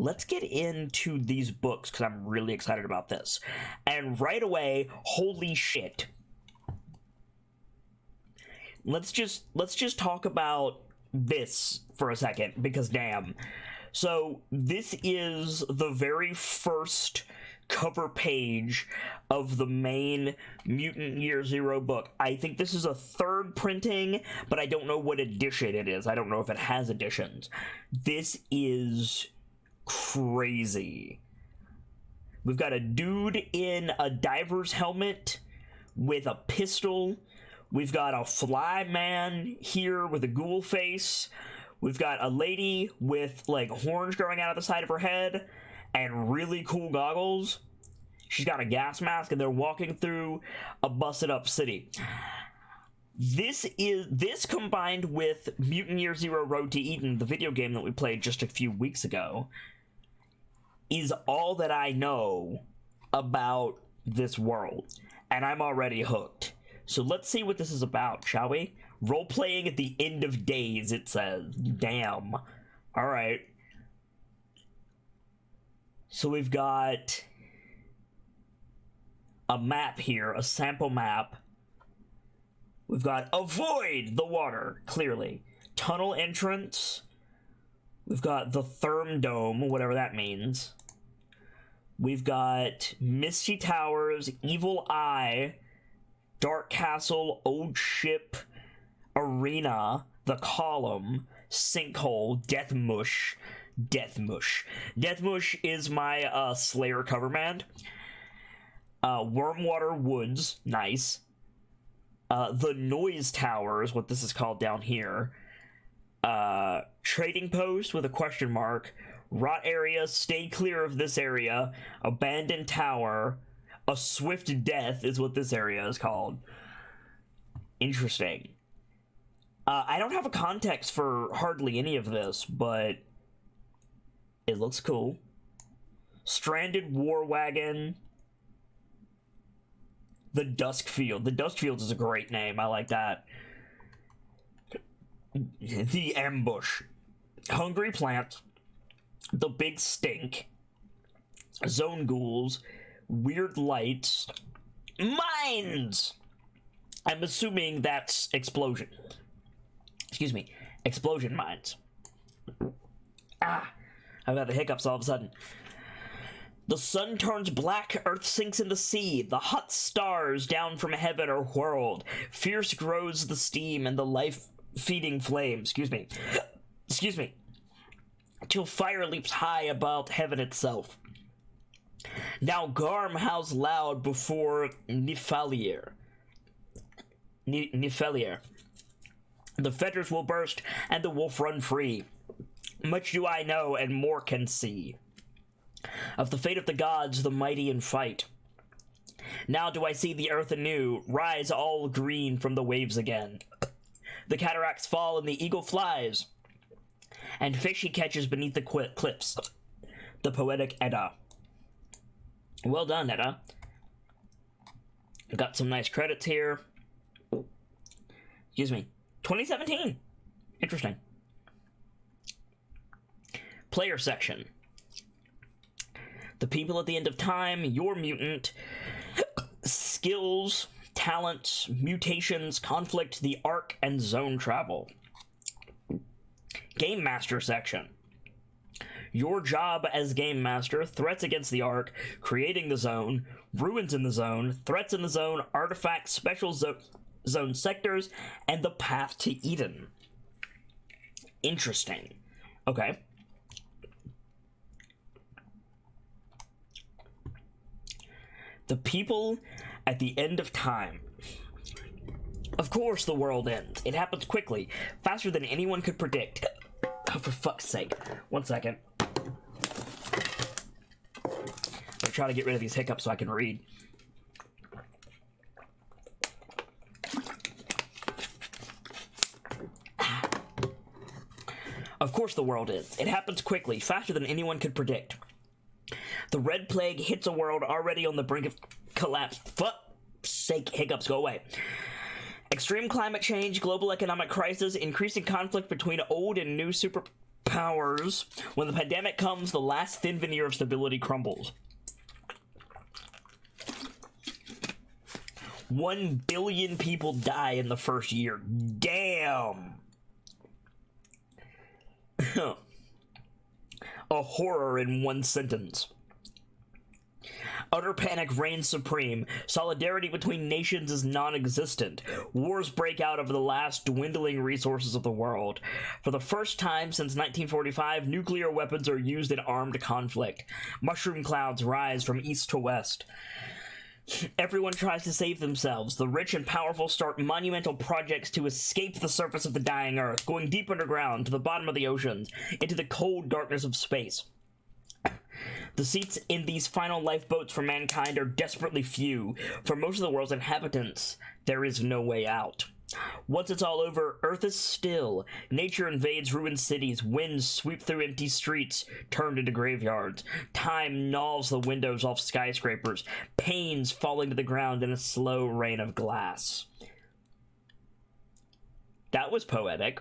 let's get into these books, because I'm really excited about this. And right away, holy shit. Let's just talk about this for a second, because damn. So this is the very first cover page of the main Mutant Year Zero book. I think this is a third printing, but I don't know what edition it is. I don't know if it has editions. This is crazy. We've got a dude in a diver's helmet with a pistol. We've got a fly man here with a ghoul face. We've got a lady with, like, horns growing out of the side of her head and really cool goggles. She's got a gas mask, and they're walking through a busted up city. This combined with Mutant Year Zero Road to Eden, the video game that we played just a few weeks ago, is all that I know about this world. And I'm already hooked. So let's see what this is about, shall we? Role-playing at the end of days, it says. Damn. Alright. So we've got a map here, a sample map. We've got avoid the water, clearly. Tunnel entrance. We've got the Therm Dome, whatever that means. We've got Misty Towers, Evil Eye, Dark Castle, Old Ship, Arena, The Column, Sinkhole, Deathmush. Deathmush is my Slayer cover band. Wormwater Woods, nice. The Noise Tower is what this is called down here. Trading Post with a question mark. Rot Area, stay clear of this area. Abandoned Tower. A Swift Death is what this area is called. Interesting. I don't have a context for hardly any of this, but it looks cool. Stranded War Wagon. The Duskfield. The Duskfield is a great name. I like that. The Ambush. Hungry Plant. The Big Stink. Zone Ghouls. Weird Lights. Mines! I'm assuming that's explosion. Excuse me. Explosion mines. Ah! I've got the hiccups all of a sudden. The sun turns black, earth sinks in the sea, the hot stars down from heaven are whirled, fierce grows the steam and the life-feeding flame, excuse me, till fire leaps high about heaven itself. Now Garm howls loud before Nifalier. The fetters will burst, and the wolf run free. Much do I know, and more can see. Of the fate of the gods, the mighty in fight. Now do I see the earth anew, rise all green from the waves again. The cataracts fall and the eagle flies, and fish he catches beneath the cliffs. The poetic Edda. Well done, Edda. Got some nice credits here. Excuse me. 2017. Interesting. Player section. The people at the end of time, your mutant, skills, talents, mutations, conflict, the arc, and zone travel. Game Master section. Your job as Game Master, threats against the arc, creating the zone, ruins in the zone, threats in the zone, artifacts, special zone sectors, and the path to Eden. Interesting. Okay. The people at the end of time. Of course the world ends. It happens quickly, faster than anyone could predict. Oh, for fuck's sake. 1 second. I'm trying to get rid of these hiccups so I can read. Of course the world ends. It happens quickly, faster than anyone could predict. The Red Plague hits a world already on the brink of collapse. Fuck's sake, hiccups, go away. Extreme climate change, global economic crisis, increasing conflict between old and new superpowers powers. When the pandemic comes, the last thin veneer of stability crumbles. 1 billion people die in the first year. Damn! A horror in one sentence. Utter panic reigns supreme. Solidarity between nations is non-existent. Wars break out over the last dwindling resources of the world. For the first time since 1945, nuclear weapons are used in armed conflict. Mushroom clouds rise from east to west. Everyone tries to save themselves. The rich and powerful start monumental projects to escape the surface of the dying Earth, going deep underground to the bottom of the oceans, into the cold darkness of space. The seats in these final lifeboats for mankind are desperately few. For most of the world's inhabitants, there is no way out. Once it's all over, Earth is still. Nature invades ruined cities. Winds sweep through empty streets, turned into graveyards. Time gnaws the windows off skyscrapers. Panes falling to the ground in a slow rain of glass. That was poetic.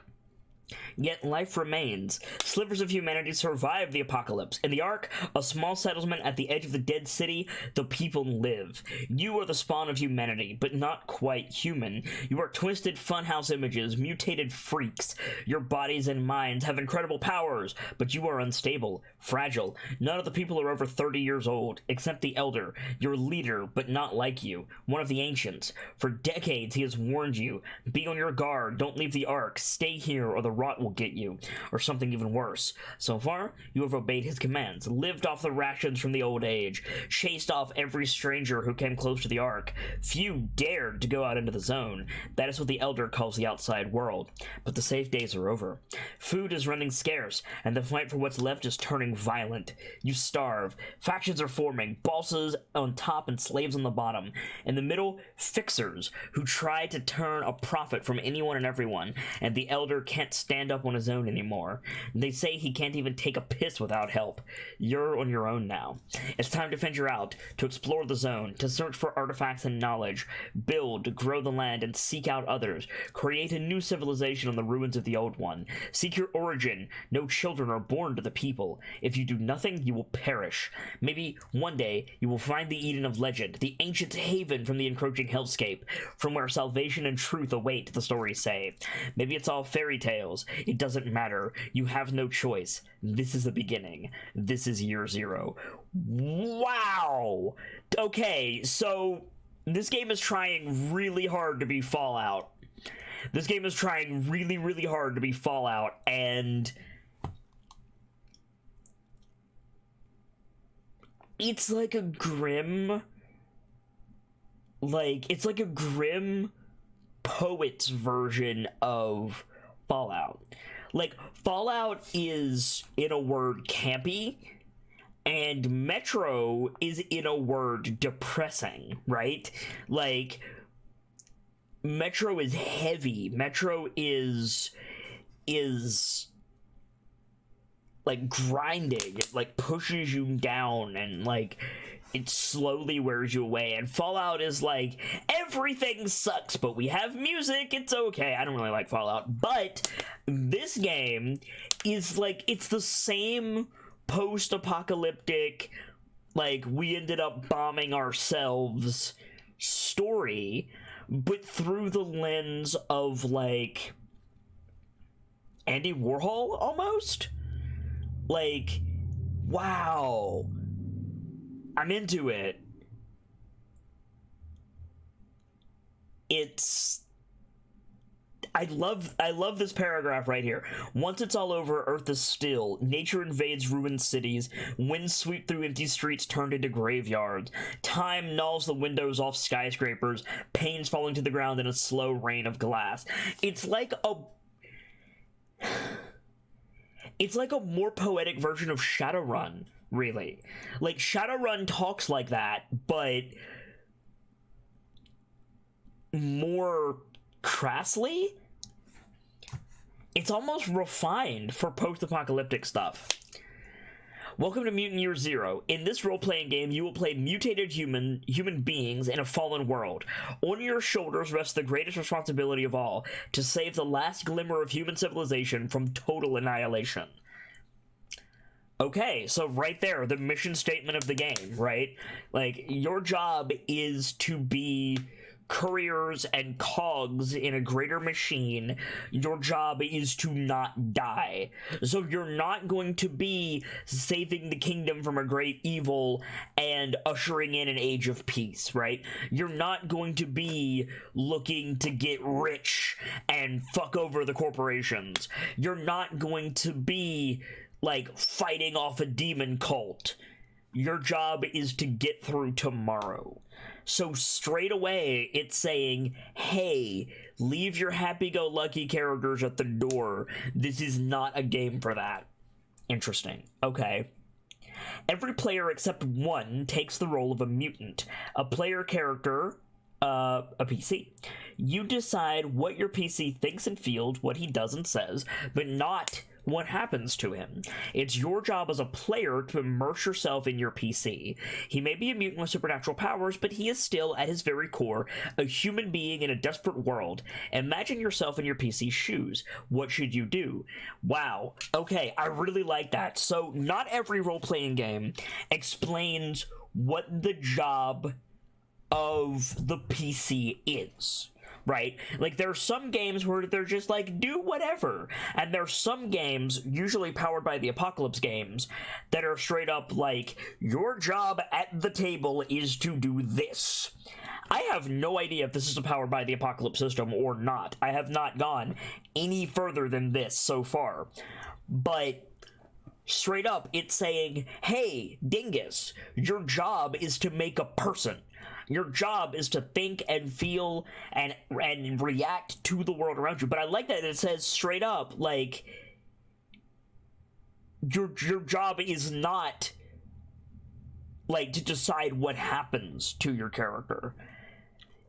Yet life remains. Slivers of humanity survive the apocalypse. In the Ark, a small settlement at the edge of the dead city, the people live. You are the spawn of humanity, but not quite human. You are twisted funhouse images, mutated freaks. Your bodies and minds have incredible powers, but you are unstable, fragile. None of the people are over 30 years old, except the Elder, your leader, but not like you, one of the ancients. For decades he has warned you, be on your guard, don't leave the Ark, stay here or the rot will get you, or something even worse. So far, you have obeyed his commands, lived off the rations from the old age, chased off every stranger who came close to the Ark. Few dared to go out into the zone. That is what the Elder calls the outside world. But the safe days are over. Food is running scarce, and the fight for what's left is turning violent. You starve. Factions are forming, bosses on top and slaves on the bottom. In the middle, fixers, who try to turn a profit from anyone and everyone, and the Elder can't stand up on his own anymore. They say he can't even take a piss without help. You're on your own now. It's time to venture out, to explore the zone, to search for artifacts and knowledge, build, grow the land, and seek out others. Create a new civilization on the ruins of the old one. Seek your origin. No children are born to the people. If you do nothing, you will perish. Maybe one day you will find the Eden of legend, the ancient haven from the encroaching hellscape, from where salvation and truth await, the stories say. Maybe it's all fairy tales. It doesn't matter. You have no choice. This is the beginning. This is year 0. Wow! Okay, so this game is trying really hard to be Fallout. This game is trying really, really hard to be Fallout, and it's like a grim, it's like a grim poet's version of Fallout. Like, Fallout is, in a word, campy, and Metro is, in a word, depressing, right? Like, Metro is heavy. Metro is like grinding. It like pushes you down and like it slowly wears you away. And Fallout is like, everything sucks, but we have music, it's okay. I don't really like Fallout, but this game is like, it's the same post-apocalyptic, like, we ended up bombing ourselves story, but through the lens of, like, Andy Warhol, almost? Like, wow. I'm into it. I love this paragraph right here. Once it's all over, Earth is still. Nature invades ruined cities. Winds sweep through empty streets turned into graveyards. Time gnaws the windows off skyscrapers. Panes falling to the ground in a slow rain of glass. It's like a more poetic version of Shadowrun, really. Like, Shadowrun talks like that, but more crassly? It's almost refined for post-apocalyptic stuff. Welcome to Mutant Year Zero. In this role-playing game, you will play mutated human beings in a fallen world. On your shoulders rests the greatest responsibility of all, to save the last glimmer of human civilization from total annihilation. Okay, so right there, the mission statement of the game, right? Like, your job is to be couriers and cogs in a greater machine. Your job is to not die. So you're not going to be saving the kingdom from a great evil and ushering in an age of peace, right? You're not going to be looking to get rich and fuck over the corporations. You're not going to be like fighting off a demon cult. Your job is to get through tomorrow. So straight away, it's saying, hey, leave your happy-go-lucky characters at the door. This is not a game for that. Interesting. Okay. Every player except one takes the role of a mutant. A player character, a PC. You decide what your PC thinks and feels, what he does and says, but not what happens to him. It's your job as a player to immerse yourself in your PC. He may be a mutant with supernatural powers, but he is still, at his very core, a human being in a desperate world. Imagine yourself in your PC's shoes. What should you do? Wow. Okay, I really like that. So, not every role-playing game explains what the job of the PC is. Right? Like, there are some games where they're just like, do whatever. And there's some games, usually powered by the Apocalypse games, that are straight up like, your job at the table is to do this. I have no idea if this is a powered by the Apocalypse system or not. I have not gone any further than this so far. But straight up, it's saying, hey, Dingus, your job is to make a person. Your job is to think and feel and react to the world around you. But I like that it says straight up, like, your job is not, like, to decide what happens to your character.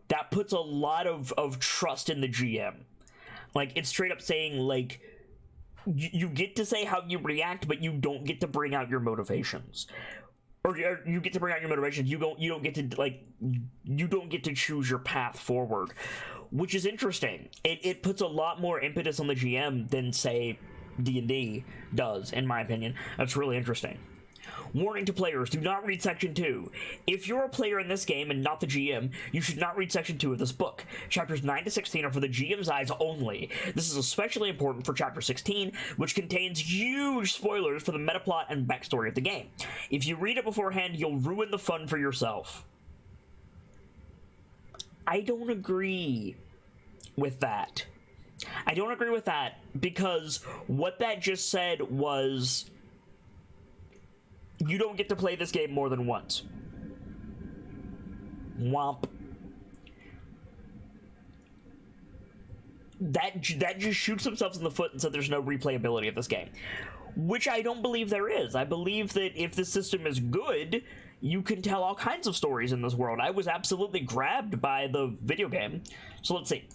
That puts a lot of trust in the GM. Like, it's straight up saying, like, you get to say how you react, but you don't get to bring out your motivations. Or you get to bring out your motivations. You don't get to, like, you don't get to choose your path forward, which is interesting. It puts a lot more impetus on the GM than, say, D&D does, in my opinion. That's really interesting. Warning to players, do not read Section 2. If you're a player in this game and not the GM, you should not read Section 2 of this book. Chapters 9 to 16 are for the GM's eyes only. This is especially important for Chapter 16, which contains huge spoilers for the metaplot and backstory of the game. If you read it beforehand, you'll ruin the fun for yourself. I don't agree with that. I don't agree with that because what that just said was, you don't get to play this game more than once. Womp. That just shoots themselves in the foot and said there's no replayability of this game. Which I don't believe there is. I believe that if the system is good, you can tell all kinds of stories in this world. I was absolutely grabbed by the video game. So let's see.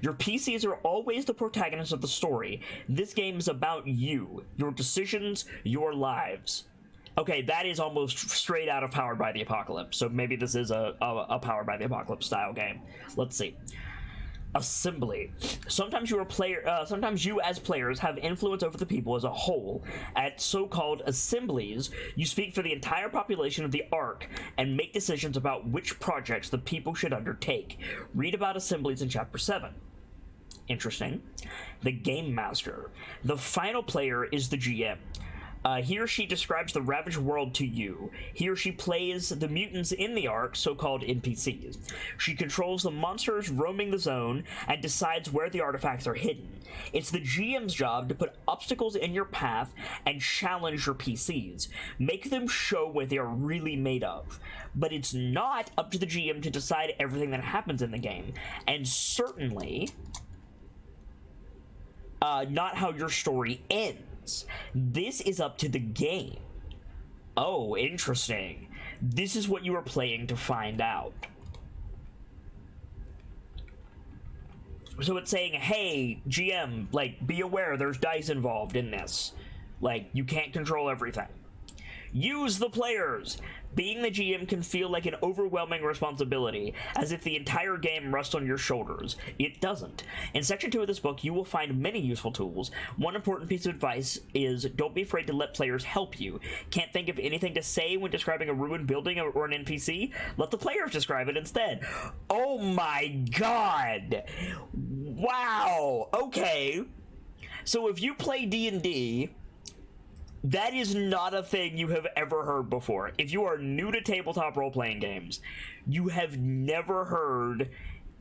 Your PCs are always the protagonists of the story. This game is about you, your decisions, your lives. Okay, that is almost straight out of Powered by the Apocalypse, so maybe this is a Powered by the Apocalypse style game. Let's see. Assembly. Sometimes you as players have influence over the people as a whole. At so-called assemblies, you speak for the entire population of the Ark and make decisions about which projects the people should undertake. Read about assemblies in Chapter 7. Interesting. The Game Master. The final player is the GM. He or she describes the ravaged world to you. He or she plays the mutants in the Ark, so-called NPCs. She controls the monsters roaming the zone and decides where the artifacts are hidden. It's the GM's job to put obstacles in your path and challenge your PCs. Make them show what they are really made of. But it's not up to the GM to decide everything that happens in the game. And certainly not how your story ends. This is up to the game. Oh, interesting. This is what you are playing to find out. So it's saying, hey, GM, like, be aware there's dice involved in this. Like, you can't control everything. Use the players. Being the GM can feel like an overwhelming responsibility, as if the entire game rests on your shoulders. It doesn't. In Section 2 of this book, you will find many useful tools. One important piece of advice is don't be afraid to let players help you. Can't think of anything to say when describing a ruined building or an NPC? Let the players describe it instead. Oh my god! Wow! Okay. So if you play D&D, that is not a thing you have ever heard before. If you are new to tabletop role-playing games, you have never heard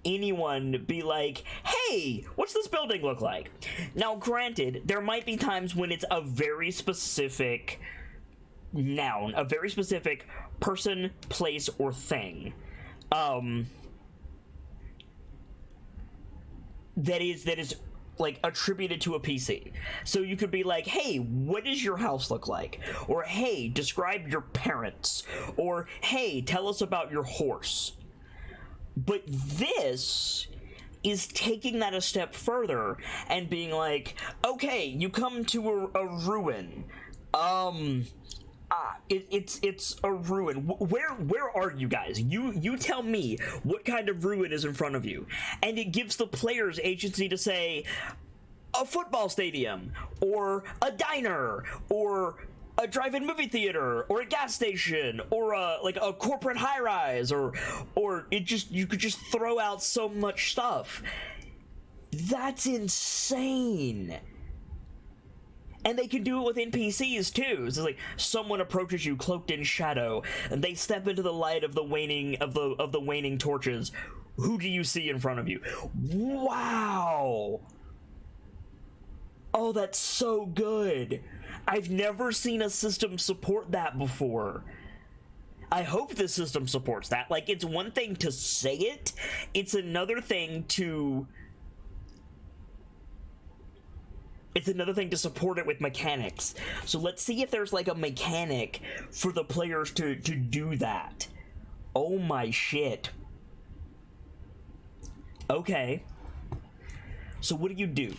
anyone be like, hey, what's this building look like? Now, granted, there might be times when it's a very specific noun, a very specific person, place, or thing. That is like attributed to a PC. So you could be like, hey, what does your house look like? Or hey, describe your parents. Or hey, tell us about your horse. But this is taking that a step further and being like, okay, you come to a ruin. It's a ruin. Where are you guys? You tell me what kind of ruin is in front of you, and it gives the players agency to say a football stadium, or a diner, or a drive-in movie theater, or a gas station, or a corporate high-rise, or you could just throw out so much stuff. That's insane. And they can do it with NPCs too. So it's like someone approaches you cloaked in shadow, and they step into the light of the waning torches. Who do you see in front of you? Wow! Oh, that's so good. I've never seen a system support that before. I hope this system supports that. Like, it's one thing to say it, it's another thing to support it with mechanics. So let's see if there's like a mechanic for the players to do that. Oh my shit. Okay. So what do?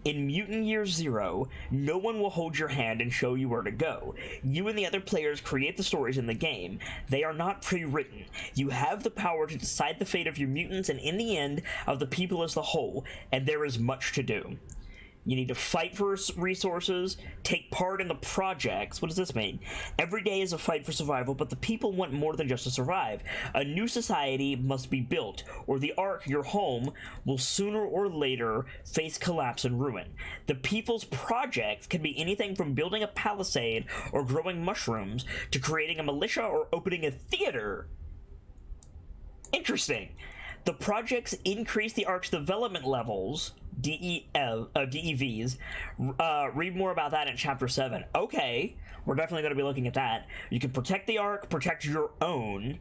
In Mutant Year Zero, no one will hold your hand and show you where to go. You and the other players create the stories in the game. They are not pre-written. You have the power to decide the fate of your mutants and, in the end, of the people as the whole, and there is much to do. You need to fight for resources, take part in the projects. What does this mean? Every day is a fight for survival, but the people want more than just to survive. A new society must be built, or the Ark, your home, will sooner or later face collapse and ruin. The people's projects can be anything from building a palisade or growing mushrooms to creating a militia or opening a theater. Interesting. The projects increase the Ark's development levels, DEVs. Read more about that in Chapter 7. Okay, we're definitely going to be looking at that. You can protect the Ark, protect your own.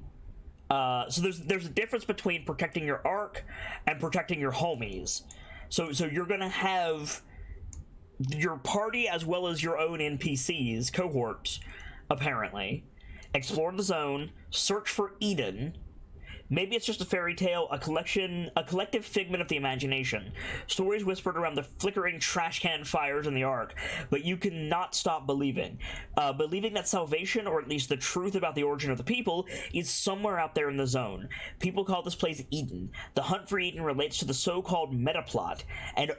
So there's a difference between protecting your Ark and protecting your homies. So you're going to have your party as well as your own NPCs, cohorts, apparently. Explore the zone, search for Eden. Maybe it's just a fairy tale, a collective figment of the imagination. Stories whispered around the flickering trash can fires in the Ark, but you cannot stop believing. Believing that salvation, or at least the truth about the origin of the people, is somewhere out there in the zone. People call this place Eden. The hunt for Eden relates to the so-called metaplot, an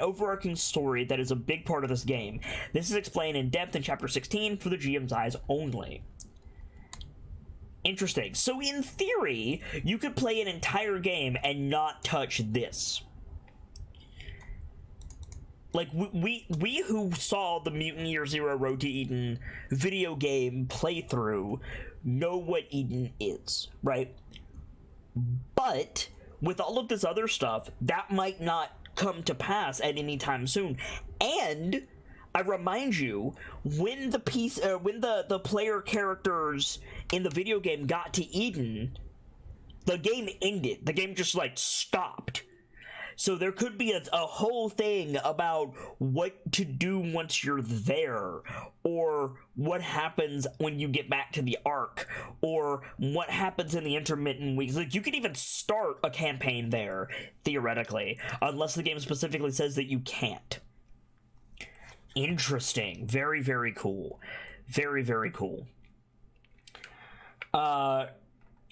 overarching story that is a big part of this game. This is explained in depth in Chapter 16 for the GM's eyes only. Interesting. So in theory, you could play an entire game and not touch this. Like, we who saw the Mutant Year Zero Road to Eden video game playthrough know what Eden is, right? But with all of this other stuff, that might not come to pass at any time soon. And I remind you, when the player characters in the video game got to Eden, the game ended. The game just like stopped. So there could be a whole thing about what to do once you're there, or what happens when you get back to the Ark, or what happens in the intermittent weeks. Like, you could even start a campaign there, theoretically, unless the game specifically says that you can't. Interesting. Very, very cool. Very, very cool.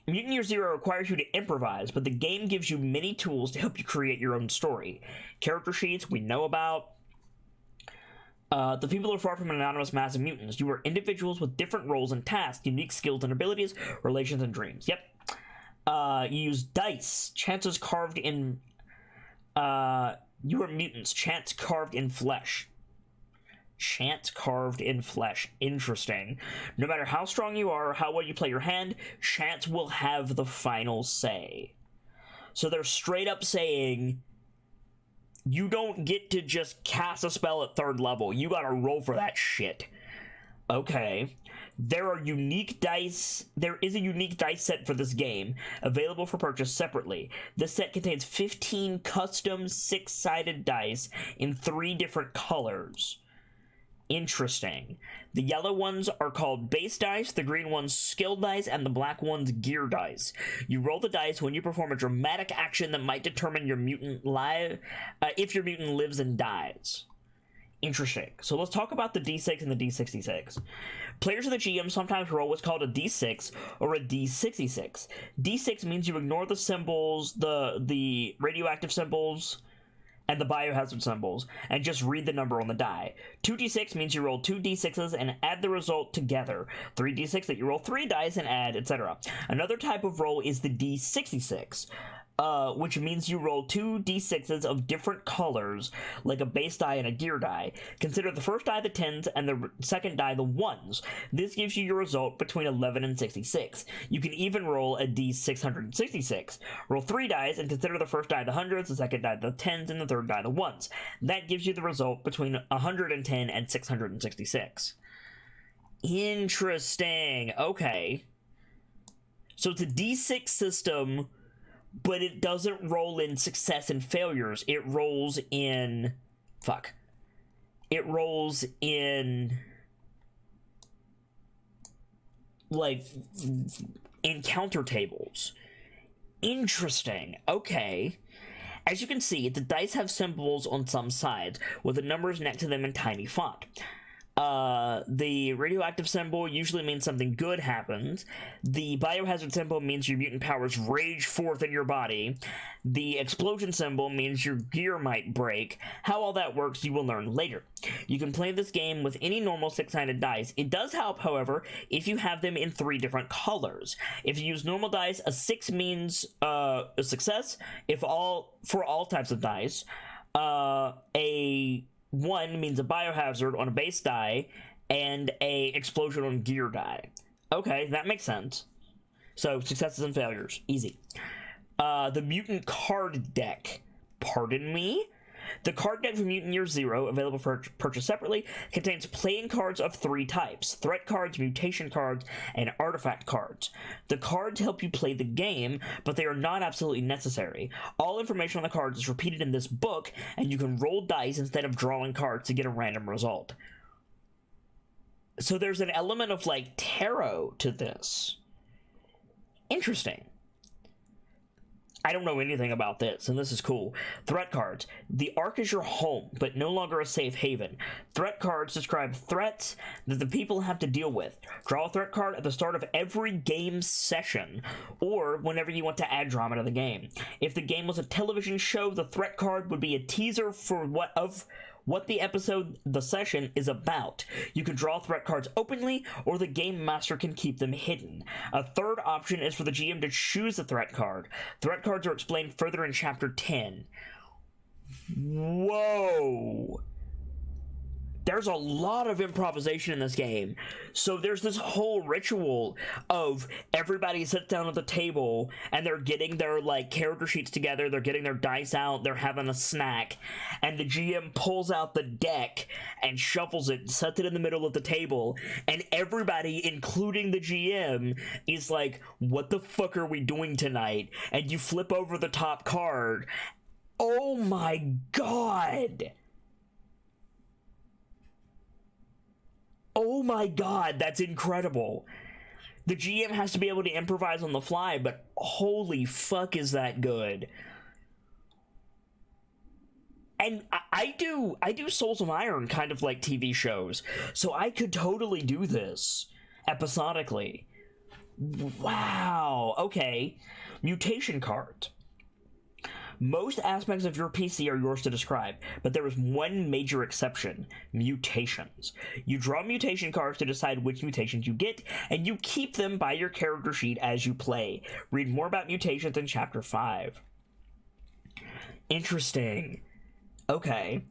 Mutant Year Zero requires you to improvise, but the game gives you many tools to help you create your own story. Character sheets we know about. The people are far from an anonymous mass of mutants. You are individuals with different roles and tasks, unique skills and abilities, relations and dreams. Yep. You use dice, chances carved in... you are mutants, chance carved in flesh. Chance carved in flesh. Interesting. No matter how strong you are or how well you play your hand, chance will have the final say. So they're straight up saying, you don't get to just cast a spell at 3rd level. You gotta roll for that shit. Okay. There are unique dice. There is a unique dice set for this game, available for purchase separately. This set contains 15 custom 6-sided dice in 3 different colors. Interesting. The yellow ones are called base dice, the green ones skill dice, and the black ones gear dice. You roll the dice when you perform a dramatic action that might determine your mutant if your mutant lives and dies. Interesting. So let's talk about the D6 and the D66. Players of the GM sometimes roll what's called a D6 or a D66. D6 means you ignore the symbols, the radioactive symbols, and the biohazard symbols, and just read the number on the die. 2d6 means you roll 2 d6s and add the result together. 3d6 that you roll 3 dice and add, etc. Another type of roll is the d66, which means you roll 2 d6s of different colors, like a base die and a gear die. Consider the first die the 10s and the second die the 1s. This gives you your result between 11 and 66. You can even roll a d666. Roll 3 dice and consider the first die the 100s, the second die the 10s, and the third die the 1s. That gives you the result between 110 and 666. Interesting. Okay. So it's a d6 system, but it doesn't roll in success and failures. It rolls in... Fuck. It rolls in... like, encounter tables. Interesting. Okay. As you can see, the dice have symbols on some sides, with the numbers next to them in tiny font. The radioactive symbol usually means something good happens. The biohazard symbol means your mutant powers rage forth in your body. The explosion symbol means your gear might break. How all that works you will learn later. You can play this game with any normal 6-sided dice. It does help, however, if you have them in 3 different colors. If you use normal dice, a 6 means a success. For all types of dice, a 1 means a biohazard on a base die, and a explosion on gear die. Okay, that makes sense. So, successes and failures. Easy. The mutant card deck. Pardon me? The card deck for Mutant Year Zero, available for purchase separately, contains playing cards of 3 types: threat cards, mutation cards, and artifact cards. The cards help you play the game, but they are not absolutely necessary. All information on the cards is repeated in this book, and you can roll dice instead of drawing cards to get a random result. So there's an element of, like, tarot to this. Interesting. I don't know anything about this, and this is cool. Threat cards. The Ark is your home, but no longer a safe haven. Threat cards describe threats that the people have to deal with. Draw a threat card at the start of every game session, or whenever you want to add drama to the game. If the game was a television show, the threat card would be a teaser for what the session is about. You can draw threat cards openly, or the game master can keep them hidden. A third option is for the GM to choose a threat card. Threat cards are explained further in Chapter 10. Whoa! There's a lot of improvisation in this game. So there's this whole ritual of everybody sits down at the table and they're getting their, like, character sheets together, they're getting their dice out, they're having a snack, and the GM pulls out the deck and shuffles it, sets it in the middle of the table, and everybody, including the GM, is like, what the fuck are we doing tonight? And you flip over the top card. Oh my god! Oh my god, that's incredible. The GM has to be able to improvise on the fly, but holy fuck is that good. And I do Souls of Iron kind of like TV shows, so I could totally do this episodically. Wow. Okay. Mutation card. Most aspects of your PC are yours to describe, but there is one major exception: mutations. You draw mutation cards to decide which mutations you get, and you keep them by your character sheet as you play. Read more about mutations in Chapter 5. Interesting. Okay.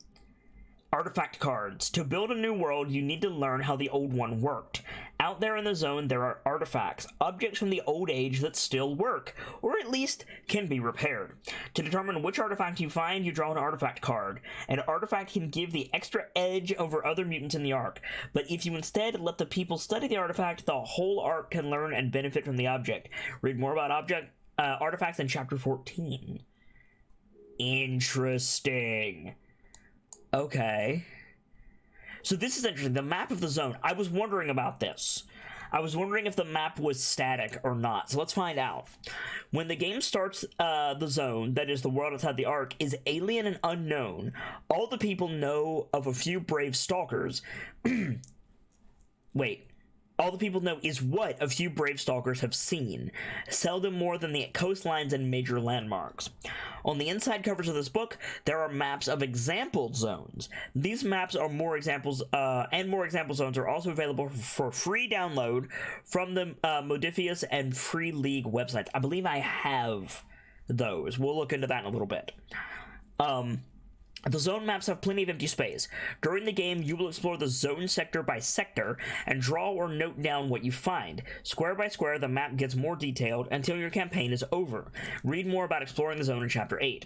Artifact cards. To build a new world, you need to learn how the old one worked. Out there in the zone, there are artifacts, objects from the old age that still work, or at least can be repaired. To determine which artifact you find, you draw an artifact card. An artifact can give the extra edge over other mutants in the arc, but if you instead let the people study the artifact, the whole arc can learn and benefit from the object. Read more about artifacts in Chapter 14. Interesting. Okay. So this is interesting. The map of the zone. I was wondering about this. I was wondering if the map was static or not. So let's find out. When the game starts, the zone, that is the world outside the arc, is alien and unknown. All the people know of a few brave stalkers. Wait. All the people know is what a few brave stalkers have seen, seldom more than the coastlines and major landmarks. On the inside covers of this book, there are maps of example zones. These maps are more examples, and more example zones are also available for free download from the Modifius and Free League websites. I believe I have those. We'll look into that in a little bit. The zone maps have plenty of empty space. During the game, you will explore the zone sector by sector and draw or note down what you find. Square by square, the map gets more detailed until your campaign is over. Read more about exploring the zone in Chapter 8.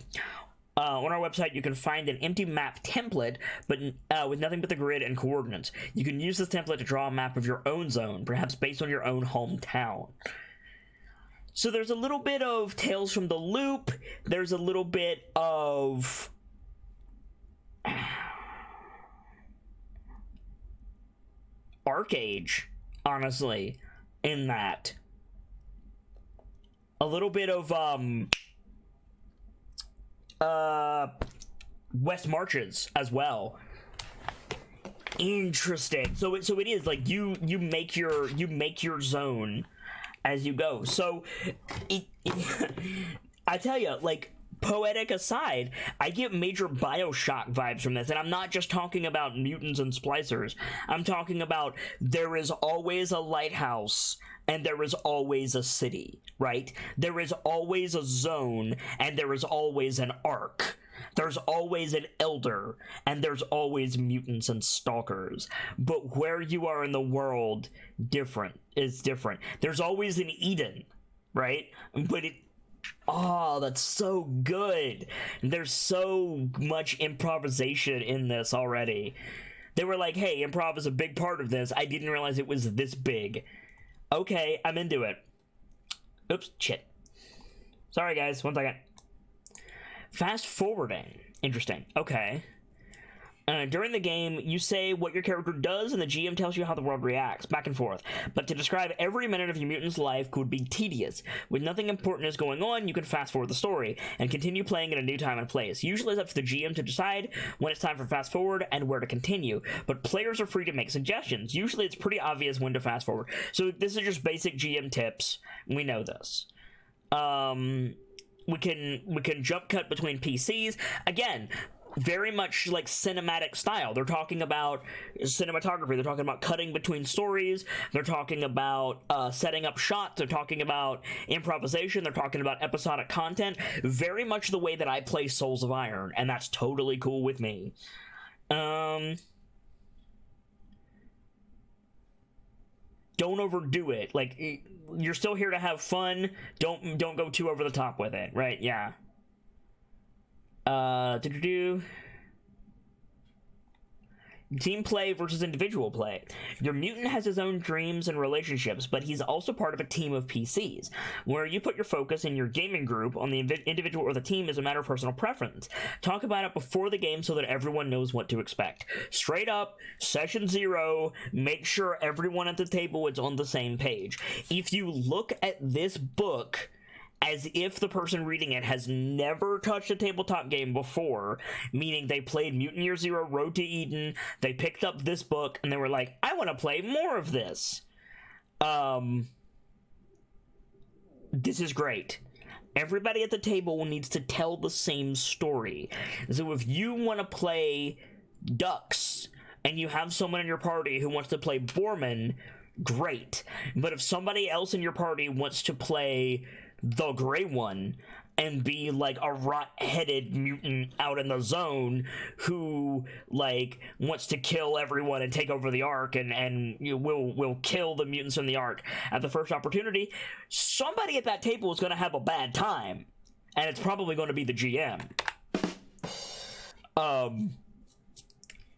On our website, you can find an empty map template, but with nothing but the grid and coordinates. You can use this template to draw a map of your own zone, perhaps based on your own hometown. So there's a little bit of Tales from the Loop. There's a little bit of Arcade, honestly, in that. A little bit of West Marches as well. Interesting. So it is like you make your zone as you go. So I tell you, like, poetic aside, I get major Bioshock vibes from this, and I'm not just talking about mutants and splicers. I'm talking about there is always a lighthouse and there is always a city, right? There is always a zone and there is always an arc. There's always an elder and there's always mutants and stalkers. But where you are in the world is different. There's always an Eden, right? But oh, that's so good. There's so much improvisation in this already. They were like, hey, improv is a big part of this. I didn't realize it was this big. Okay, I'm into it. Oops, shit. Sorry, guys. 1 second. Fast forwarding. Interesting. Okay. During the game, you say what your character does, and the GM tells you how the world reacts, back and forth. But to describe every minute of your mutant's life could be tedious. With nothing important is going on, you can fast forward the story, and continue playing in a new time and place. Usually it's up to the GM to decide when it's time for fast forward and where to continue, but players are free to make suggestions. Usually it's pretty obvious when to fast forward. So this is just basic GM tips. We know this. We can jump cut between PCs. Again, very much like cinematic style. They're talking about cinematography. They're talking about cutting between stories. They're talking about setting up shots. They're talking about improvisation. They're talking about episodic content. Very much the way that I play Souls of Iron, and that's totally cool with me. Don't overdo it. Like, you're still here to have fun. Don't go too over the top with it, right? Yeah. Team play versus individual play. Your mutant has his own dreams and relationships, but he's also part of a team of PCs. Where you put your focus in your gaming group on the individual or the team is a matter of personal preference. Talk about it before the game so that everyone knows what to expect. Straight up, session 0, make sure everyone at the table is on the same page. If you look at this book as if the person reading it has never touched a tabletop game before, meaning they played Mutant Year Zero Road to Eden, they picked up this book, and they were like, I want to play more of this. This is great. Everybody at the table needs to tell the same story. So if you want to play Ducks, and you have someone in your party who wants to play Borman, great. But if somebody else in your party wants to play the Gray One and be like a rot-headed mutant out in the zone who like wants to kill everyone and take over the Ark and will kill the mutants in the Ark at the first opportunity, somebody at that table is going to have a bad time, and it's probably going to be the GM.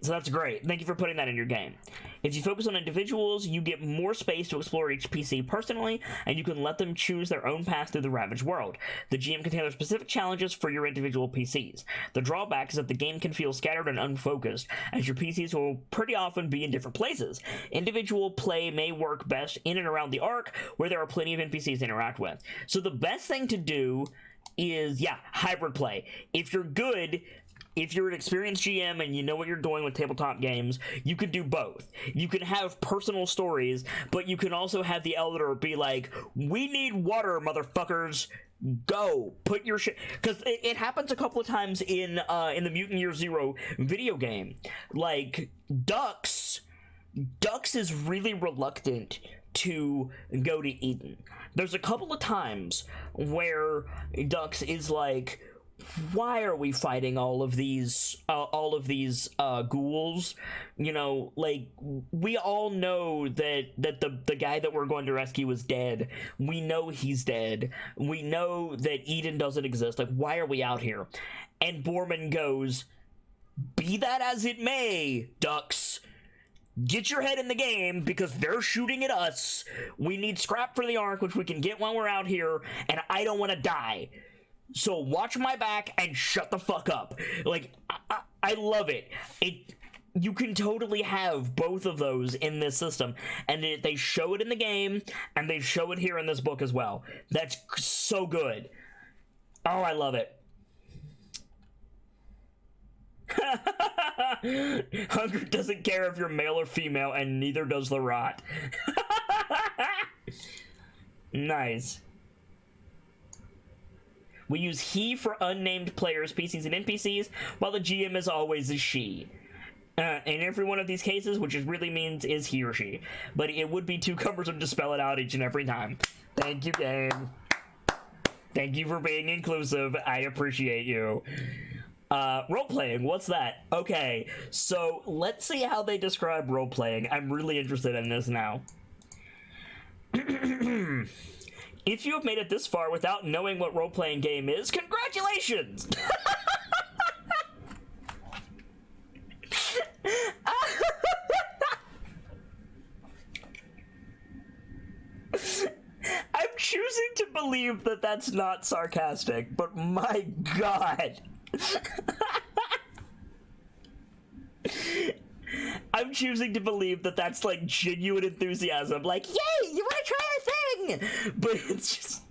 So that's great. Thank you for putting that in your game. If you focus on individuals, you get more space to explore each PC personally, and you can let them choose their own path through the Ravaged world. The GM can tailor specific challenges for your individual PCs. The drawback is that the game can feel scattered and unfocused, as your PCs will pretty often be in different places. Individual play may work best in and around the Ark, where there are plenty of NPCs to interact with. So the best thing to do is, hybrid play. If you're good... If you're an experienced GM and you know what you're doing with tabletop games, you can do both. You can have personal stories, but you can also have the Elder be like, we need water, motherfuckers. Go. Put your shit... Because it happens a couple of times in the Mutant Year Zero video game. Like, Ducks is really reluctant to go to Eden. There's a couple of times where Ducks is like... Why are we fighting all of these ghouls? You know, like, we all know that the guy that we're going to rescue is dead. We know he's dead. We know that Eden doesn't exist. Like, why are we out here? And Borman goes, be that as it may, Ducks. Get your head in the game, because they're shooting at us. We need scrap for the Ark, which we can get while we're out here, and I don't want to die. So watch my back and shut the fuck up. Like, I love it. You can totally have both of those in this system, and they show it in the game, and they show it here in this book as well. That's so good. Oh, I love it. Hunger doesn't care if you're male or female, and neither does the rot. Nice. We use he for unnamed players, PCs, and NPCs, while the GM is always a she. In every one of these cases, which it really means is he or she. But it would be too cumbersome to spell it out each and every time. Thank you, game. Thank you for being inclusive. I appreciate you. Role-playing, what's that? Okay, so let's see how they describe role-playing. I'm really interested in this now. If you have made it this far without knowing what role-playing game is, congratulations! I'm choosing to believe that that's not sarcastic, but my god. I'm choosing to believe that that's like genuine enthusiasm, like, yay, you want to try our thing? But it's just...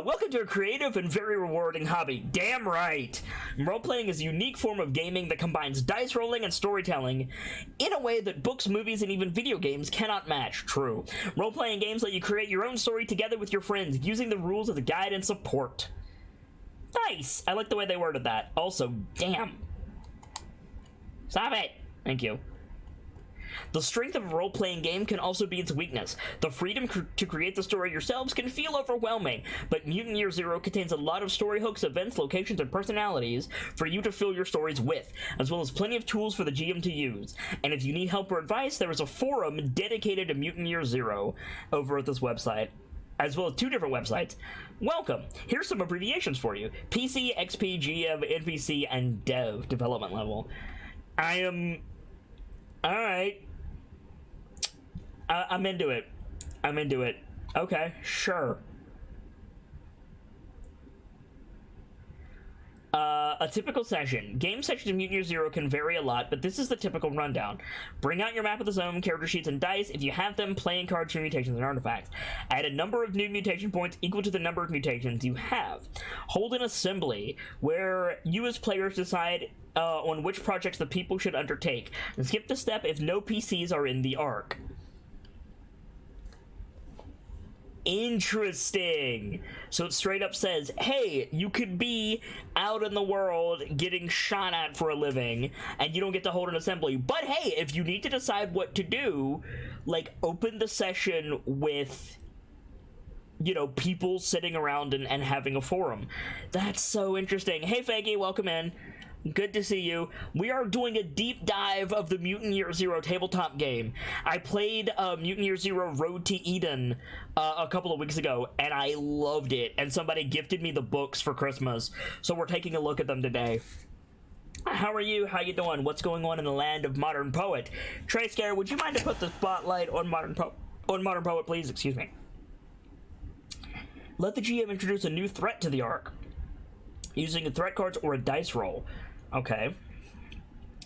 welcome to a creative and very rewarding hobby. Damn right! Role-playing is a unique form of gaming that combines dice rolling and storytelling in a way that books, movies, and even video games cannot match. True. Role-playing games let you create your own story together with your friends, using the rules as a guide and support. Nice! I like the way they worded that. Also, damn. Stop it! Thank you. The strength of a role-playing game can also be its weakness. The freedom to create the story yourselves can feel overwhelming, but Mutant Year Zero contains a lot of story hooks, events, locations, and personalities for you to fill your stories with, as well as plenty of tools for the GM to use. And if you need help or advice, there is a forum dedicated to Mutant Year Zero over at this website, as well as 2 different websites. Welcome! Here's some abbreviations for you. PC, XP, GM, NPC, and Dev, development level. I am... Alright. I'm into it. I'm into it. Okay, sure. A typical session. Game sections of Mutant Year Zero can vary a lot, but this is the typical rundown. Bring out your map of the zone, character sheets, and dice. If you have them, playing cards for mutations and artifacts. Add a number of new mutation points equal to the number of mutations you have. Hold an assembly, where you as players decide on which projects the people should undertake. And skip the step if no PCs are in the arc. Interesting. So it straight up says, hey, you could be out in the world getting shot at for a living and you don't get to hold an assembly, but hey, if you need to decide what to do, like, open the session with, you know, people sitting around and having a forum. That's so interesting. Hey Faggy, welcome in. Good to see you. We are doing a deep dive of the Mutant Year Zero tabletop game. I played Mutant Year Zero Road to Eden a couple of weeks ago, and I loved it. And somebody gifted me the books for Christmas, so we're taking a look at them today. How are you? How you doing? What's going on in the land of Modern Poet? Trey Scare, would you mind to put the spotlight on Modern Poet, please? Excuse me. Let the GM introduce a new threat to the arc, using the threat cards or a dice roll. Okay.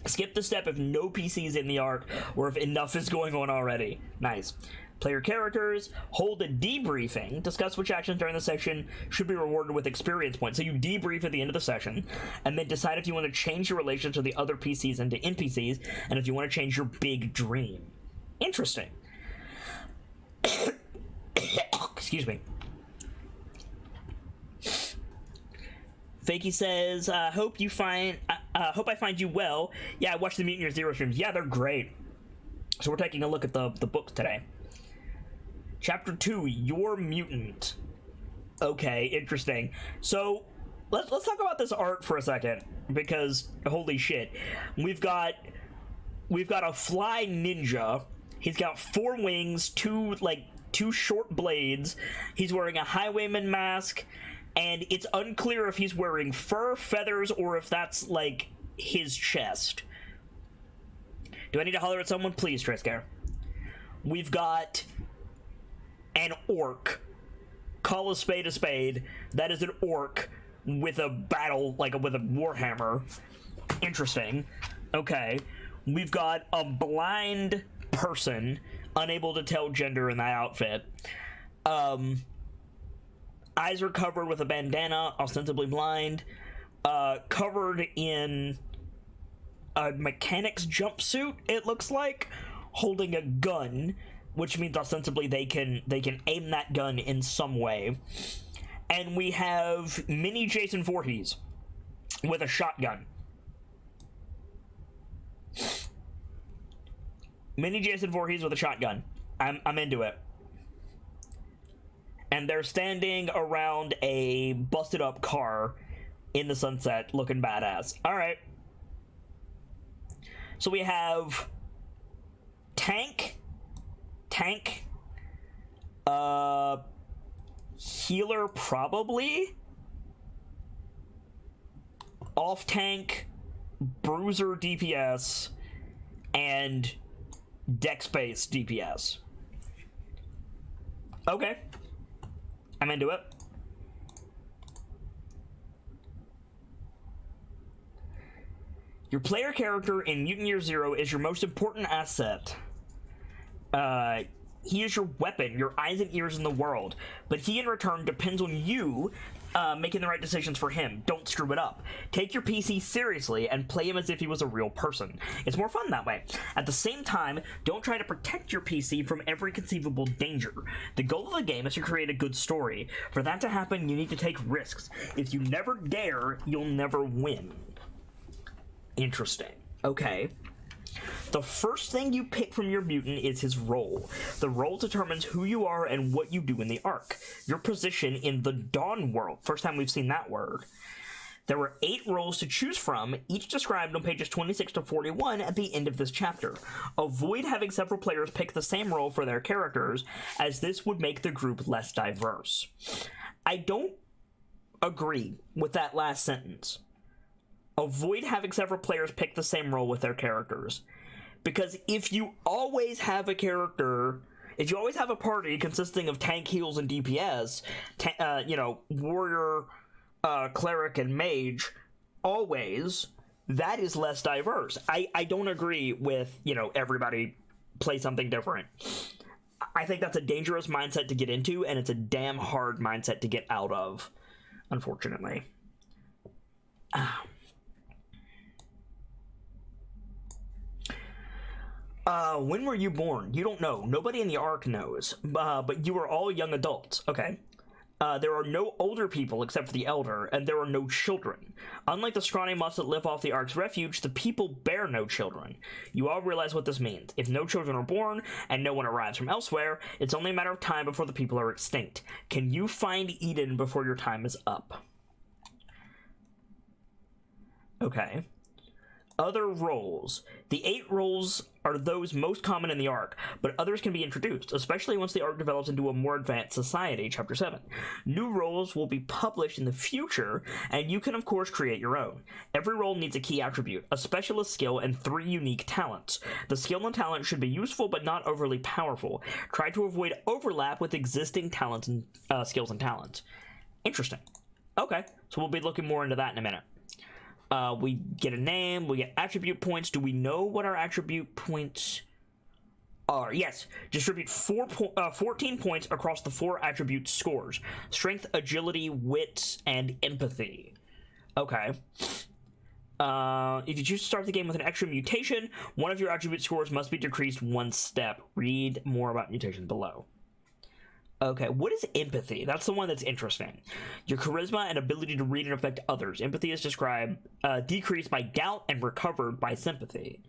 Skip the step if no PC's in the arc, or if enough is going on already. Nice. Play your characters, hold a debriefing, discuss which actions during the session should be rewarded with experience points. So you debrief at the end of the session, and then decide if you want to change your relations to the other PCs and to NPCs, and if you want to change your big dream. Interesting. Excuse me. Fakey says, hope I find you well. Yeah, I watched the Mutant Year Zero streams. Yeah, they're great. So we're taking a look at the books today. Chapter 2, Your Mutant. Okay, interesting. So, let's talk about this art for a second, because holy shit. We've got a fly ninja. He's got 4 wings, 2 short blades. He's wearing a highwayman mask. And it's unclear if he's wearing fur, feathers, or if that's, like, his chest. Do I need to holler at someone? Please, Triscare. We've got an orc. Call a spade a spade. That is an orc with a battle, like, with a warhammer. Interesting. Okay. We've got a blind person, unable to tell gender in that outfit. Eyes are covered with a bandana, ostensibly blind, covered in a mechanic's jumpsuit, it looks like, holding a gun, which means ostensibly they can aim that gun in some way. And we have mini Jason Voorhees with a shotgun. Mini Jason Voorhees with a shotgun. I'm into it. And they're standing around a busted up car in the sunset looking badass. Alright. So we have Tank, Healer probably, Off Tank, Bruiser DPS, and Dex Space DPS. Okay. I'm into it. Your player character in Mutant Year Zero is your most important asset. He is your weapon, your eyes and ears in the world, but he in return depends on you making the right decisions for him. Don't screw it up. Take your PC seriously and play him as if he was a real person. It's more fun that way. At the same time, don't try to protect your PC from every conceivable danger. The goal of the game is to create a good story. For that to happen, you need to take risks. If you never dare, you'll never win. Interesting. Okay. The first thing you pick from your mutant is his role. The role determines who you are and what you do in the arc. Your position in the Dawn world. First time we've seen that word. There were 8 roles to choose from, each described on pages 26 to 41 at the end of this chapter. Avoid having several players pick the same role for their characters, as this would make the group less diverse. I don't agree with that last sentence. Avoid having several players pick the same role with their characters. Because if you always have a character, if you always have a party consisting of tank, heals, and DPS, warrior, cleric, and mage, always, that is less diverse. I don't agree with, everybody play something different. I think that's a dangerous mindset to get into, and it's a damn hard mindset to get out of, unfortunately. When were you born? You don't know. Nobody in the Ark knows. But you are all young adults. Okay. There are no older people except for the Elder, and there are no children. Unlike the scrawny mutts that live off the Ark's refuge, the people bear no children. You all realize what this means. If no children are born, and no one arrives from elsewhere, it's only a matter of time before the people are extinct. Can you find Eden before your time is up? Okay. Other roles. The 8 roles are those most common in the Ark, but others can be introduced, especially once the Ark develops into a more advanced society, Chapter 7. New roles will be published in the future, and you can of course create your own. Every role needs a key attribute, a specialist skill, and 3 unique talents. The skill and talent should be useful but not overly powerful. Try to avoid overlap with existing talents and skills and talents. Interesting. Okay, so we'll be looking more into that in a minute. We get a name, we get attribute points. Do we know what our attribute points are? Yes. Distribute 14 points across the 4 attribute scores. Strength, agility, wit, and empathy. Okay. If you choose to start the game with an extra mutation, one of your attribute scores must be decreased 1 step. Read more about mutations below. Okay, what is empathy? That's the one that's interesting. Your charisma and ability to read and affect others. Empathy is described, decreased by doubt and recovered by sympathy.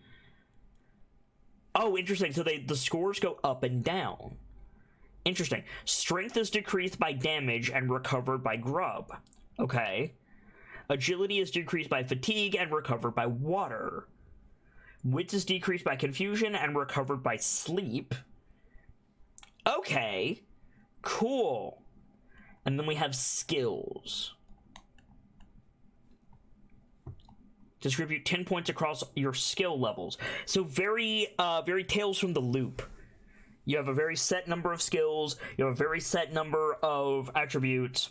Oh, interesting. So the scores go up and down. Interesting. Strength is decreased by damage and recovered by grub. Okay. Agility is decreased by fatigue and recovered by water. Wit is decreased by confusion and recovered by sleep. Okay. Cool. And then we have skills. Distribute 10 points across your skill levels. So very Tales from the Loop. You have a very set number of skills. You have a very set number of attributes.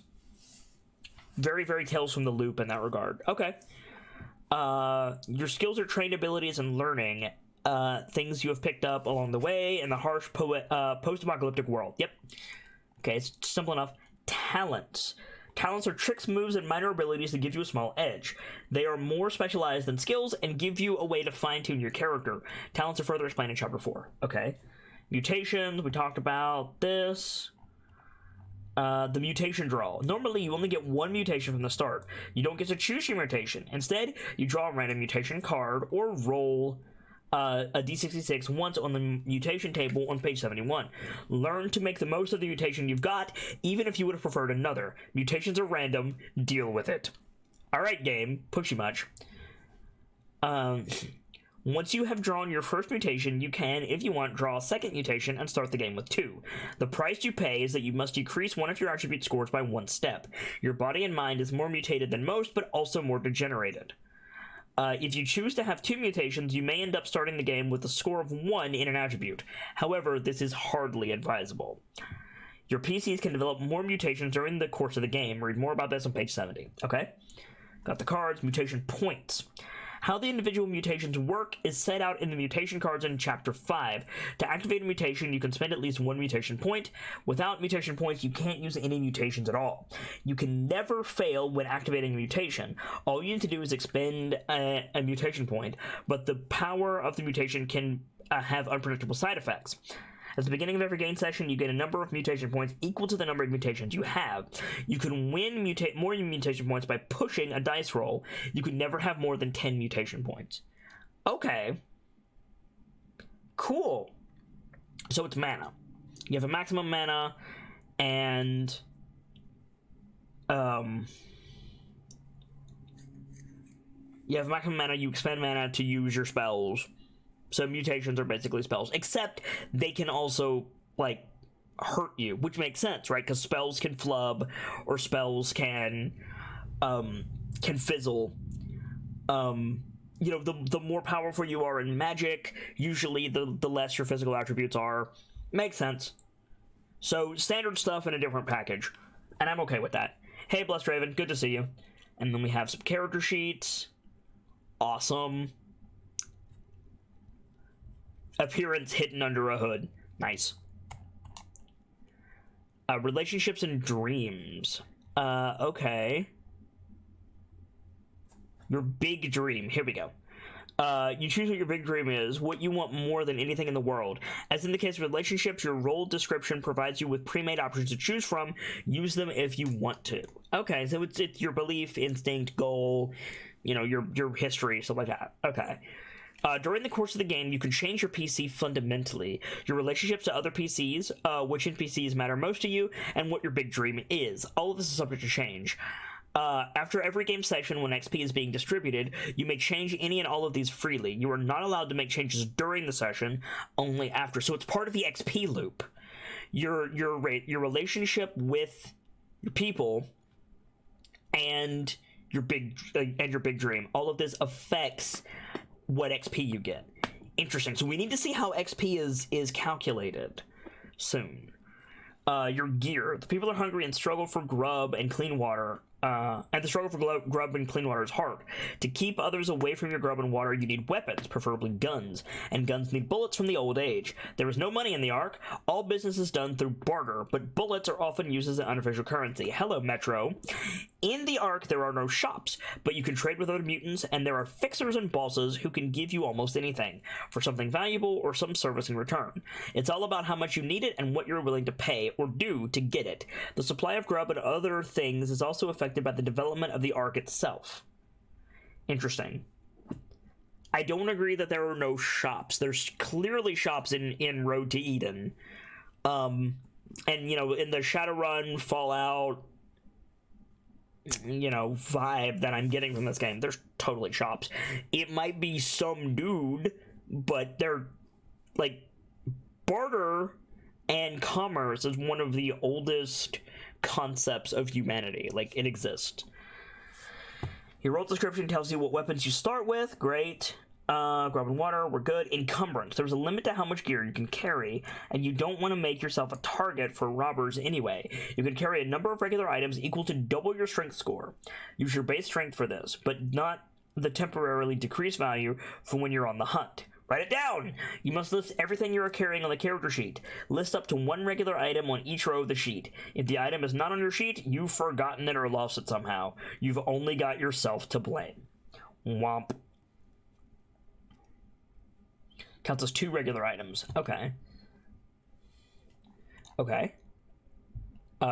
Very Tales from the Loop in that regard. Okay. Your skills are trained abilities and learning. Things you have picked up along the way in the harsh post-apocalyptic world. Yep. Okay, it's simple enough. Talents. Talents are tricks, moves, and minor abilities that give you a small edge. They are more specialized than skills and give you a way to fine-tune your character. Talents are further explained in Chapter 4. Okay. Mutations, we talked about this. The mutation draw. Normally, you only get 1 mutation from the start. You don't get to choose your mutation. Instead, you draw a random mutation card or roll a D66 once on the mutation table on page 71. Learn to make the most of the mutation you've got, even if you would have preferred another. Mutations are random. Deal with it. Alright, game. Pushy much. Once you have drawn your first mutation, you can, if you want, draw a second mutation and start the game with 2. The price you pay is that you must decrease one of your attribute scores by 1 step. Your body and mind is more mutated than most, but also more degenerated. If you choose to have 2 mutations, you may end up starting the game with a score of 1 in an attribute. However, this is hardly advisable. Your PCs can develop more mutations during the course of the game. Read more about this on page 70. Okay? Got the cards. Mutation points. How the individual mutations work is set out in the mutation cards in Chapter 5. To activate a mutation, you can spend at least 1 mutation point. Without mutation points, you can't use any mutations at all. You can never fail when activating a mutation. All you need to do is expend a mutation point, but the power of the mutation can have unpredictable side effects. At the beginning of every game session, you get a number of mutation points equal to the number of mutations you have. You can win more mutation points by pushing a dice roll. You can never have more than 10 mutation points. Okay. Cool. So it's mana. You have a maximum mana, and you have maximum mana, you expend mana to use your spells. So mutations are basically spells, except they can also, like, hurt you, which makes sense, right? Because spells can flub, or spells can fizzle. You know, the more powerful you are in magic, usually the less your physical attributes are. Makes sense. So, standard stuff in a different package. And I'm okay with that. Hey, Blessed Raven, good to see you. And then we have some character sheets. Awesome. Appearance hidden under a hood. Nice. Relationships and dreams. Okay. Your big dream. Here we go. You choose what your big dream is, what you want more than anything in the world. As in the case of relationships, your role description provides you with pre-made options to choose from. Use them if you want to. Okay, so it's your belief, instinct, goal, you know, your history, stuff like that. Okay. During the course of the game, you can change your PC fundamentally, your relationships to other PCs, which NPCs matter most to you, and what your big dream is. All of this is subject to change. After every game session, when XP is being distributed, you may change any and all of these freely. You are not allowed to make changes during the session, only after. So it's part of the XP loop. Your relationship with your people and your big dream. All of this affects what XP you get. Interesting. So we need to see how XP is calculated soon. Your gear. The people are hungry and struggle for grub and clean water. And the struggle for grub and clean water is hard. To keep others away from your grub and water, you need weapons, preferably guns. And guns need bullets from the old age. There is no money in the Ark. All business is done through barter, but bullets are often used as an unofficial currency. Hello, Metro. In the Ark, there are no shops, but you can trade with other mutants, and there are fixers and bosses who can give you almost anything for something valuable or some service in return. It's all about how much you need it and what you're willing to pay or do to get it. The supply of grub and other things is also affected by the development of the Ark itself. Interesting. I don't agree that there are no shops. There's clearly shops in Road to Eden. And, you know, in the Shadowrun, Fallout, you know, vibe that I'm getting from this game, there's totally shops. It might be some dude, but they're, like, barter and commerce is one of the oldest concepts of humanity. Like, it exists. Your role description tells you what weapons you start with. Great. Grub and water, we're good. Encumbrance. There's a limit to how much gear you can carry, and you don't want to make yourself a target for robbers anyway. You can carry a number of regular items equal to double your strength score. Use your base strength for this, but not the temporarily decreased value for when you're on the hunt. Write it down! You must list everything you are carrying on the character sheet. List up to one regular item on each row of the sheet. If the item is not on your sheet, you've forgotten it or lost it somehow. You've only got yourself to blame. Womp. Counts as 2 regular items. Okay. Okay.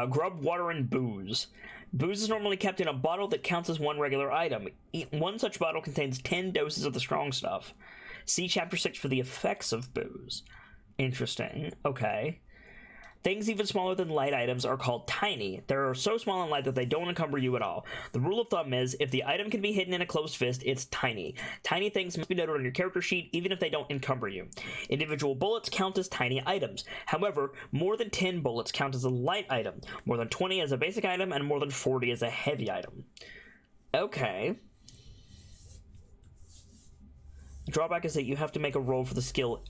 Grub, water, and booze. Booze is normally kept in a bottle that counts as 1 regular item. One such bottle contains 10 doses of the strong stuff. See Chapter 6 for the effects of booze. Interesting. Okay. Things even smaller than light items are called tiny. They're so small and light that they don't encumber you at all. The rule of thumb is, if the item can be hidden in a closed fist, it's tiny. Tiny things must be noted on your character sheet, even if they don't encumber you. Individual bullets count as tiny items. However, more than 10 bullets count as a light item, more than 20 as a basic item, and more than 40 as a heavy item. Okay. The drawback is that you have to make a roll for the skill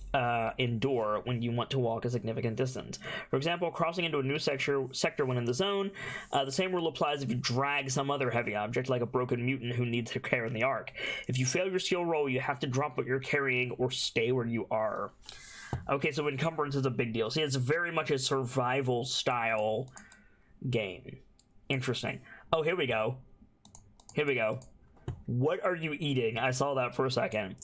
Endure when you want to walk a significant distance. For example, crossing into a new sector when in the zone. The same rule applies if you drag some other heavy object, like a broken mutant who needs care in the Ark. If you fail your skill roll, you have to drop what you're carrying or stay where you are. Okay, so encumbrance is a big deal. See, it's very much a survival-style game. Interesting. Oh, here we go. Here we go. What are you eating? I saw that for a second.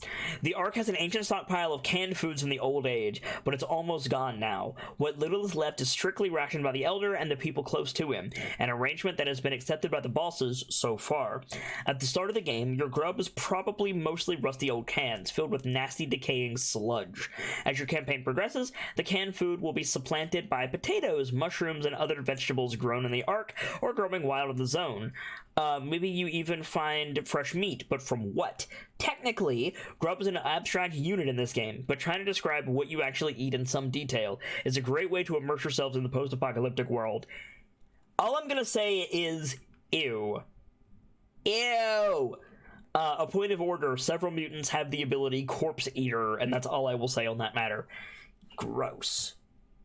The Ark has an ancient stockpile of canned foods from the old age, but it's almost gone now. What little is left is strictly rationed by the Elder and the people close to him, an arrangement that has been accepted by the bosses so far. At the start of the game, your grub is probably mostly rusty old cans, filled with nasty decaying sludge. As your campaign progresses, the canned food will be supplanted by potatoes, mushrooms, and other vegetables grown in the Ark or growing wild in the zone. Maybe you even find fresh meat, but from what? Technically, grub is an abstract unit in this game, but trying to describe what you actually eat in some detail is a great way to immerse yourselves in the post-apocalyptic world. All I'm gonna say is, ew. Ew! A point of order, several mutants have the ability Corpse Eater, and that's all I will say on that matter. Gross.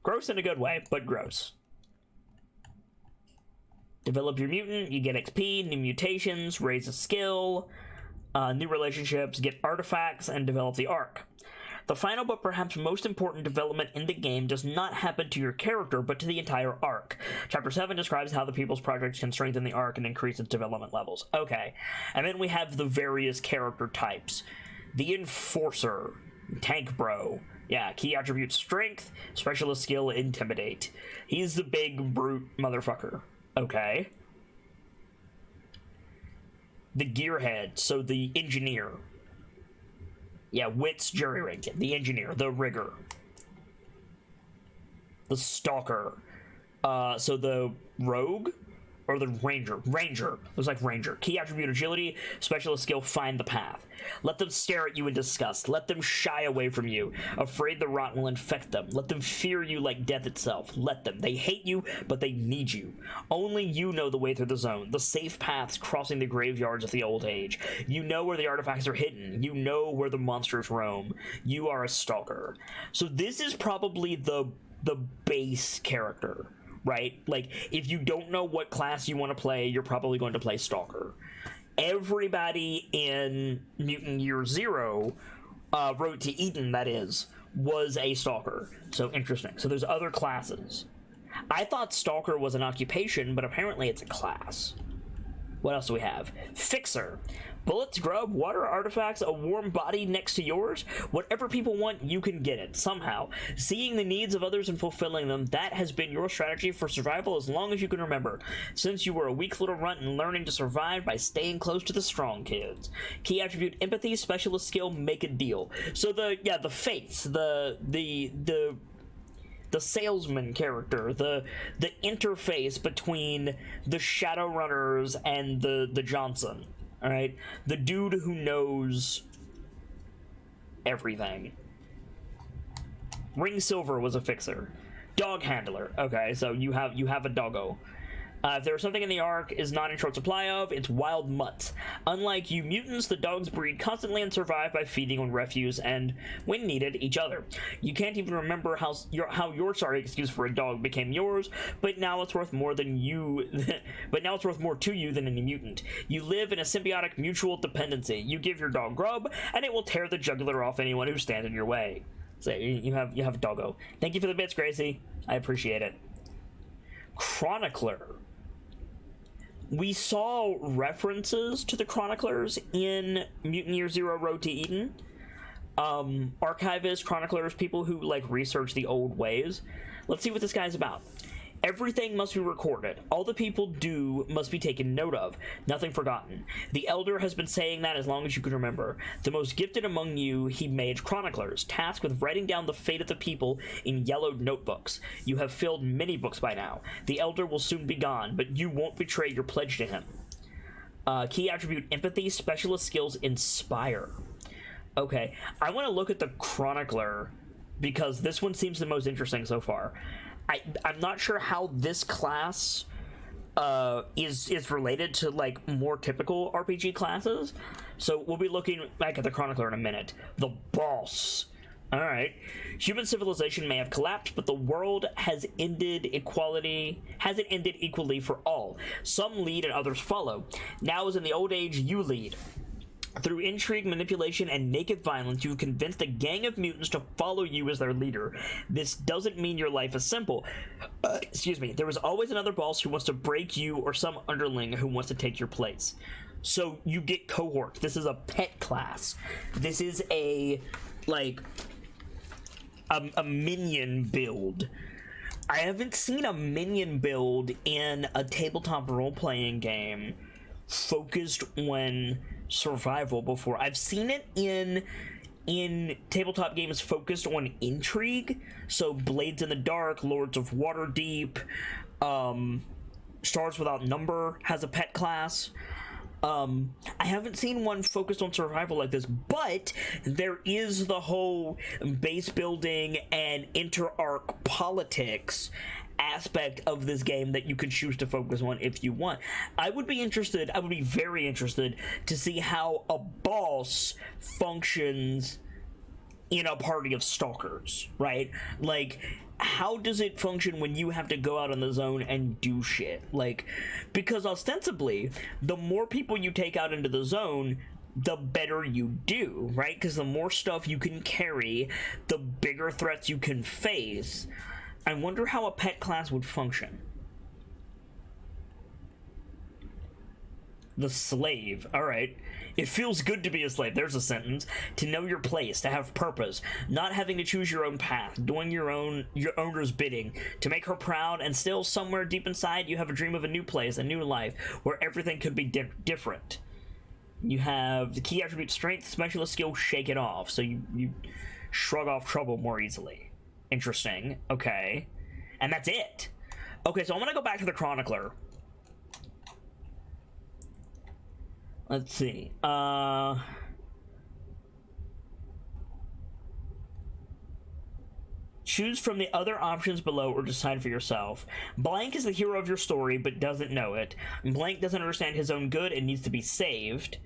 Gross in a good way, but gross. Develop your mutant, you get XP, new mutations, raise a skill, new relationships, get artifacts, and develop the arc. The final but perhaps most important development in the game does not happen to your character, but to the entire arc. Chapter 7 describes how the People's Project can strengthen the arc and increase its development levels. Okay, and then we have the various character types. The Enforcer, Tank Bro. Yeah, key attribute Strength, specialist skill Intimidate. He's the big brute motherfucker. Okay. The Gearhead, so the Engineer. Yeah, Wits, Jury Rig, the Engineer, the Rigger. The Stalker. So the Rogue? Or the Ranger. Ranger. It was like Ranger. Key attribute Agility, specialist skill Find the Path. Let them stare at you in disgust. Let them shy away from you, afraid the rot will infect them. Let them fear you like death itself. Let them. They hate you, but they need you. Only you know the way through the zone, the safe paths crossing the graveyards of the old age. You know where the artifacts are hidden. You know where the monsters roam. You are a stalker. So this is probably the base character. Right? Like, if you don't know what class you want to play, you're probably going to play Stalker. Everybody in Mutant Year Zero, Road to Eden, that is, was a Stalker. So, interesting. So, there's other classes. I thought Stalker was an occupation, but apparently it's a class. What else do we have? Fixer. Bullets, grub, water, artifacts, a warm body next to yours. Whatever people want, you can get it, somehow. Seeing the needs of others and fulfilling them, that has been your strategy for survival as long as you can remember. Since you were a weak little runt and learning to survive by staying close to the strong kids. Key attribute, empathy, specialist skill, make a deal. So the face, the salesman character, the interface between the Shadowrunners and the Johnson. All right, the dude who knows everything. Ring Silver was a fixer. Dog handler. Okay, so you have a doggo. If there's something in the arc is not in short supply of, it's wild mutts. Unlike you mutants, the dogs breed constantly and survive by feeding on refuse and, when needed, each other. You can't even remember how your sorry excuse for a dog became yours, but now it's worth more than you. But now it's worth more to you than any mutant. You live in a symbiotic mutual dependency. You give your dog grub, and it will tear the jugular off anyone who stands in your way. So you have a doggo. Thank you for the bits, Gracie. I appreciate it. Chronicler. We saw references to the Chroniclers in Mutant Year Zero Road to Eden. Archivists, chroniclers, people who, like, research the old ways. Let's see what this guy's about. Everything must be recorded. All the people do must be taken note of. Nothing forgotten. The Elder has been saying that as long as you can remember. The most gifted among you he made chroniclers, tasked with writing down the fate of the people in yellowed notebooks. You have filled many books by now. The Elder will soon be gone, but you won't betray your pledge to him. Key attribute, empathy, specialist skills, inspire. Okay, I want to look at the Chronicler, because this one seems the most interesting so far. I'm not sure how this class is related to, like, more typical RPG classes, so we'll be looking back at the Chronicler in a minute. The Boss. Alright. Human civilization may have collapsed, but the world hasn't ended equally for all. Some lead and others follow. Now, as in the old age, you lead. Through intrigue, manipulation, and naked violence, you've convinced a gang of mutants to follow you as their leader. This doesn't mean your life is simple. Excuse me. There is always another boss who wants to break you or some underling who wants to take your place. So you get cohort. This is a pet class. This is a minion build. I haven't seen a minion build in a tabletop role-playing game focused on survival before. I've seen it in tabletop games focused on intrigue, so Blades in the Dark, Lords of Waterdeep, Stars Without Number has a pet class. I haven't seen one focused on survival like this, but there is the whole base building and inter-arc politics aspect of this game that you could choose to focus on if you want. I would be very interested to see how a boss functions in a party of stalkers, right? Like, how does it function when you have to go out on the zone and do shit? Like, because ostensibly, the more people you take out into the zone, the better you do, right? Because the more stuff you can carry, the bigger threats you can face. I wonder how a pet class would function. The slave. Alright. It feels good to be a slave. There's a sentence. To know your place, to have purpose, not having to choose your own path, doing your owner's bidding, to make her proud, and still somewhere deep inside you have a dream of a new place, a new life, where everything could be different. You have the key attribute strength, specialist skill, shake it off. So you shrug off trouble more easily. Interesting. Okay. And that's it. Okay, so I'm gonna go back to the Chronicler. Let's see. Choose from the other options below or decide for yourself. Blank is the hero of your story but doesn't know it. Blank doesn't understand his own good and needs to be saved.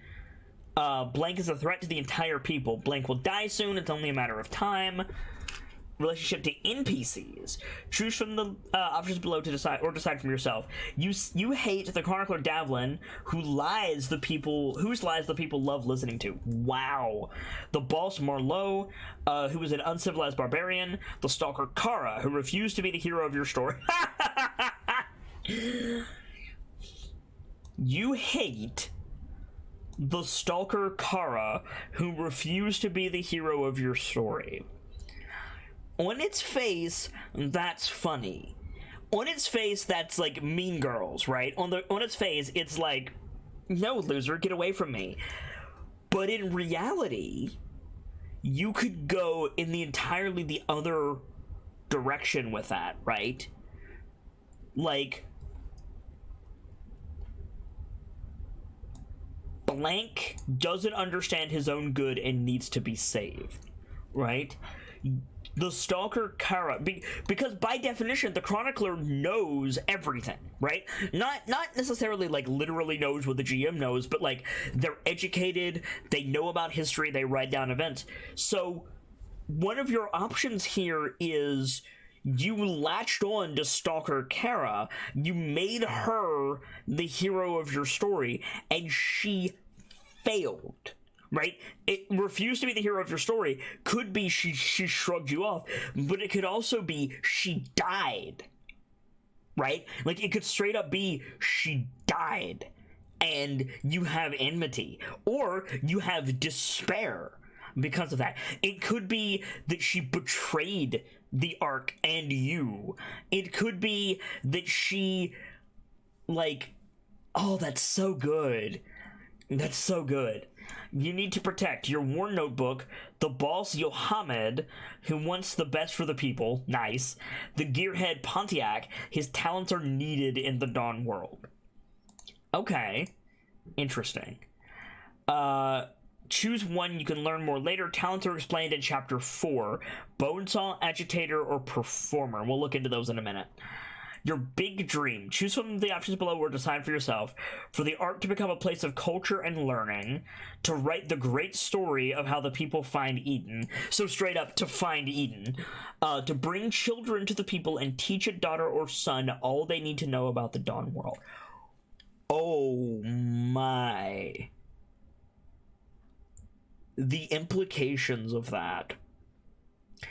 Blank is a threat to the entire people. Blank will die soon. It's only a matter of time. Relationship to NPCs. Choose from the options below to decide, or decide from yourself. You hate the chronicler Davlin, whose lies the people love listening to. Wow. The boss Marlowe, who is an uncivilized barbarian. The stalker Kara, who refused to be the hero of your story. You hate the stalker Kara, who refused to be the hero of your story. On its face, that's funny. On its face, that's like Mean Girls, right? On its face, it's like, no, loser, get away from me. But in reality, you could go in the entirely the other direction with that, right? Like, Blank doesn't understand his own good and needs to be saved, right? The stalker Kara, because by definition the chronicler knows everything, right? Not necessarily like literally knows what the GM knows, but like they're educated, they know about history, they write down events. So one of your options here is you latched on to stalker Kara, you made her the hero of your story, and she failed. Right? It refused to be the hero of your story. Could be she shrugged you off, but it could also be she died. Right? Like, it could straight up be she died and you have enmity, or you have despair because of that. It could be that she betrayed the Ark and you. It could be that she, like, oh, that's so good. That's so good. You need to protect your War Notebook, the boss Yohamed, who wants the best for the people, nice, the gearhead Pontiac, his talents are needed in the Dawn world. Okay, interesting. Choose one, you can learn more later. Talents are explained in Chapter 4. Bonesaw, Agitator, or Performer. We'll look into those in a minute. Your big dream. Choose from the options below or decide for yourself. For the Ark to become a place of culture and learning. To write the great story of how the people find Eden. So straight up, to find Eden. To bring children to the people and teach a daughter or son all they need to know about the Dawn world. Oh my. The implications of that.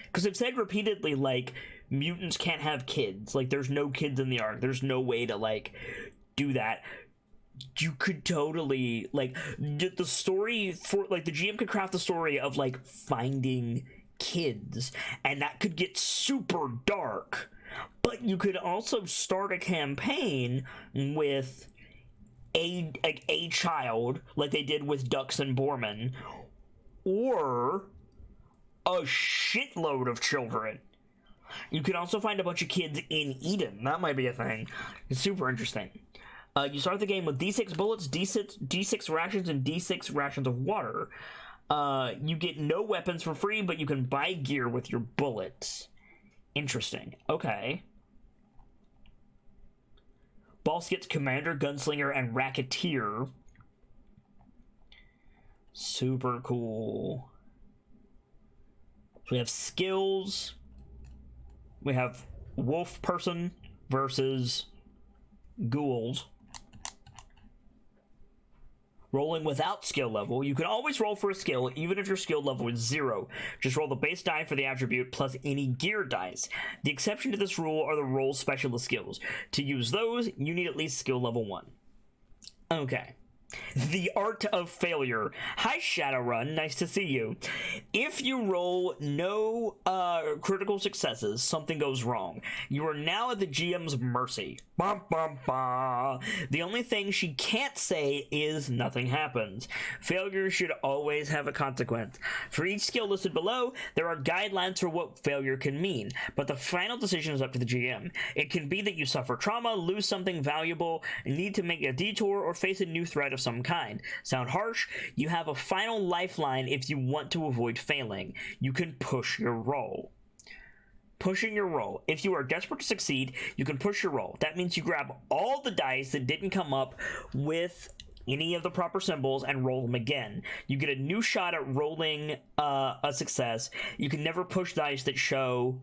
Because they've said repeatedly, like, mutants can't have kids. Like, there's no kids in the Ark. There's no way to, like, do that. You could totally, like, the story for, like, the GM could craft the story of, like, finding kids. And that could get super dark. But you could also start a campaign with a child, like they did with Dux and Borman, or a shitload of children. You can also find a bunch of kids in Eden. That might be a thing. It's super interesting. You start the game with D6 bullets, D6 rations, and D6 rations of water. You get no weapons for free, but you can buy gear with your bullets. Interesting. Okay. Boss gets Commander, Gunslinger, and Racketeer. Super cool. So we have skills. we have wolf person versus ghouls. Rolling without skill level. You can always roll for a skill, even if your skill level is 0. Just roll the base die for the attribute plus any gear dice. The exception to this rule are the roll specialist skills. To use those, you need at least skill level 1. Okay. The Art of Failure. Hi, Shadowrun. Nice to see you. If you roll no critical successes, something goes wrong. You are now at the GM's mercy. Bum, bum, bum. The only thing she can't say is nothing happens. Failure should always have a consequence. For each skill listed below, there are guidelines for what failure can mean, but the final decision is up to the GM. It can be that you suffer trauma, lose something valuable, need to make a detour, or face a new threat of some kind. Sound harsh? You have a final lifeline if you want to avoid failing. You can push your roll. Pushing your roll. If you are desperate to succeed, you can push your roll. That means you grab all the dice that didn't come up with any of the proper symbols and roll them again. You get a new shot at rolling a success. You can never push dice that show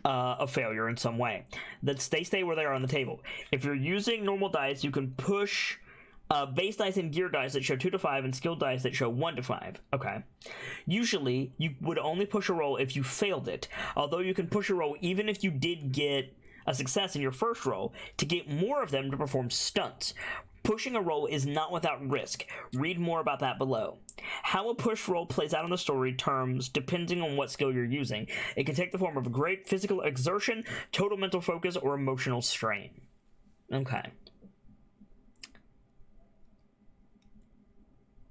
a failure in some way. They stay where they are on the table. If you're using normal dice, you can push base dice and gear dice that show 2 to 5 and skill dice that show 1 to 5. Okay. Usually, you would only push a roll if you failed it, although you can push a roll even if you did get a success in your first roll to get more of them to perform stunts. Pushing a roll is not without risk. Read more about that below. How a push roll plays out in the story terms depending on what skill you're using. It can take the form of great physical exertion, total mental focus, or emotional strain. Okay.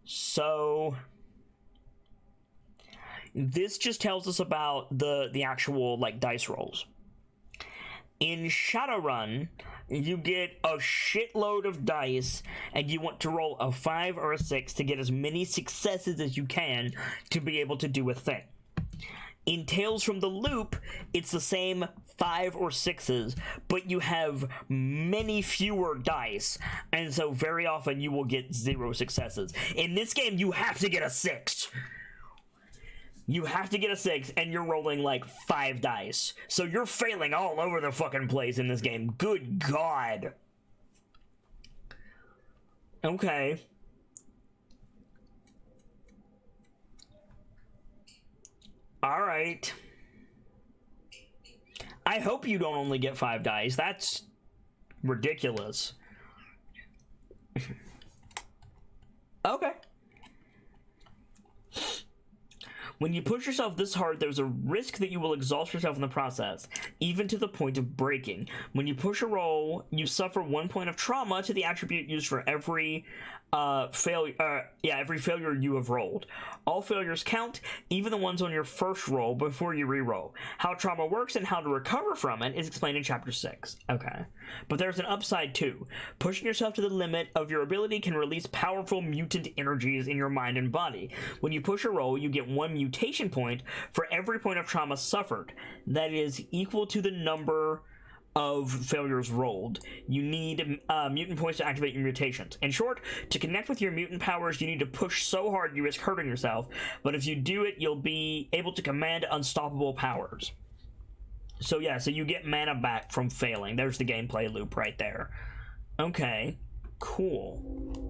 So this just tells us about the actual like dice rolls. In Shadowrun, you get a shitload of dice and you want to roll a 5 or a 6 to get as many successes as you can to be able to do a thing. In Tales from the Loop, it's the same 5 or 6s, but you have many fewer dice, and so very often you will get 0 successes. In this game, you have to get a 6. You have to get a 6, and you're rolling like 5 dice. So you're failing all over the fucking place in this game. Good God. Okay. Alright. I hope you don't only get 5 dice. That's ridiculous. Okay. When you push yourself this hard, there's a risk that you will exhaust yourself in the process, even to the point of breaking. When you push a roll, you suffer 1 point of trauma to the attribute used for every every failure you have rolled. All failures count, even the ones on your first roll before you re-roll. How trauma works and how to recover from it is explained in Chapter 6. Okay. But there's an upside too. Pushing yourself to the limit of your ability can release powerful mutant energies in your mind and body. When you push a roll, you get 1 mutation point for every point of trauma suffered. That is equal to the number of failures rolled. You need mutant points to activate your mutations. In short, to connect with your mutant powers, you need to push so hard you risk hurting yourself, but if you do it, you'll be able to command unstoppable powers. So yeah, so you get mana back from failing. There's the gameplay loop right there. Okay, cool.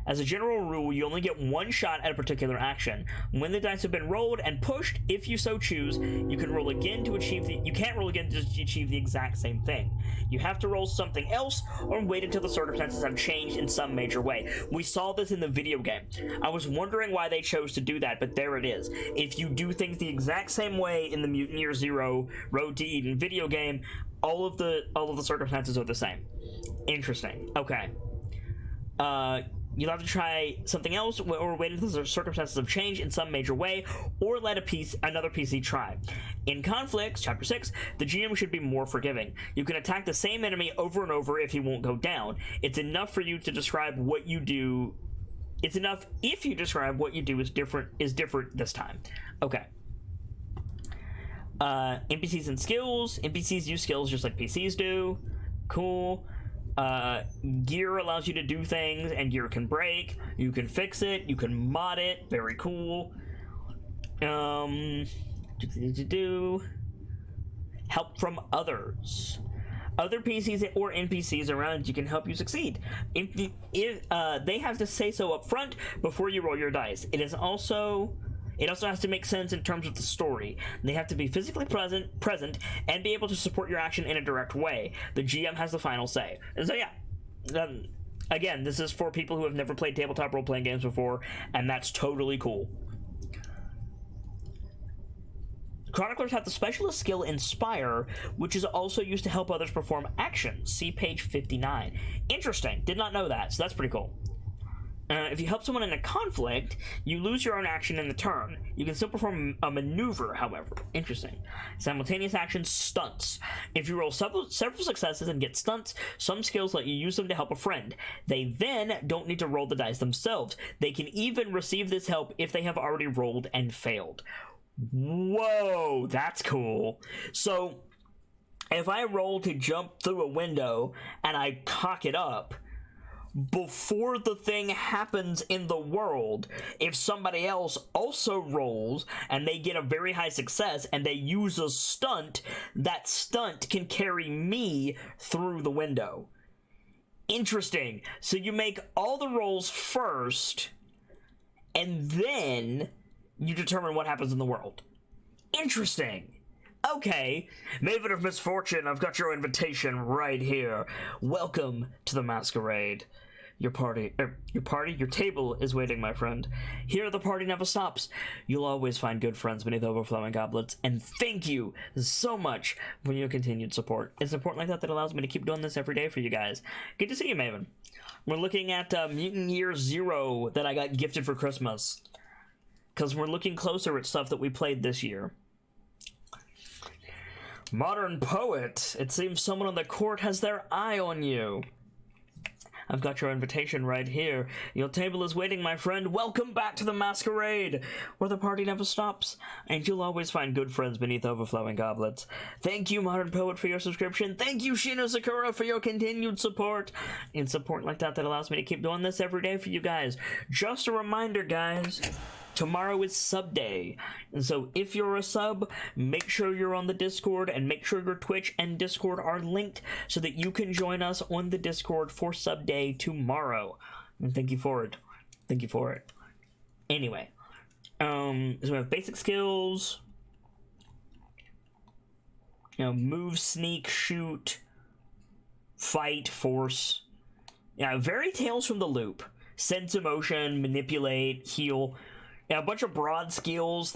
As a general rule, you only get 1 shot at a particular action. When the dice have been rolled and pushed, if you so choose, you can roll again to achieve you can't roll again to achieve the exact same thing. You have to roll something else or wait until the circumstances have changed in some major way. We saw this in the video game. I was wondering why they chose to do that, but there it is. If you do things the exact same way in the Mutant Year Zero Road to Eden video game, all of the circumstances are the same. Interesting. Okay. You'll have to try something else or wait until the circumstances have changed in some major way, or let another PC try. In conflicts, Chapter 6, the GM should be more forgiving. You can attack the same enemy over and over if he won't go down. It's enough for you to describe what you do. It's enough if you describe what you do is different this time. Okay. NPCs and skills. NPCs use skills just like PCs do. Cool. Gear allows you to do things, and gear can break. You can fix it. You can mod it. Very cool. Help from others. Other PCs or NPCs around you can help you succeed. They have to say so up front before you roll your dice. It also has to make sense in terms of the story. They have to be physically present, and be able to support your action in a direct way. The GM has the final say. And so yeah, again, this is for people who have never played tabletop role-playing games before, and that's totally cool. Chroniclers have the specialist skill Inspire, which is also used to help others perform actions. See page 59. Interesting. Did not know that, so that's pretty cool. If you help someone in a conflict, you lose your own action in the turn. You can still perform a maneuver, however. Interesting. Simultaneous action stunts. If you roll several successes and get stunts, some skills let you use them to help a friend. They then don't need to roll the dice themselves. They can even receive this help if they have already rolled and failed. Whoa, that's cool. So, if I roll to jump through a window and I cock it up, before the thing happens in the world, if somebody else also rolls and they get a very high success and they use a stunt, that stunt can carry me through the window. Interesting. So you make all the rolls first, and then you determine what happens in the world. Interesting. Okay, Maven of Misfortune, I've got your invitation right here. Welcome to the masquerade. Your table is waiting, my friend. Here the party never stops. You'll always find good friends beneath overflowing goblets, and thank you so much for your continued support. It's support like that that allows me to keep doing this every day for you guys. Good to see you, Maven. We're looking at Mutant Year Zero that I got gifted for Christmas, because we're looking closer at stuff that we played this year. Modern Poet. It seems someone on the court has their eye on you. I've got your invitation right here. Your table is waiting, my friend. Welcome back to the masquerade, where the party never stops, and you'll always find good friends beneath overflowing goblets. Thank you, Modern Poet, for your subscription. Thank you, Shino Sakura, for your continued support. And support like that allows me to keep doing this every day for you guys. Just a reminder, guys, tomorrow is sub day, and so if you're a sub, make sure you're on the Discord, and make sure your Twitch and Discord are linked so that you can join us on the Discord for sub day tomorrow. And thank you for it. Thank you for it. Anyway, so we have basic skills. Move, sneak, shoot, fight, force. Very Tales from the Loop. Sense emotion, manipulate, heal. A bunch of broad skills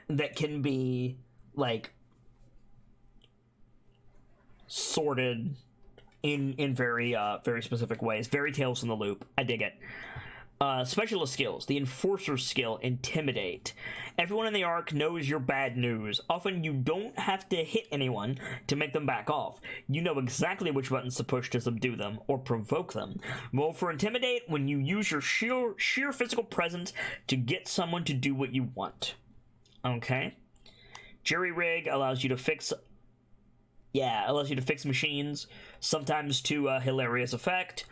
that can be, like, sorted in very specific ways. Very Tales from the Loop. I dig it. Specialist skills. The Enforcer skill, Intimidate. Everyone in the arc knows your bad news. Often you don't have to hit anyone to make them back off. You know exactly which buttons to push to subdue them or provoke them. Roll for Intimidate when you use your sheer physical presence to get someone to do what you want. Okay. Jerry Rig allows you to fix machines, sometimes to hilarious effect.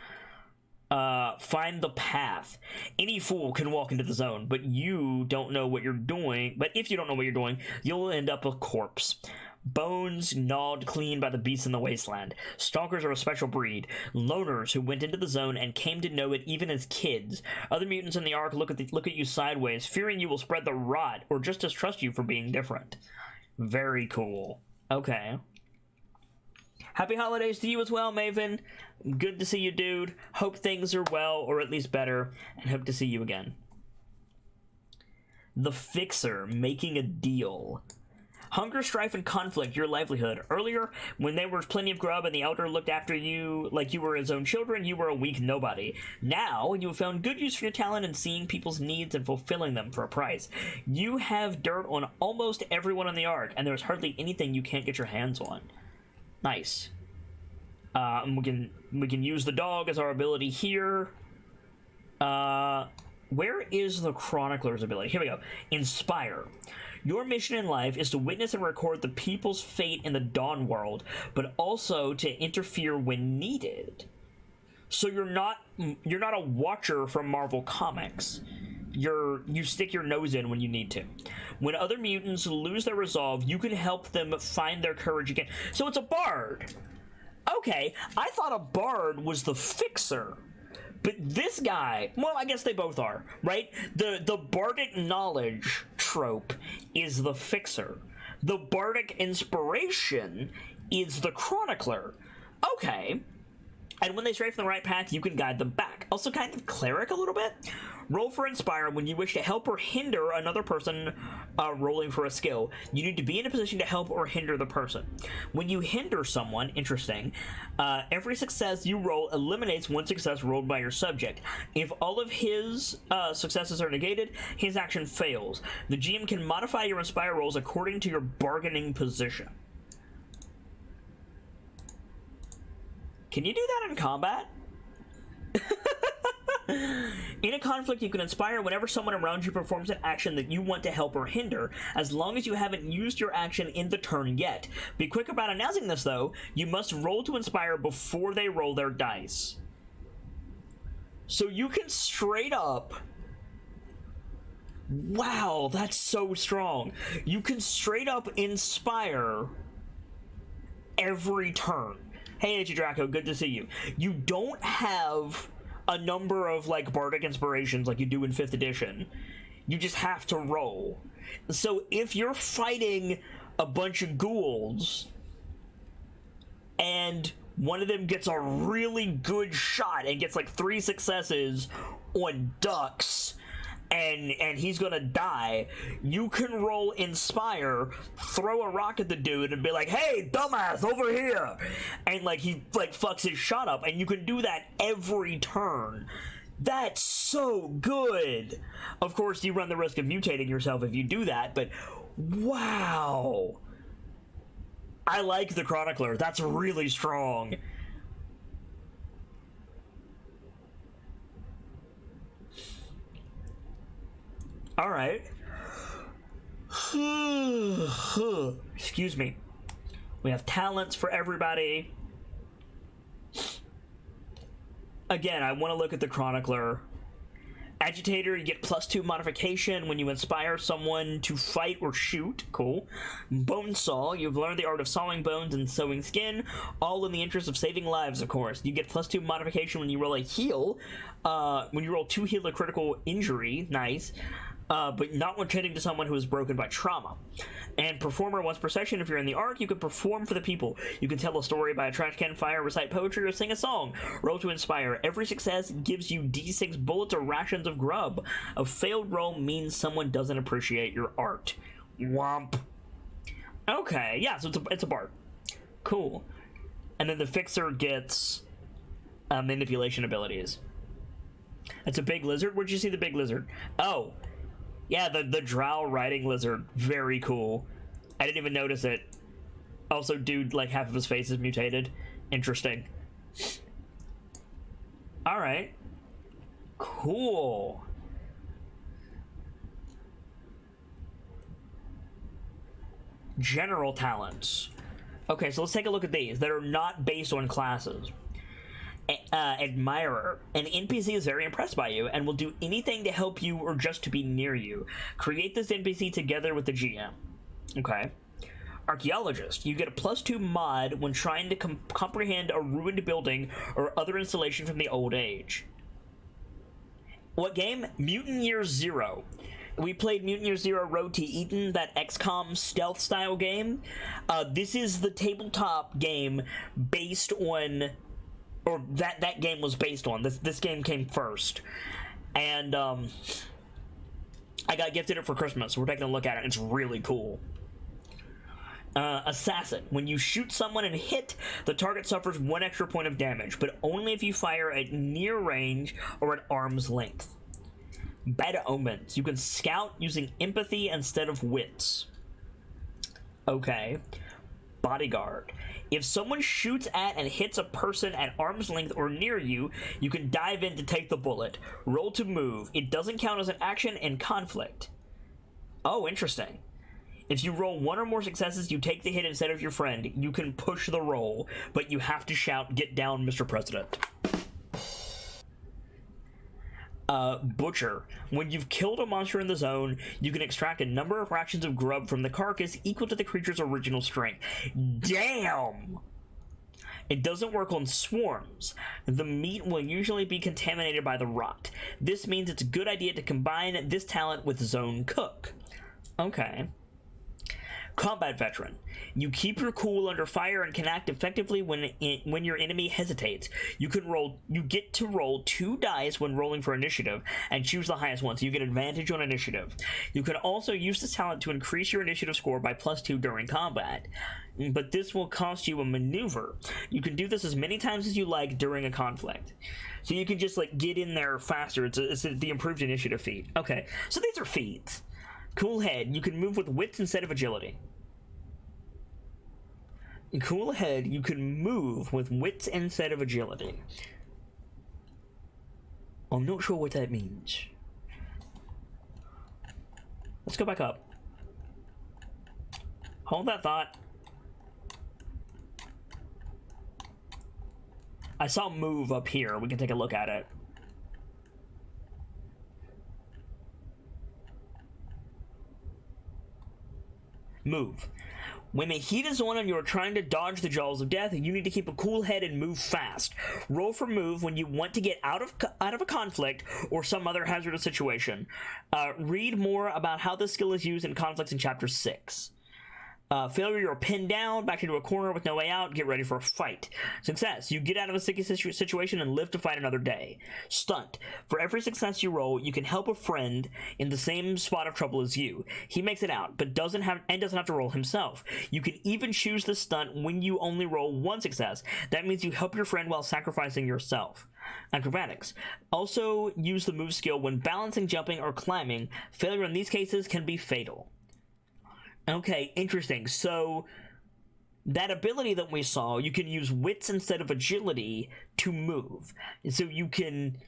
Find the path. Any fool can walk into the zone, but you don't know what you're doing. But if you don't know what you're doing, you'll end up a corpse. Bones gnawed clean by the beasts in the wasteland. Stalkers are a special breed. Loners who went into the zone and came to know it even as kids. Other mutants in the Ark look at you sideways, fearing you will spread the rot, or just distrust you for being different. Very cool. Okay. Happy holidays to you as well, Maven. Good to see you, dude. Hope things are well, or at least better, and hope to see you again. The Fixer, making a deal. Hunger, strife, and conflict, your livelihood. Earlier, when there was plenty of grub and the Elder looked after you like you were his own children, you were a weak nobody. Now, you have found good use for your talent in seeing people's needs and fulfilling them for a price. You have dirt on almost everyone in the Ark, and there's hardly anything you can't get your hands on. Nice. We can use the dog as our ability here. Where is the Chronicler's ability? Here we go. Inspire. Your mission in life is to witness and record the people's fate in the Dawn world, but also to interfere when needed. So you're not a watcher from Marvel Comics. You stick your nose in when you need to. When other mutants lose their resolve, you can help them find their courage again. So it's a bard. Okay, I thought a bard was the fixer. But this guy, well, I guess they both are, right? The bardic knowledge trope is the fixer. The bardic inspiration is the chronicler. Okay. And when they stray from the right path, you can guide them back. Also kind of cleric a little bit. Roll for Inspire when you wish to help or hinder another person rolling for a skill. You need to be in a position to help or hinder the person. When you hinder someone, interesting, every success you roll eliminates one success rolled by your subject. If all of his successes are negated, his action fails. The GM can modify your Inspire rolls according to your bargaining position. Can you do that in combat? In a conflict, you can inspire whenever someone around you performs an action that you want to help or hinder, as long as you haven't used your action in the turn yet. Be quick about announcing this, though. You must roll to inspire before they roll their dice. So you can straight up... Wow, that's so strong. You can straight up inspire every turn. Hey, H. Draco, good to see you. You don't have a number of, like, bardic inspirations like you do in 5th edition. You just have to roll. So if you're fighting a bunch of ghouls and one of them gets a really good shot and gets, like, 3 successes on ducks, and he's gonna die, you can roll Inspire, throw a rock at the dude, and be like, hey, dumbass, over here! And, like, he, like, fucks his shot up, and you can do that every turn. That's so good! Of course, you run the risk of mutating yourself if you do that, but wow! I like the Chronicler. That's really strong. All right. Excuse me. We have talents for everybody. Again, I want to look at the Chronicler. Agitator, you get +2 modification when you inspire someone to fight or shoot. Cool. Bonesaw, you've learned the art of sawing bones and sewing skin, all in the interest of saving lives, of course. You get +2 modification when you roll a heal. When you roll 2 heal a critical injury. Nice. But not when tending to someone who is broken by trauma. And Performer, once per session, if you're in the Ark, you can perform for the people. You can tell a story by a trash can fire, recite poetry, or sing a song. Roll to inspire. Every success gives you D6 bullets or rations of grub. A failed roll means someone doesn't appreciate your art. Womp. Okay, yeah, so it's a bard. Cool. And then the Fixer gets manipulation abilities. It's a big lizard? Where'd you see the big lizard? Oh. Yeah, the drow riding lizard. Very cool. I didn't even notice it. Also, dude, like, half of his face is mutated. Interesting. Alright. Cool. General talents. Okay, so let's take a look at these that are not based on classes. Admirer. An NPC is very impressed by you and will do anything to help you or just to be near you. Create this NPC together with the GM. Okay. Archaeologist. You get a +2 mod when trying to comprehend a ruined building or other installation from the old age. What game? Mutant Year Zero. We played Mutant Year Zero Road to Eden, that XCOM stealth style game. This is the tabletop game based on... or that game was based on. This game came first. And, I got gifted it for Christmas, so we're taking a look at it. It's really cool. Assassin. When you shoot someone and hit, the target suffers 1 extra point of damage, but only if you fire at near range or at arm's length. Bad Omens. You can scout using empathy instead of wits. Okay. Bodyguard. If someone shoots at and hits a person at arm's length or near you, you can dive in to take the bullet. Roll to move. It doesn't count as an action in conflict. Oh, interesting. If you roll 1 or more successes, you take the hit instead of your friend. You can push the roll, but you have to shout, "Get down, Mr. President." Butcher. When you've killed a monster in the zone, you can extract a number of rations of grub from the carcass equal to the creature's original strength. Damn! It doesn't work on swarms. The meat will usually be contaminated by the rot. This means it's a good idea to combine this talent with Zone Cook. Okay. Combat Veteran. You keep your cool under fire and can act effectively when your enemy hesitates. You get to roll 2 dice when rolling for initiative and choose the highest one, so you get advantage on initiative. You can also use this talent to increase your initiative score by +2 during combat, but this will cost you a maneuver. You can do this as many times as you like during a conflict. So you can just like get in there faster. It's the improved initiative feat. Okay, so these are feats. Cool Head. You can move with wits instead of agility. Cool Head, you can move with wits instead of agility. I'm not sure what that means. Let's go back up. Hold that thought. I saw move up here. We can take a look at it. Move. When the heat is on and you're trying to dodge the jaws of death, you need to keep a cool head and move fast. Roll for move when you want to get out of a conflict or some other hazardous situation. Read more about how this skill is used in conflicts in Chapter 6. Failure, you're pinned down, back into a corner with no way out, get ready for a fight. Success, you get out of a sticky situation and live to fight another day. Stunt, for every success you roll, you can help a friend in the same spot of trouble as you. He makes it out, but doesn't have to roll himself. You can even choose the stunt when you only roll 1 success. That means you help your friend while sacrificing yourself. Acrobatics. Also use the move skill when balancing, jumping, or climbing. Failure in these cases can be fatal. Okay, interesting. So that ability that we saw, you can use wits instead of agility to move. And so you can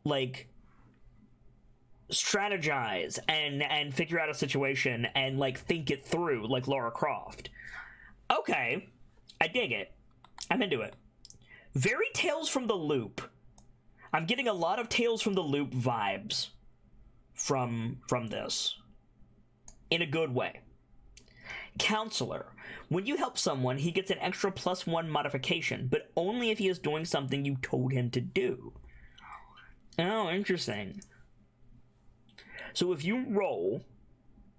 like strategize and figure out a situation and like think it through like Lara Croft. Okay, I dig it. I'm into it. Very Tales from the Loop. I'm getting a lot of Tales from the Loop vibes from this in a good way. Counselor. When you help someone, he gets an extra +1 modification, but only if he is doing something you told him to do. Oh, interesting. So if you roll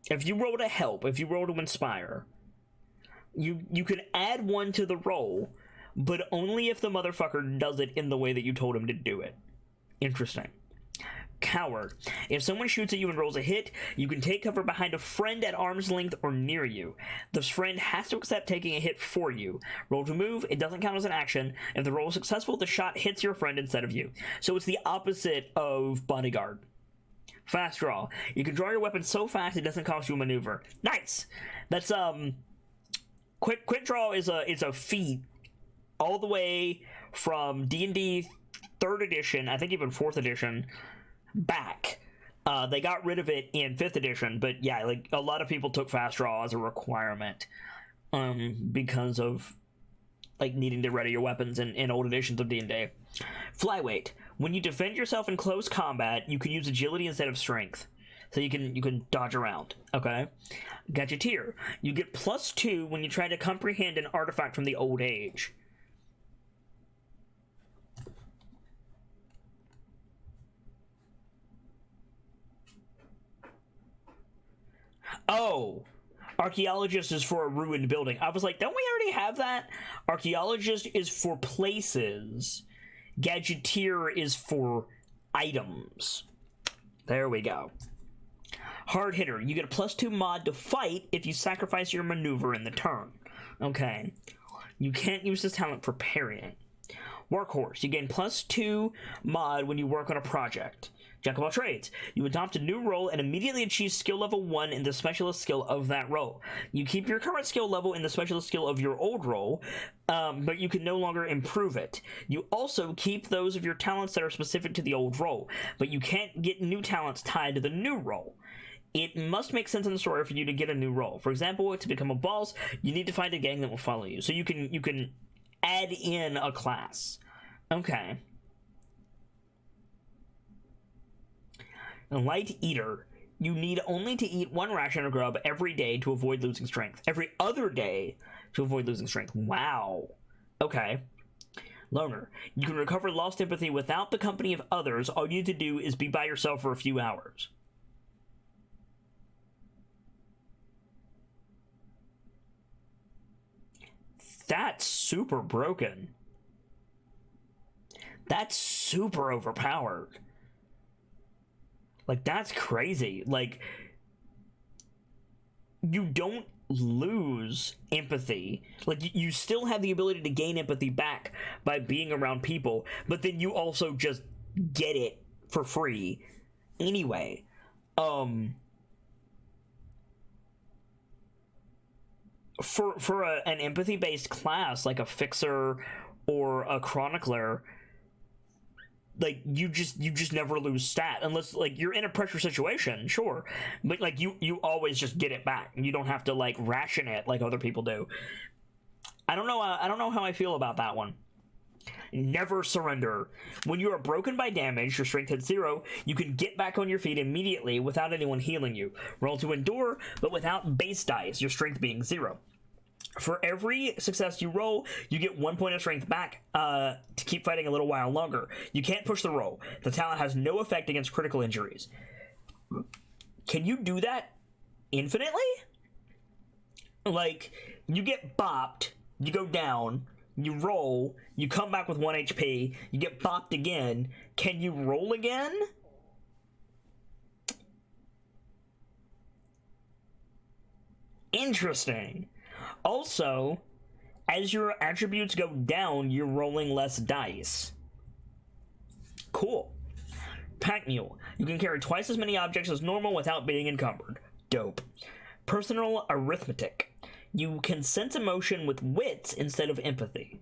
to help, if you roll to inspire, you can add 1 to the roll, but only if the motherfucker does it in the way that you told him to do it. Interesting. Coward. If someone shoots at you and rolls a hit, you can take cover behind a friend at arm's length or near you. The friend has to accept taking a hit for you. Roll to move, it doesn't count as an action. If the roll is successful, the shot hits your friend instead of you. So it's the opposite of Bodyguard. Fast draw. You can draw your weapon so fast it doesn't cost you a maneuver. Nice! That's, Quick draw is a feat all the way from D&D 3rd edition, I think even 4th edition, back. They got rid of it in 5th edition, but yeah, like a lot of people took fast draw as a requirement because of like needing to ready your weapons in old editions of D&D. Flyweight. When you defend yourself in close combat, you can use agility instead of strength. So you can dodge around. Okay. Gadgeteer. You get +2 when you try to comprehend an artifact from the old age. Oh, archaeologist is for a ruined building. I was like, don't we already have that? Archaeologist is for places. Gadgeteer is for items. There we go. Hard hitter. You get a +2 mod to fight if you sacrifice your maneuver in the turn. Okay. You can't use this talent for parrying. Workhorse. You gain +2 mod when you work on a project. Jack of all trades. You adopt a new role and immediately achieve skill level 1 in the specialist skill of that role. You keep your current skill level in the specialist skill of your old role, but you can no longer improve it. You also keep those of your talents that are specific to the old role, but you can't get new talents tied to the new role. It must make sense in the story for you to get a new role. For example, to become a boss, you need to find a gang that will follow you. So you can add in a class. Okay. Light eater. You need only to eat one ration of grub every day to avoid losing strength. Every other day to avoid losing strength. Wow. Okay. Loner. You can recover lost empathy without the company of others. All you need to do is be by yourself for a few hours. That's super broken. That's super overpowered. Like, that's crazy. Like, you don't lose empathy. Like, you still have the ability to gain empathy back by being around people, but then you also just get it for free anyway. For an empathy based class like a fixer or a chronicler, like, you just never lose stat unless, like, you're in a pressure situation, sure, but like you always just get it back. You don't have to like ration it like other people do. I don't know how I feel about that one. Never surrender. When you are broken by damage, your strength hits 0, you can get back on your feet immediately without anyone healing you. Roll to endure, but without base dice, your strength being 0. For every success you roll, you get 1 point of strength back to keep fighting a little while longer. You can't push the roll. The talent has no effect against critical injuries. Can you do that infinitely? Like, you get bopped, you go down, you roll, you come back with 1 HP, you get bopped again. Can you roll again? Interesting. Also, as your attributes go down, you're rolling less dice. Cool. Pack mule. You can carry twice as many objects as normal without being encumbered. Dope. Personal arithmetic. You can sense emotion with wits instead of empathy.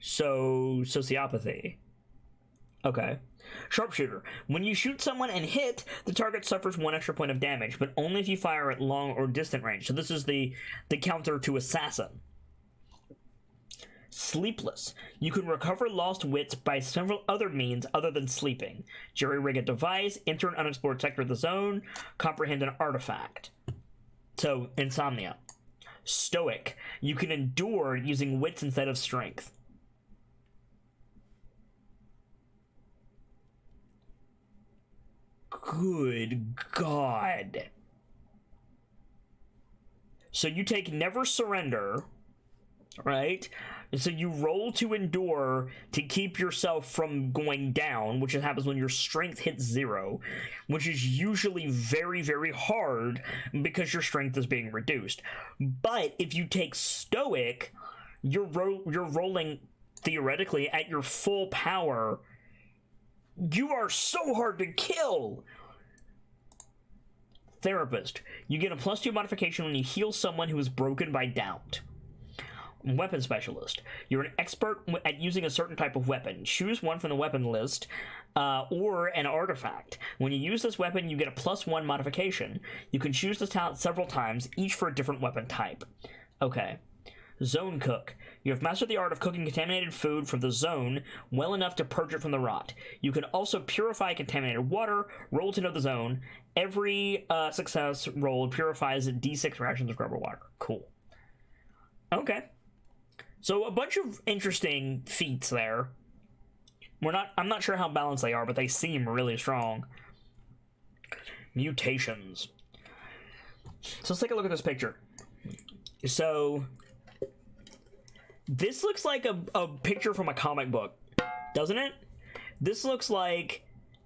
So, sociopathy. Okay. Sharpshooter. When you shoot someone and hit, the target suffers 1 extra point of damage, but only if you fire at long or distant range. So this is the counter to assassin. Sleepless. You can recover lost wits by several other means other than sleeping. Jerry-rig a device, enter an unexplored sector of the zone, comprehend an artifact. So, insomnia. Stoic. You can endure using wits instead of strength. Good God. So you take never surrender, right? And so you roll to endure to keep yourself from going down, which happens when your strength hits 0, which is usually very, very hard because your strength is being reduced. But if you take stoic, you're rolling theoretically at your full power. You are so hard to kill. Therapist. You get a +2 modification when you heal someone who is broken by doubt. Weapon specialist. You're an expert at using a certain type of weapon. Choose one from the weapon list, or an artifact. When you use this weapon, you get a +1 modification. You can choose this talent several times, each for a different weapon type. Okay. Zone cook. You have mastered the art of cooking contaminated food from the zone well enough to purge it from the rot. You can also purify contaminated water. Roll to know the zone. Every success rolled purifies D6 rations of grub or water. Cool. Okay. So a bunch of interesting feats there. I'm not sure how balanced they are, but they seem really strong. Mutations. So let's take a look at this picture. So this looks like a picture from a comic book, doesn't it? This looks like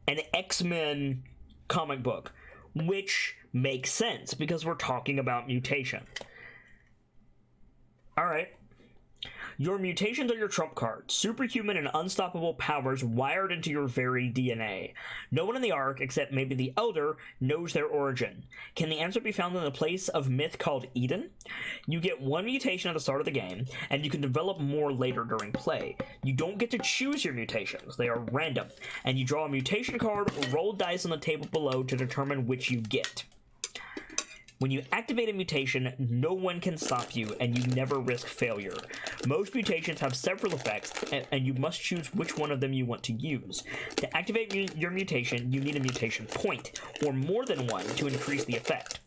an X-Men comic book, which makes sense because we're talking about mutation. Alright. Your mutations are your trump card. Superhuman and unstoppable powers wired into your very DNA. No one in the Ark, except maybe the Elder, knows their origin. Can the answer be found in a place of myth called Eden? You get 1 mutation at the start of the game, and you can develop more later during play. You don't get to choose your mutations. They are random, and you draw a mutation card or roll dice on the table below to determine which you get. When you activate a mutation, no one can stop you, and you never risk failure. Most mutations have several effects, and you must choose which one of them you want to use. To activate your mutation, you need a mutation point, or more than one, to increase the effect.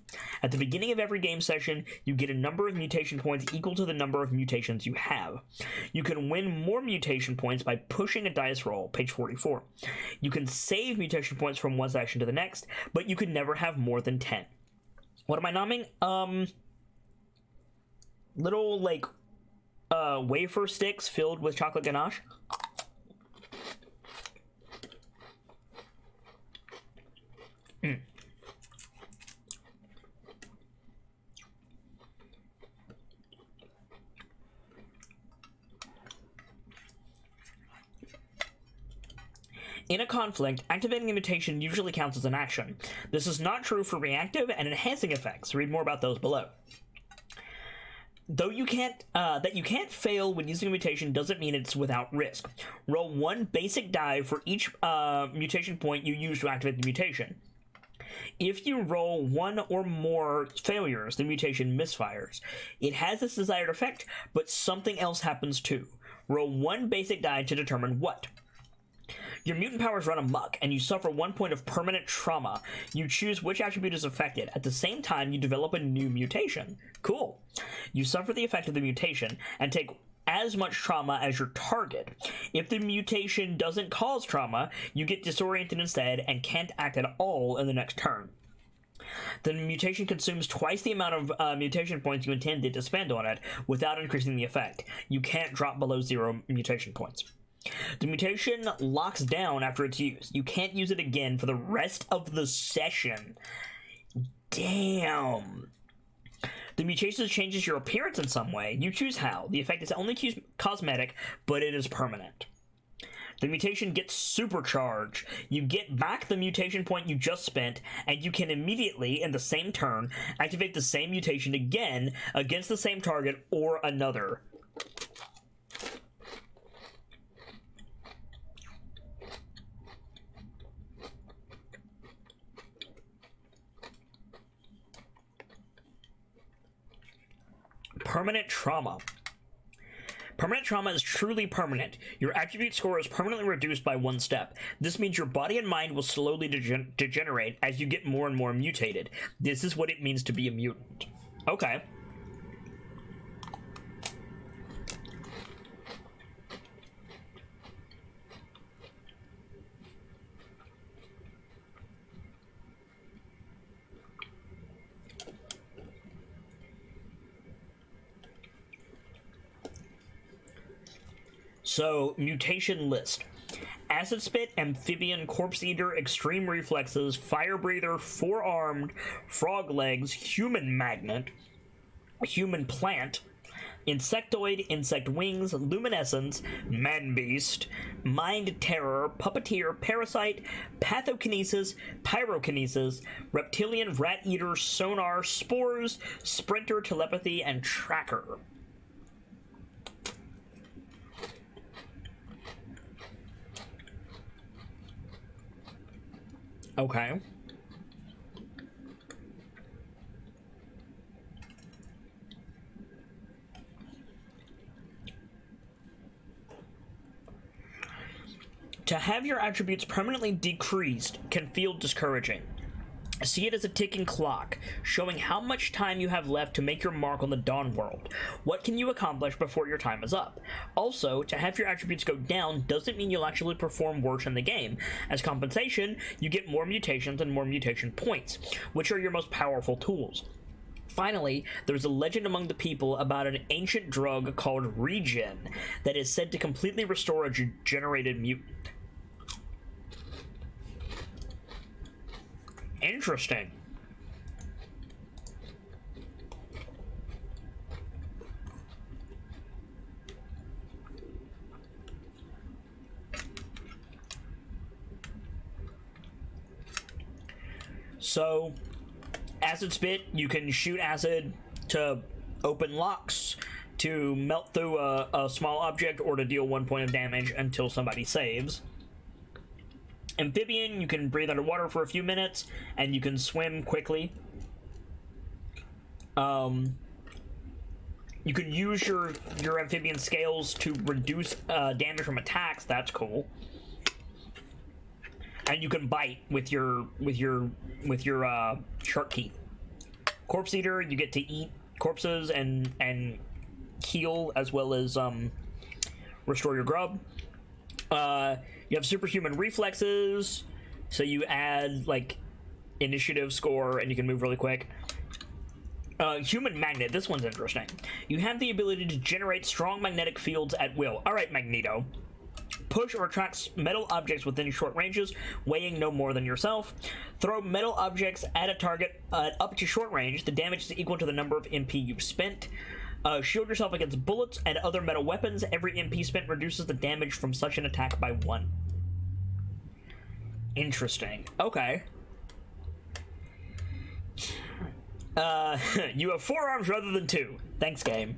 At the beginning of every game session, you get a number of mutation points equal to the number of mutations you have. You can win more mutation points by pushing a dice roll, page 44. You can save mutation points from one session to the next, but you can never have more than 10. What am I nomming? Little, like, wafer sticks filled with chocolate ganache. In a conflict, activating a mutation usually counts as an action. This is not true for reactive and enhancing effects. Read more about those below. Though you can't fail when using a mutation doesn't mean it's without risk. Roll one basic die for each mutation point you use to activate the mutation. If you roll one or more failures, the mutation misfires. It has its desired effect, but something else happens too. Roll one basic die to determine what. Your mutant powers run amok, and you suffer 1 point of permanent trauma. You choose which attribute is affected. At the same time, you develop a new mutation. Cool. You suffer the effect of the mutation, and take as much trauma as your target. If the mutation doesn't cause trauma, you get disoriented instead, and can't act at all in the next turn. The mutation consumes twice the amount of mutation points you intended to spend on it, without increasing the effect. You can't drop below 0 mutation points. The mutation locks down after it's used. You can't use it again for the rest of the session. Damn. The mutation changes your appearance in some way. You choose how. The effect is only cosmetic, but it is permanent. The mutation gets supercharged. You get back the mutation point you just spent, and you can immediately, in the same turn, activate the same mutation again against the same target or another. Permanent trauma. Permanent trauma is truly permanent. Your attribute score is permanently reduced by 1 step. This means your body and mind will slowly degenerate as you get more and more mutated. This is what it means to be a mutant. Okay. So, mutation list. Acid Spit, Amphibian, Corpse Eater, Extreme Reflexes, Fire Breather, Four-Armed, Frog Legs, Human Magnet, Human Plant, Insectoid, Insect Wings, Luminescence, Man-Beast, Mind Terror, Puppeteer, Parasite, Pathokinesis, Pyrokinesis, Reptilian, Rat Eater, Sonar, Spores, Sprinter, Telepathy, and Tracker. Okay. To have your attributes permanently decreased can feel discouraging. See it as a ticking clock, showing how much time you have left to make your mark on the Dawn world. What can you accomplish before your time is up? Also, to have your attributes go down doesn't mean you'll actually perform worse in the game. As compensation, you get more mutations and more mutation points, which are your most powerful tools. Finally, there's a legend among the people about an ancient drug called Regen that is said to completely restore a degenerated mutant. Interesting. So, Acid Spit, you can shoot acid to open locks, to melt through a small object, or to deal 1 point of damage until somebody saves. Amphibian, you can breathe underwater for a few minutes, and you can swim quickly. You can use your amphibian scales to reduce damage from attacks. That's cool. And you can bite with your shark teeth. Corpse Eater, you get to eat corpses and heal, as well as restore your grub. You have superhuman reflexes, so you add like initiative score and you can move really quick. Human magnet, this one's interesting. You have the ability to generate strong magnetic fields at will. Alright, Magneto. Push or attract metal objects within short ranges, weighing no more than yourself. Throw metal objects at a target up to short range. The damage is equal to the number of MP you've spent. Shield yourself against bullets and other metal weapons. Every MP spent reduces the damage from such an attack by 1. Interesting. Okay. You have 4 arms rather than 2. Thanks, game.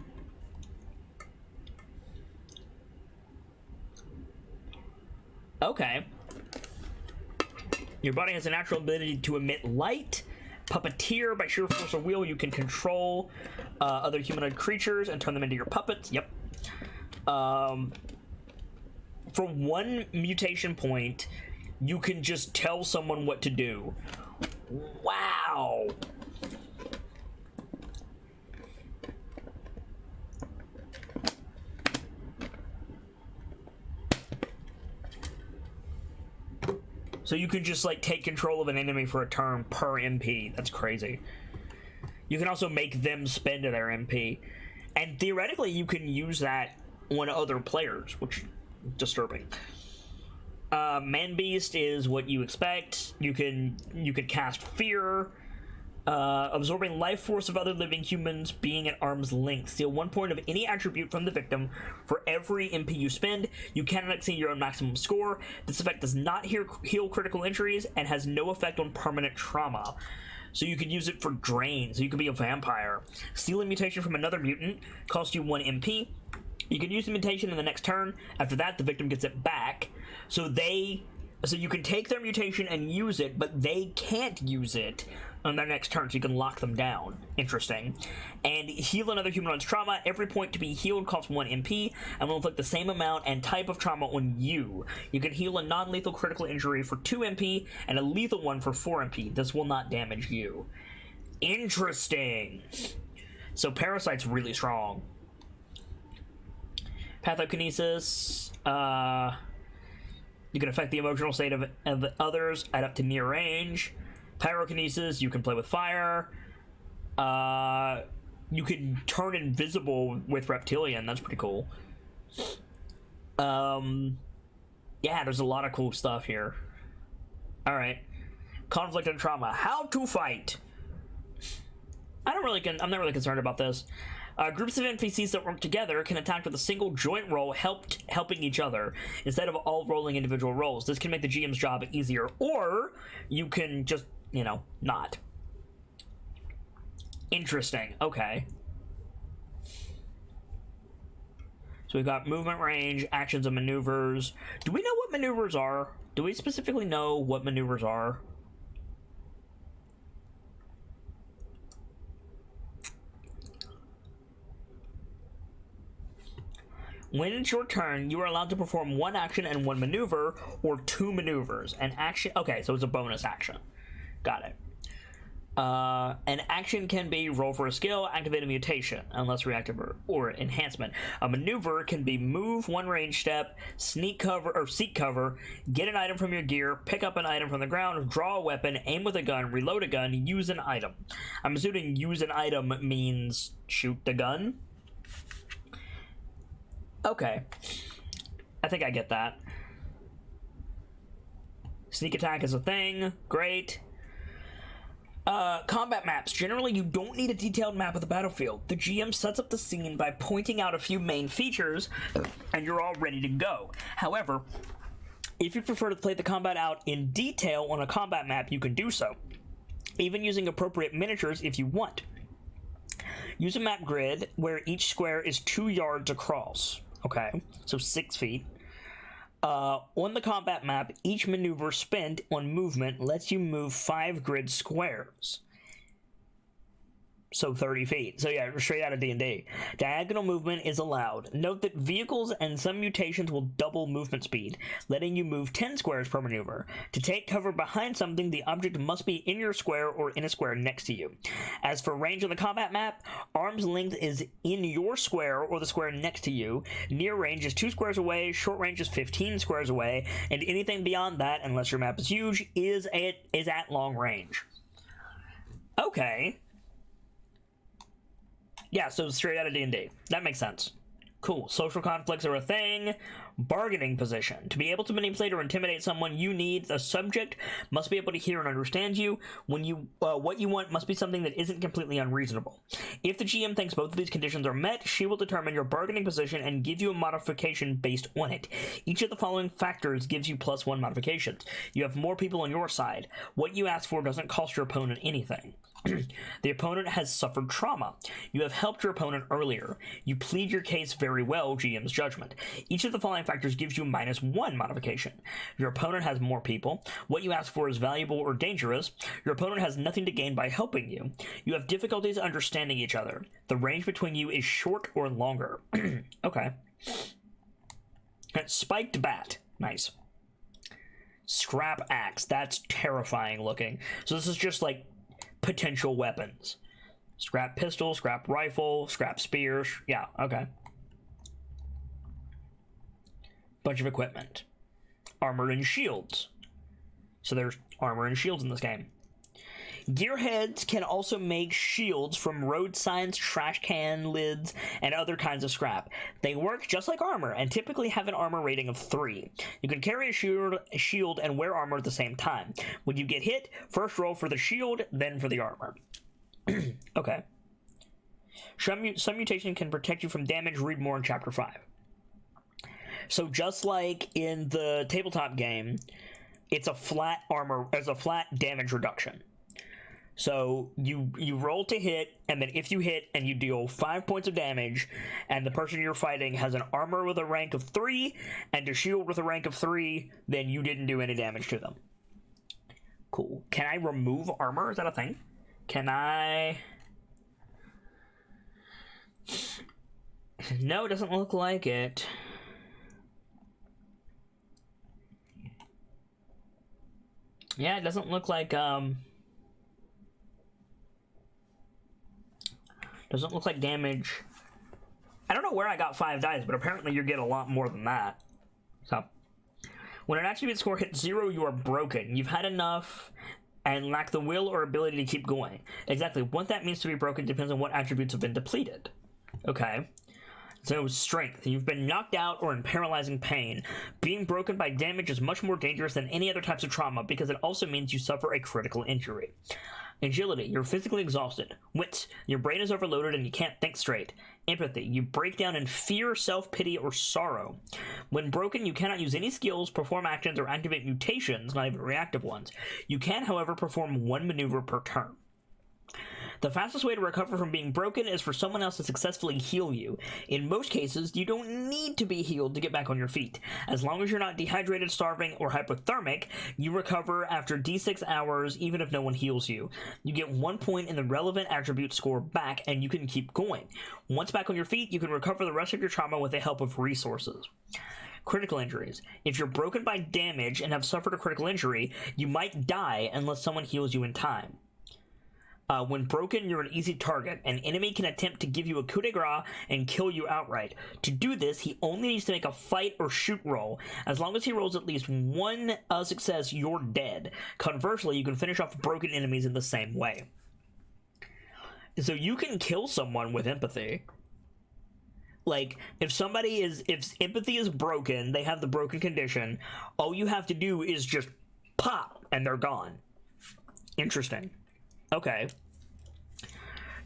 Okay. Your body has a natural ability to emit light. Puppeteer, by sheer force of will, you can control other humanoid creatures and turn them into your puppets. Yep. For 1 mutation point, you can just tell someone what to do. Wow. So you can just, like, take control of an enemy for a turn per MP. That's crazy. You can also make them spend their MP. And theoretically, you can use that on other players, which is disturbing. Man-Beast is what you expect. You can cast Fear. Absorbing life force of other living humans, being at arm's length. Steal 1 point of any attribute from the victim for every MP you spend. You cannot exceed your own maximum score. This effect does not heal critical injuries and has no effect on permanent trauma. So you could use it for drain. So you could be a vampire. Steal a mutation from another mutant. Costs you 1 MP. You can use the mutation in the next turn. After that, the victim gets it back. So you can take their mutation and use it, but they can't use it on their next turn, so you can lock them down. Interesting. And heal another humanoid's trauma. Every point to be healed costs 1 MP and will inflict the same amount and type of trauma on you. You can heal a non-lethal critical injury for 2 MP and a lethal one for 4 MP. This will not damage you. Interesting. So Parasite's really strong. Pathokinesis. You can affect the emotional state of others at up to near range. Pyrokinesis, you can play with fire. You can turn invisible with Reptilian. That's pretty cool. Yeah, there's a lot of cool stuff here. Alright. Conflict and trauma. How to fight. I'm not really concerned about this. Groups of NPCs that work together can attack with a single joint roll, helping each other, instead of all rolling individual rolls. This can make the GM's job easier, or you can just, not. Interesting. Okay. So we've got movement range, actions, and maneuvers. Do we know what maneuvers are? Do we specifically know what maneuvers are? When it's your turn, you are allowed to perform 1 action and 1 maneuver, or 2 maneuvers. An action... Okay, so it's a bonus action. Got it. An action can be roll for a skill, activate a mutation, unless reactive or enhancement. A maneuver can be move 1 range step, sneak cover or seek cover, get an item from your gear, pick up an item from the ground, draw a weapon, aim with a gun, reload a gun, use an item. I'm assuming use an item means shoot the gun. Okay. I think I get that. Sneak attack is a thing. Great. Combat maps. Generally, you don't need a detailed map of the battlefield. The GM sets up the scene by pointing out a few main features, and you're all ready to go. However, if you prefer to play the combat out in detail on a combat map, you can do so, even using appropriate miniatures if you want. Use a map grid where each square is 2 yards across. Okay, so 6 feet. On the combat map, each maneuver spent on movement lets you move 5 grid squares. So 30 feet. So yeah, straight out of D&D. Diagonal movement is allowed. Note that vehicles and some mutations will double movement speed, letting you move 10 squares per maneuver. To take cover behind something, the object must be in your square or in a square next to you. As for range on the combat map, arm's length is in your square or the square next to you. Near range is 2 squares away, short range is 15 squares away, and anything beyond that, unless your map is huge, is at long range. Okay. Yeah, so straight out of D&D. That makes sense. Cool. Social conflicts are a thing. Bargaining position. To be able to manipulate or intimidate someone, you need the subject must be able to hear and understand you. When you what you want must be something that isn't completely unreasonable. If the GM thinks both of these conditions are met, she will determine your bargaining position and give you a modification based on it. Each of the following factors gives you +1 modifications. You have more people on your side. What you ask for doesn't cost your opponent anything. The opponent has suffered trauma. You have helped your opponent earlier. You plead your case very well, GM's judgment. Each of the following factors gives you -1 modification. Your opponent has more people. What you ask for is valuable or dangerous. Your opponent has nothing to gain by helping you. You have difficulties understanding each other. The range between you is short or longer. Okay. Spiked bat. Nice. Scrap axe. That's terrifying looking. So this is just like potential weapons. Scrap pistol, scrap rifle, scrap spears. Yeah, okay. Bunch of equipment. Armor and shields. So there's armor and shields in this game. Gearheads can also make shields from road signs, trash can lids, and other kinds of scrap. They work just like armor and typically have an armor rating of 3. You can carry a shield and wear armor at the same time. When you get hit, first roll for the shield, then for the armor. Okay. Some mutation can protect you from damage. Read more in Chapter 5. So just like in the tabletop game, it's a flat armor, as a flat damage reduction. So you roll to hit, and then if you hit and you deal 5 points of damage, and the person you're fighting has an armor with a rank of 3 and a shield with a rank of 3, then you didn't do any damage to them. Cool. Can I remove armor? Is that a thing? Can I... No, it doesn't look like it. Yeah, it doesn't look like, doesn't look like damage. I don't know where I got 5 dice, but apparently you get a lot more than that. So, when an attribute score hits 0, you are broken. You've had enough and lack the will or ability to keep going. Exactly what that means to be broken depends on what attributes have been depleted. Okay. So, strength. You've been knocked out or in paralyzing pain. Being broken by damage is much more dangerous than any other types of trauma because it also means you suffer a critical injury. Agility, you're physically exhausted. Wit, your brain is overloaded and you can't think straight. Empathy, you break down in fear, self-pity, or sorrow. When broken, you cannot use any skills, perform actions, or activate mutations, not even reactive ones. You can, however, perform 1 maneuver per turn. The fastest way to recover from being broken is for someone else to successfully heal you. In most cases, you don't need to be healed to get back on your feet. As long as you're not dehydrated, starving, or hypothermic, you recover after D6 hours even if no one heals you. You get 1 point in the relevant attribute score back and you can keep going. Once back on your feet, you can recover the rest of your trauma with the help of resources. Critical injuries. If you're broken by damage and have suffered a critical injury, you might die unless someone heals you in time. When broken, you're an easy target. An enemy can attempt to give you a coup de grace and kill you outright. To do this, he only needs to make a fight or shoot roll. As long as he rolls at least 1 success, you're dead. Conversely, you can finish off broken enemies in the same way. So you can kill someone with empathy. Like, if empathy is broken, they have the broken condition, all you have to do is just pop, and they're gone. Interesting. Okay.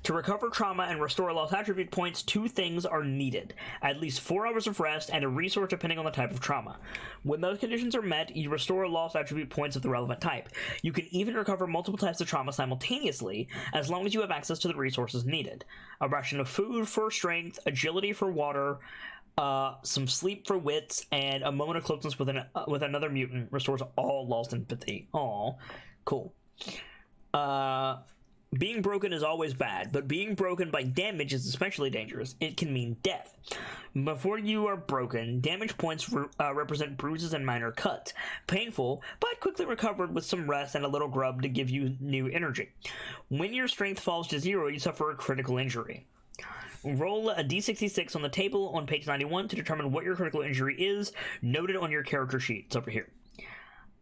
To recover trauma and restore lost attribute points, 2 things are needed. At least 4 hours of rest and a resource depending on the type of trauma. When those conditions are met, you restore lost attribute points of the relevant type. You can even recover multiple types of trauma simultaneously, as long as you have access to the resources needed. A ration of food for strength, agility for water, some sleep for wits, and a moment of closeness with another mutant restores all lost empathy. Aw, cool. Being broken is always bad, but being broken by damage is especially dangerous. It can mean death. Before you are broken, damage points represent bruises and minor cuts. Painful, but quickly recovered with some rest and a little grub to give you new energy. When your strength falls to 0, you suffer a critical injury. Roll a d66 on the table on page 91 to determine what your critical injury is, noted on your character sheet. It's over here.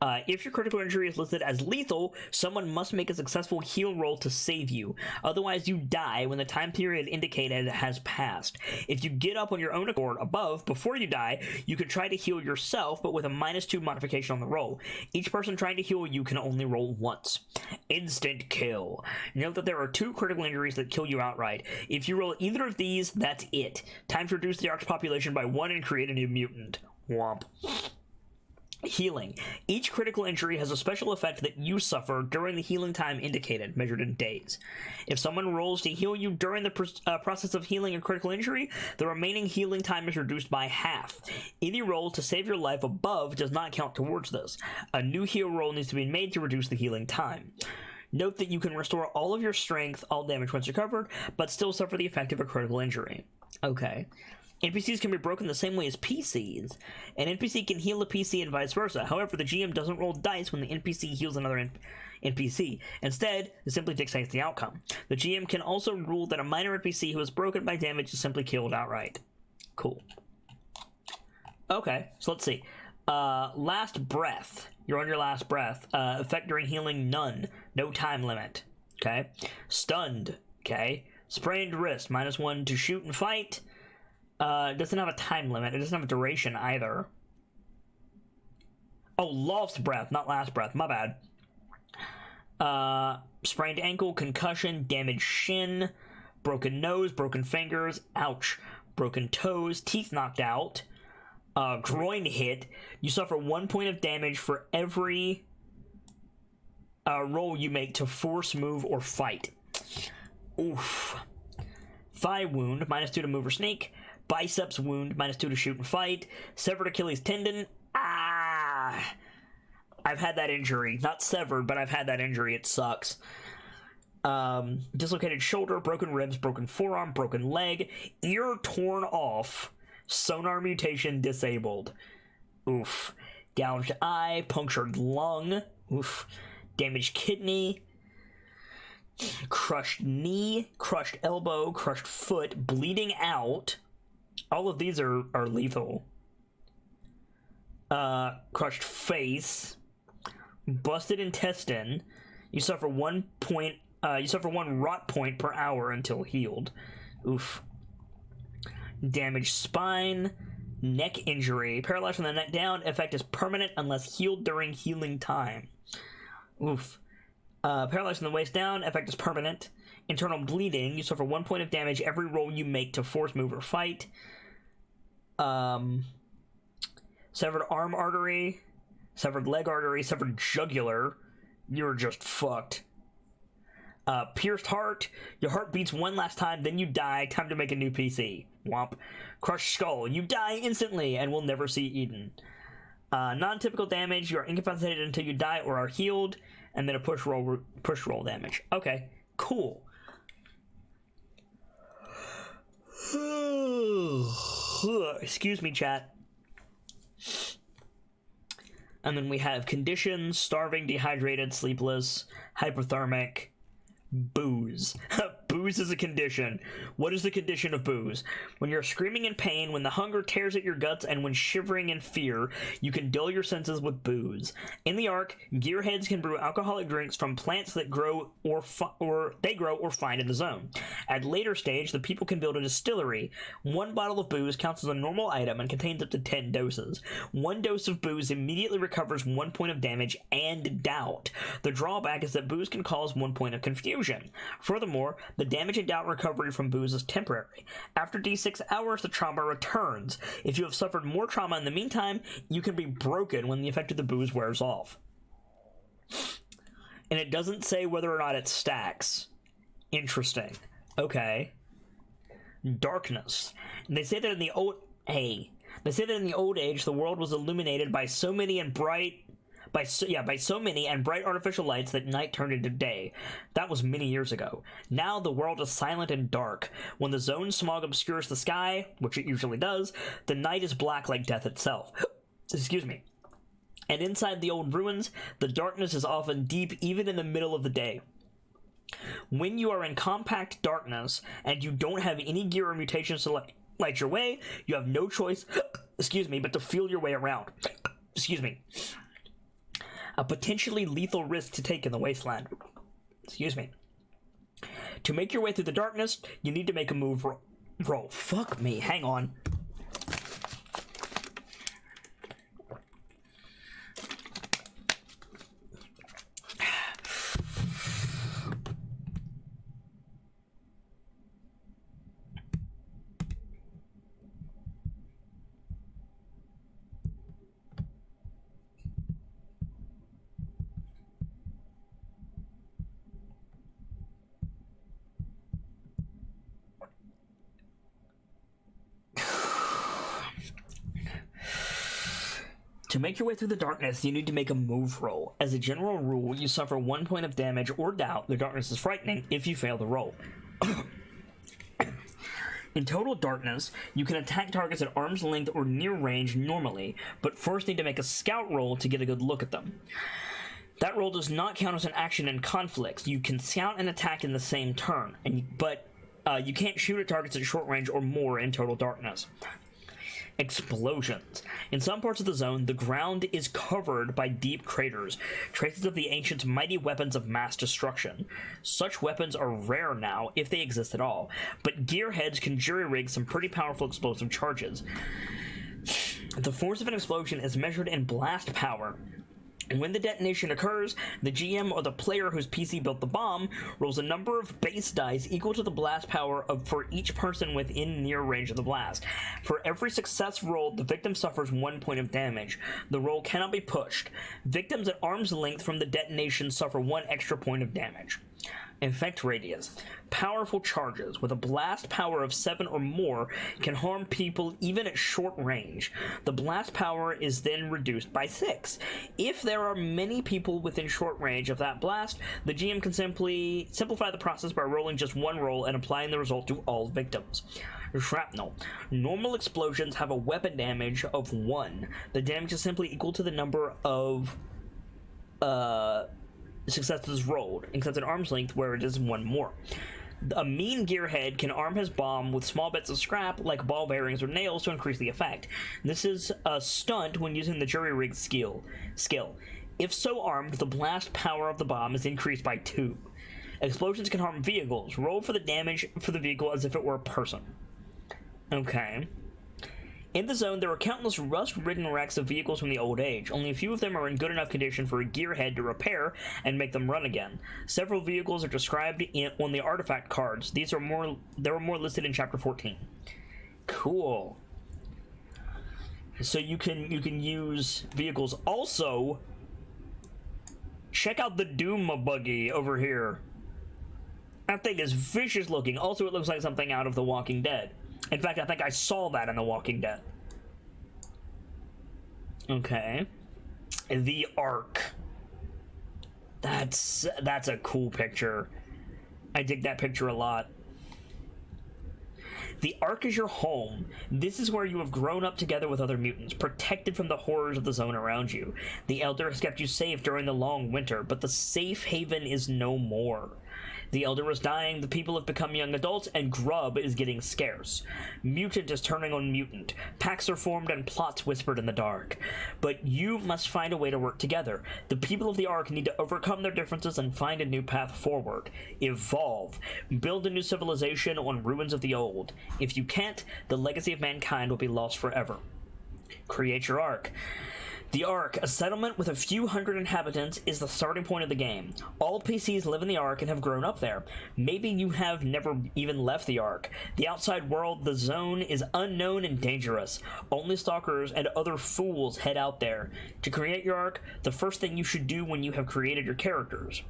If your critical injury is listed as lethal, someone must make a successful heal roll to save you. Otherwise, you die when the time period indicated has passed. If you get up on your own accord above before you die, you can try to heal yourself, but with a -2 modification on the roll. Each person trying to heal you can only roll once. Instant kill. Note that there are 2 critical injuries that kill you outright. If you roll either of these, that's it. Time to reduce the Ark's population by 1 and create a new mutant. Womp. Healing. Each critical injury has a special effect that you suffer during the healing time indicated, measured in days. If someone rolls to heal you during the process of healing a critical injury, the remaining healing time is reduced by half. Any roll to save your life above does not count towards this. A new heal roll needs to be made to reduce the healing time. Note that you can restore all of your strength, all damage once recovered, but still suffer the effect of a critical injury. Okay. NPCs can be broken the same way as PCs. An NPC can heal a PC and vice versa. However, the GM doesn't roll dice when the NPC heals another NPC. Instead, it simply dictates the outcome. The GM can also rule that a minor NPC who is broken by damage is simply killed outright. Cool. Okay, so let's see. Last breath. You're on your last breath. Effect during healing, none. No time limit. Okay. Stunned. Okay. Sprained wrist, -1 to shoot and fight. It doesn't have a time limit. It doesn't have a duration either. Oh, lost breath, not last breath. My bad. Sprained ankle, concussion, damaged shin, broken nose, broken fingers, ouch, broken toes, teeth knocked out, groin hit. You suffer 1 point of damage for every roll you make to force, move, or fight. Oof. Thigh wound, -2 to move or sneak. Biceps wound, -2 to shoot and fight. Severed Achilles tendon. Ah! I've had that injury. Not severed, but I've had that injury. It sucks. Dislocated shoulder, broken ribs, broken forearm, broken leg. Ear torn off. Sonar mutation disabled. Oof. Gouged eye, punctured lung. Oof. Damaged kidney. Crushed knee, crushed elbow, crushed foot, bleeding out. All of these are lethal. Crushed face, busted intestine. You suffer 1 point. You suffer 1 rot point per hour until healed. Oof. Damaged spine, neck injury, paralyzed from the neck down. Effect is permanent unless healed during healing time. Oof. Paralyzed from the waist down. Effect is permanent. Internal bleeding. You suffer 1 point of damage every roll you make to force, move, or fight. Severed arm artery. Severed leg artery. Severed jugular. You're just fucked. Pierced heart. Your heart beats 1 last time, then you die. Time to make a new PC. Womp. Crushed skull. You die instantly and will never see Eden. Non-typical damage. You are incapacitated until you die or are healed. And then a push roll damage. Okay, cool. Excuse me, chat. And then we have conditions: starving, dehydrated, sleepless, hypothermic, booze. Booze is a condition. What is the condition of booze? When you're screaming in pain, when the hunger tears at your guts, and when shivering in fear, you can dull your senses with booze. In the Ark, gearheads can brew alcoholic drinks from plants that grow or find in the zone. At later stage, the people can build a distillery. 1 bottle of booze counts as a normal item and contains up to 10 doses. 1 dose of booze immediately recovers 1 point of damage and doubt. The drawback is that booze can cause 1 point of confusion. Furthermore, the damage and doubt recovery from booze is temporary. After D6 hours, the trauma returns. If you have suffered more trauma in the meantime, you can be broken when the effect of the booze wears off. And it doesn't say whether or not it stacks. Interesting. Okay. Darkness. And they say that in the old age, the world was illuminated by so many and bright by so many and bright artificial lights that night turned into day. That was many years ago. Now the world is silent and dark. When the zone smog obscures the sky, which it usually does, the night is black like death itself. Excuse me. And inside the old ruins, the darkness is often deep even in the middle of the day. When you are in compact darkness and you don't have any gear or mutations to light your way, you have no choice, but to feel your way around. A potentially lethal risk to take in the wasteland. To make your way through the darkness, you need to make a move roll. Fuck me, hang on. To make your way through the darkness, you need to make a move roll. As a general rule, you suffer 1 point of damage or doubt. The darkness is frightening if you fail the roll. In total darkness, you can attack targets at arm's length or near range normally, but first need to make a scout roll to get a good look at them. That roll does not count as an action in conflicts. You can scout and attack in the same turn, but you can't shoot at targets at short range or more in total darkness. Explosions. In some parts of the zone, the ground is covered by deep craters, traces of the ancients' mighty weapons of mass destruction. Such weapons are rare now, if they exist at all, but gearheads can jury-rig some pretty powerful explosive charges. The force of an explosion is measured in blast power. When the detonation occurs, the GM or the player whose PC built the bomb rolls a number of base dice equal to the blast power for each person within near range of the blast. For every success rolled, the victim suffers 1 point of damage. The roll cannot be pushed. Victims at arm's length from the detonation suffer 1 extra point of damage. Effect radius. Powerful charges with a blast power of 7 or more can harm people even at short range. The blast power is then reduced by 6. If there are many people within short range of that blast, the GM can simply simplify the process by rolling just 1 roll and applying the result to all victims. Shrapnel. Normal explosions have a weapon damage of 1. The damage is simply equal to the number of successes rolled, except at arm's length where it is 1 more. A mean gearhead can arm his bomb with small bits of scrap like ball bearings or nails to increase the effect. This is a stunt when using the jury-rig skill. If so armed, the blast power of the bomb is increased by 2. Explosions can harm vehicles. Roll for the damage for the vehicle as if it were a person. Okay. In the zone, there are countless rust-ridden wrecks of vehicles from the old age. Only a few of them are in good enough condition for a gearhead to repair and make them run again. Several vehicles are described on the artifact cards. There are more listed in Chapter 14. Cool. So you can use vehicles. Also, check out the Doom buggy over here. That thing is vicious looking. Also, it looks like something out of The Walking Dead. In fact, I think I saw that in The Walking Dead. Okay. The Ark. That's a cool picture. I dig that picture a lot. The Ark is your home. This is where you have grown up together with other mutants, protected from the horrors of the zone around you. The Elder has kept you safe during the long winter, but the safe haven is no more. The Elder is dying, the people have become young adults, and grub is getting scarce. Mutant is turning on mutant. Packs are formed and plots whispered in the dark. But you must find a way to work together. The people of the Ark need to overcome their differences and find a new path forward. Evolve. Build a new civilization on ruins of the old. If you can't, the legacy of mankind will be lost forever. Create your Ark. The Ark, a settlement with a few hundred inhabitants, is the starting point of the game. All PCs live in the Ark and have grown up there. Maybe you have never even left the Ark. The outside world, the zone, is unknown and dangerous. Only stalkers and other fools head out there. To create your Ark, the first thing you should do when you have created your characters.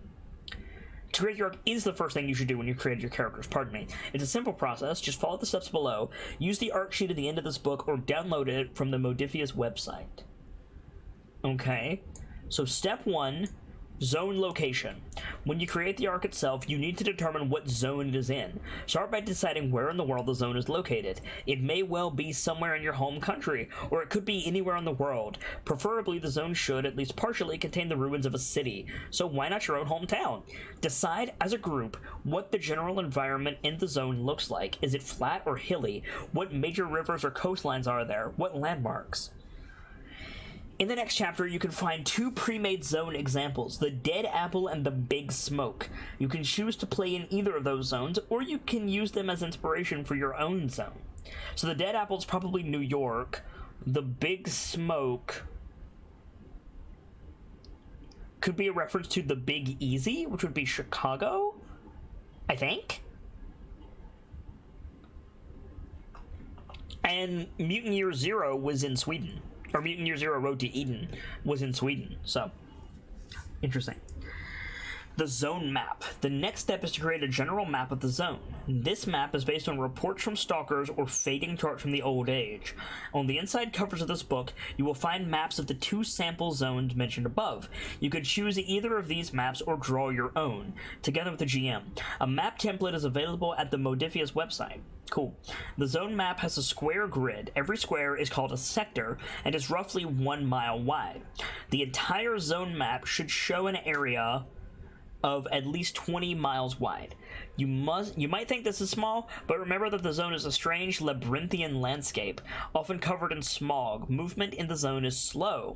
To create your Ark is the first thing you should do when you've created your characters, pardon me. It's a simple process, just follow the steps below, use the Ark sheet at the end of this book, or download it from the Modifius website. Okay. So step 1, zone location. When you create the arc itself, you need to determine what zone it is in. Start by deciding where in the world the zone is located. It may well be somewhere in your home country, or it could be anywhere in the world. Preferably, the zone should, at least partially, contain the ruins of a city, so why not your own hometown? Decide, as a group, what the general environment in the zone looks like. Is it flat or hilly? What major rivers or coastlines are there? What landmarks? In the next chapter, you can find 2 pre-made zone examples, the Dead Apple and the Big Smoke. You can choose to play in either of those zones, or you can use them as inspiration for your own zone. So the Dead Apple is probably New York. The Big Smoke could be a reference to the Big Easy, which would be Chicago, I think? And Mutant Year Zero was in Sweden. Or Mutant Year Zero Road to Eden was in Sweden, so interesting. The zone map. The next step is to create a general map of the zone. This map is based on reports from stalkers or fading charts from the old age. On the inside covers of this book, you will find maps of the 2 sample zones mentioned above. You could choose either of these maps or draw your own, together with the GM. A map template is available at the Modifius website. Cool. The zone map has a square grid. Every square is called a sector and is roughly 1 mile wide. The entire zone map should show an area of at least 20 miles wide. You might think this is small, but remember that the zone is a strange labyrinthian landscape, often covered in smog. Movement in the zone is slow.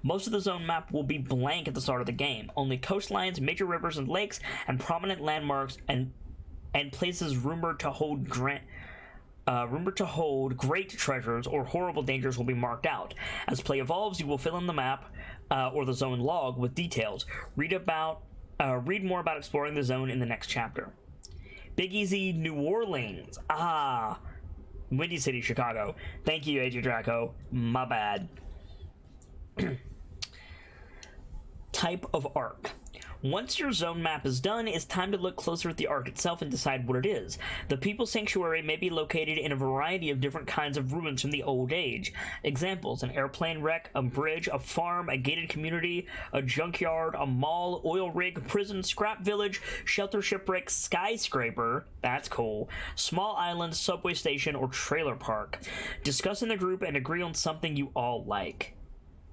Most of the zone map will be blank at the start of the game. Only coastlines, major rivers and lakes, and prominent landmarks and places rumored to hold great treasures or horrible dangers will be marked out. As play evolves, you will fill in the map or the zone log with details. Read more about exploring the zone in the next chapter. Big Easy, New Orleans. Windy City, Chicago. Thank you, AJ Draco. My bad. Type of arc. Once your zone map is done, it's time to look closer at the arc itself and decide what it is. The People's Sanctuary may be located in a variety of different kinds of ruins from the old age. Examples: an airplane wreck, a bridge, a farm, a gated community, a junkyard, a mall, oil rig, prison, scrap village, shelter shipwreck, skyscraper, that's cool, small island, subway station, or trailer park. Discuss in the group and agree on something you all like.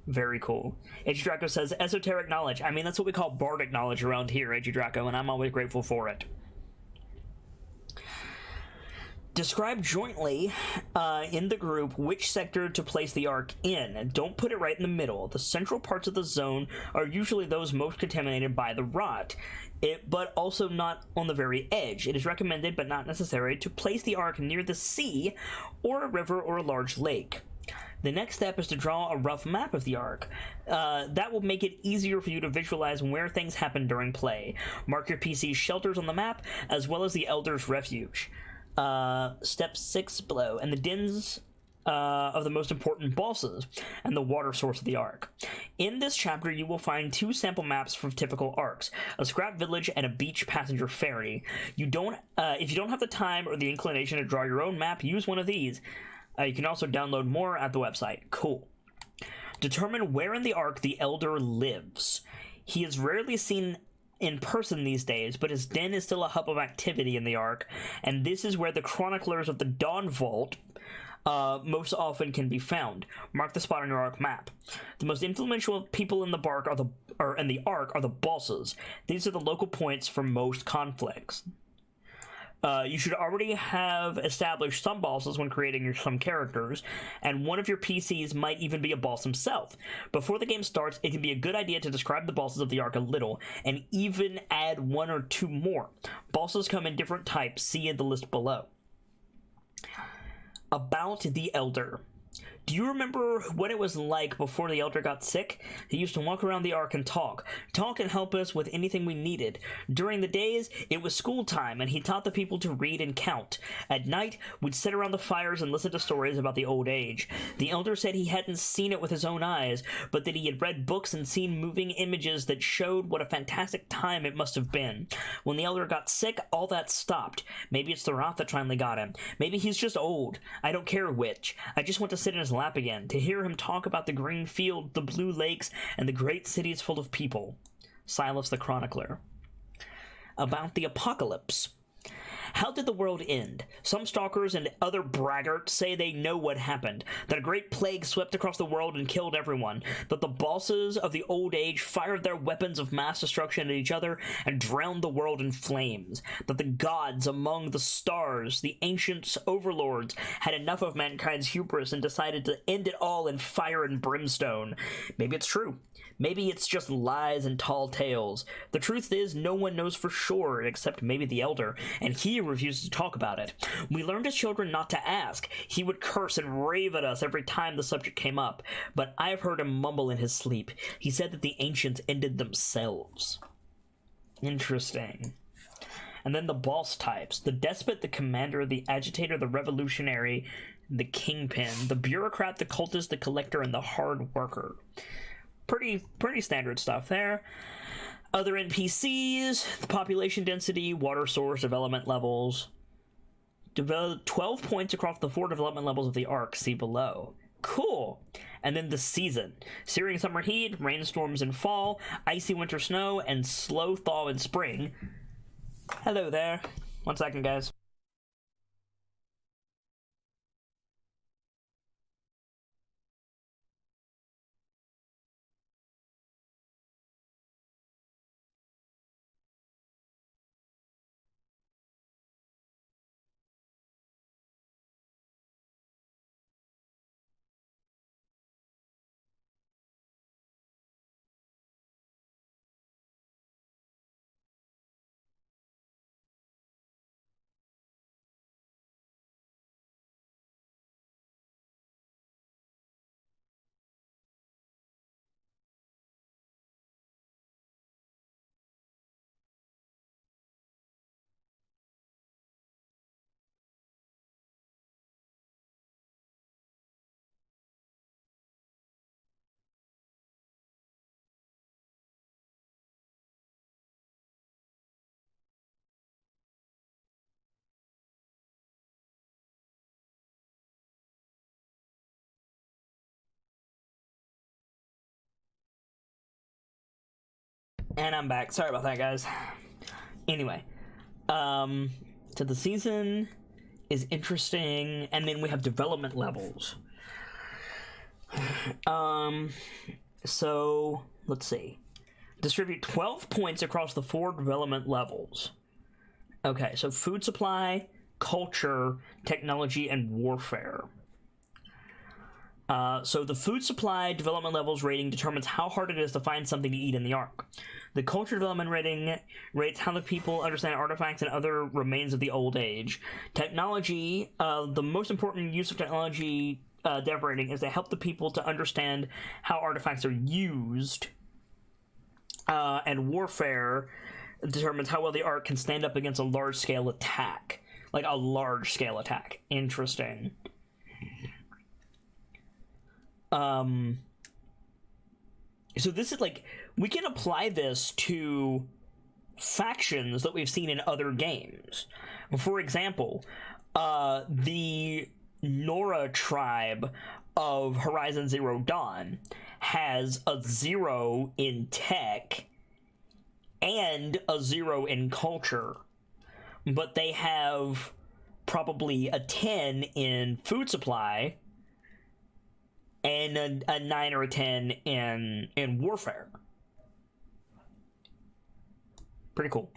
Very cool. AG Draco says, esoteric knowledge. I mean, that's what we call bardic knowledge around here, AG Draco, and I'm always grateful for it. Describe jointly in the group which sector to place the arc in. Don't put it right in the middle. The central parts of the zone are usually those most contaminated by the rot, but also not on the very edge. It is recommended, but not necessary, to place the arc near the sea or a river or a large lake. The next step is to draw a rough map of the arc. That will make it easier for you to visualize where things happen during play. Mark your PC's shelters on the map, as well as the Elder's Refuge. Step 6 below, and the dens of the most important bosses, and the water source of the arc. In this chapter, you will find 2 sample maps for typical arcs, a scrap village and a beach passenger ferry. If you don't have the time or the inclination to draw your own map, use one of these. You can also download more at the website. Cool. Determine where in the arc the Elder lives. He is rarely seen in person these days, but his den is still a hub of activity in the arc, and this is where the chroniclers of the Dawn Vault most often can be found. Mark the spot on your arc map. The most influential people in the arc are the bosses. These are the local points for most conflicts. You should already have established some bosses when creating some characters, and one of your PCs might even be a boss himself. Before the game starts, it can be a good idea to describe the bosses of the arc a little, and even add 1 or 2 more. Bosses come in different types, see in the list below. About the Elder. Do you remember what it was like before the Elder got sick? He used to walk around the Ark and talk and help us with anything we needed. During the days, it was school time, and he taught the people to read and count. At night, we'd sit around the fires and listen to stories about the old age. The Elder said he hadn't seen it with his own eyes, but that he had read books and seen moving images that showed what a fantastic time it must have been. When the Elder got sick, all that stopped. Maybe it's the rot that finally got him. Maybe he's just old. I don't care which. I just want to sit in his his lap again, to hear him talk about the green field, the blue lakes, and the great cities full of people. Silas the Chronicler. About the apocalypse. How did the world end? Some stalkers and other braggarts say they know what happened, that a great plague swept across the world and killed everyone, that the bosses of the old age fired their weapons of mass destruction at each other and drowned the world in flames, that the gods among the stars, the ancient overlords, had enough of mankind's hubris and decided to end it all in fire and brimstone. Maybe it's true. Maybe it's just lies and tall tales. The truth is, no one knows for sure, except maybe the elder, and he refuses to talk about it. We learned as children not to ask. He would curse and rave at us every time the subject came up, but I've heard him mumble in his sleep. He said that the ancients ended themselves. Interesting. And then the boss types. The despot, the commander, the agitator, the revolutionary, the kingpin, the bureaucrat, the cultist, the collector, and the hard worker. Pretty standard stuff there. Other NPCs, the population density, water source, development levels. 12 points across the 4 development levels of the arc, see below. Cool. And then the season. Searing summer heat, rainstorms in fall, icy winter snow, and slow thaw in spring. Hello there. 1 second, guys. And I'm back. Sorry about that, guys. Anyway, so the season is interesting, and then we have development levels. So let's see. Distribute 12 points across the 4 development levels. Okay, so food supply, culture, technology, and warfare. So the food supply development levels rating determines how hard it is to find something to eat in the Ark. The culture development rating rates how the people understand artifacts and other remains of the old age. Technology, the most important use of technology dev rating is to help the people to understand how artifacts are used. And warfare determines how well the Ark can stand up against a large-scale attack. Like a large-scale attack. Interesting. So this is like, we can apply this to factions that we've seen in other games. For example, the Nora tribe of Horizon Zero Dawn has a 0 in tech and a 0 in culture, but they have probably a 10 in food supply and a 9 or a 10 in warfare. Pretty cool.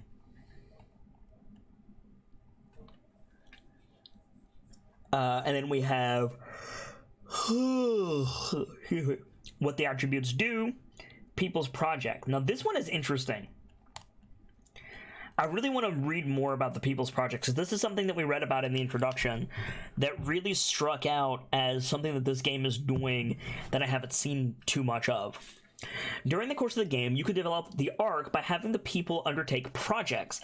And then we have what the attributes do, people's project. Now this one is interesting. I really want to read more about the People's Project, because this is something that we read about in the introduction that really struck out as something that this game is doing that I haven't seen too much of. During the course of the game, you can develop the Ark by having the people undertake projects.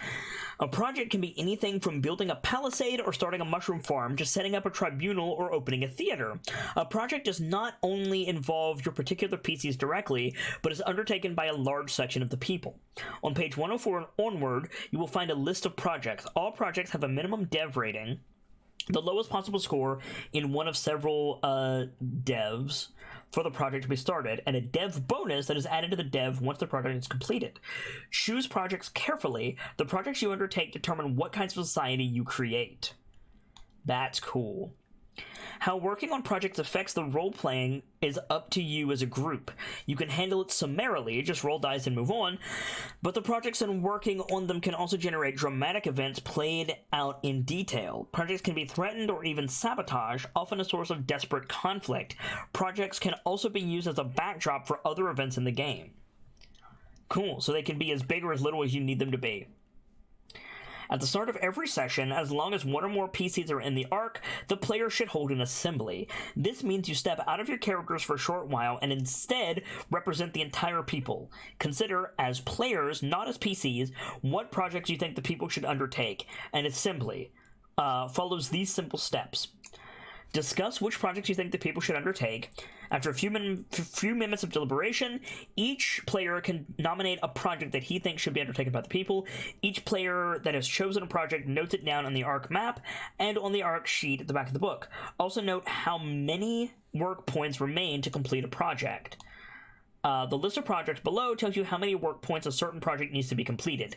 A project can be anything from building a palisade or starting a mushroom farm to setting up a tribunal or opening a theater. A project does not only involve your particular PCs directly, but is undertaken by a large section of the people. On page 104 and onward, you will find a list of projects. All projects have a minimum dev rating the lowest possible score in one of several devs for the project to be started, and a dev bonus that is added to the dev once the project is completed. Choose projects carefully. The projects you undertake determine what kinds of society you create. That's cool. How working on projects affects the role-playing is up to you as a group. You can handle it summarily, just roll dice and move on, but the projects and working on them can also generate dramatic events played out in detail. Projects can be threatened or even sabotaged, often a source of desperate conflict. Projects can also be used as a backdrop for other events in the game. Cool, so they can be as big or as little as you need them to be. At the start of every session, as long as one or more PCs are in the arc, the player should hold an assembly. This means you step out of your characters for a short while and instead represent the entire people. Consider, as players, not as PCs, what projects you think the people should undertake. An assembly follows these simple steps. Discuss which projects you think the people should undertake. After a few minutes of deliberation, each player can nominate a project that he thinks should be undertaken by the people. Each player that has chosen a project notes it down on the ARC map and on the ARC sheet at the back of the book. Also note how many work points remain to complete a project. The list of projects below tells you how many work points a certain project needs to be completed.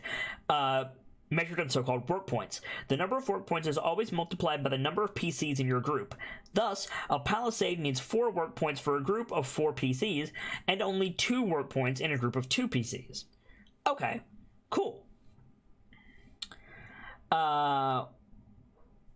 Measured in so-called work points. The number of work points is always multiplied by the number of PCs in your group. Thus, a palisade needs 4 work points for a group of 4 PCs, and only 2 work points in a group of 2 PCs. Okay, cool.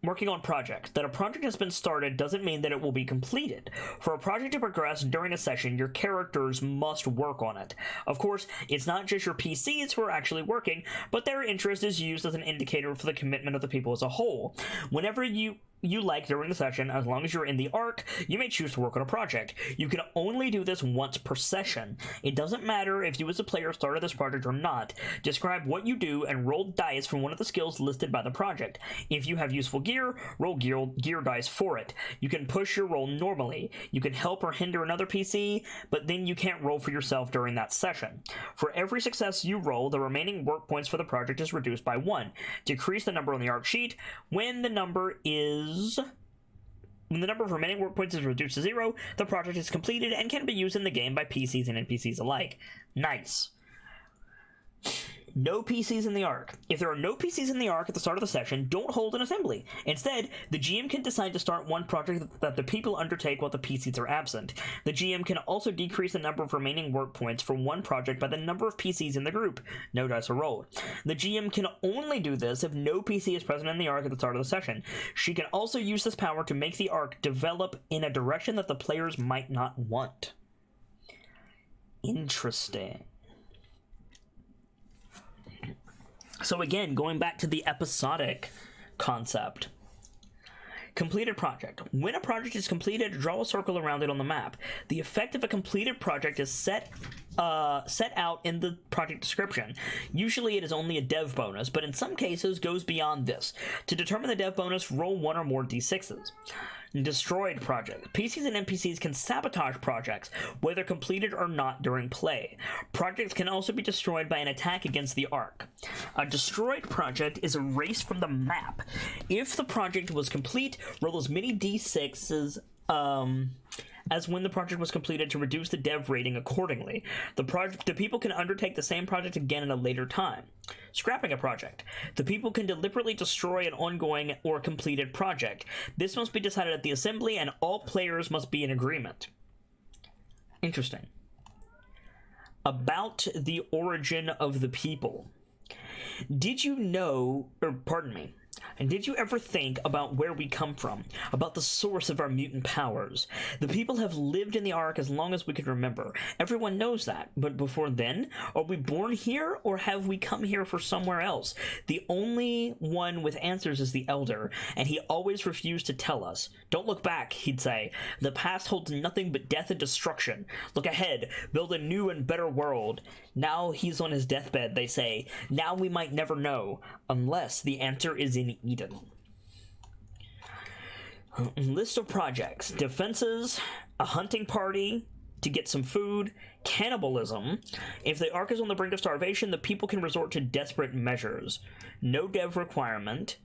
Working on projects. That a project has been started doesn't mean that it will be completed. For a project to progress during a session, your characters must work on it. Of course, it's not just your PCs who are actually working, but their interest is used as an indicator for the commitment of the people as a whole. Whenever you like during the session, as long as you're in the arc, you may choose to work on a project. You can only do this once per session. It doesn't matter if you as a player started this project or not. Describe what you do and roll dice for one of the skills listed by the project. If you have useful gear, roll gear dice for it. You can push your roll normally. You can help or hinder another PC, but then you can't roll for yourself during that session. For every success you roll, the remaining work points for the project is reduced by 1. Decrease the number on the arc sheet when the number of remaining work points is reduced to 0, the project is completed and can be used in the game by PCs and NPCs alike. Nice. No PCs in the arc. If there are no PCs in the arc at the start of the session, don't hold an assembly. Instead, the GM can decide to start one project that the people undertake while the PCs are absent. The GM can also decrease the number of remaining work points for one project by the number of PCs in the group. No dice are rolled. The GM can only do this if no PC is present in the arc at the start of the session. She can also use this power to make the arc develop in a direction that the players might not want. Interesting. So again, going back to the episodic concept. Completed project. When a project is completed, draw a circle around it on the map. The effect of a completed project is set out in the project description. Usually it is only a dev bonus, but in some cases goes beyond this. To determine the dev bonus, roll 1 or more d6s. Destroyed project. PCs and NPCs can sabotage projects, whether completed or not during play. Projects can also be destroyed by an attack against the arc. A destroyed project is erased from the map. If the project was complete, roll as many d6s as when the project was completed to reduce the dev rating accordingly. The people can undertake the same project again at a later time. Scrapping a project. The people can deliberately destroy an ongoing or completed project. This must be decided at the assembly, and all players must be in agreement. Interesting. About the origin of the people. Did you know, and did you ever think about where we come from? About the source of our mutant powers? The people have lived in the Ark as long as we can remember. Everyone knows that. But before then, are we born here or have we come here for somewhere else? The only one with answers is the Elder, and he always refused to tell us. Don't look back, he'd say. The past holds nothing but death and destruction. Look ahead, build a new and better world. Now he's on his deathbed, they say. Now we might never know, unless the answer is in Eden. List of projects. Defenses, a hunting party to get some food, cannibalism. If the Ark is on the brink of starvation, the people can resort to desperate measures. No dev requirement.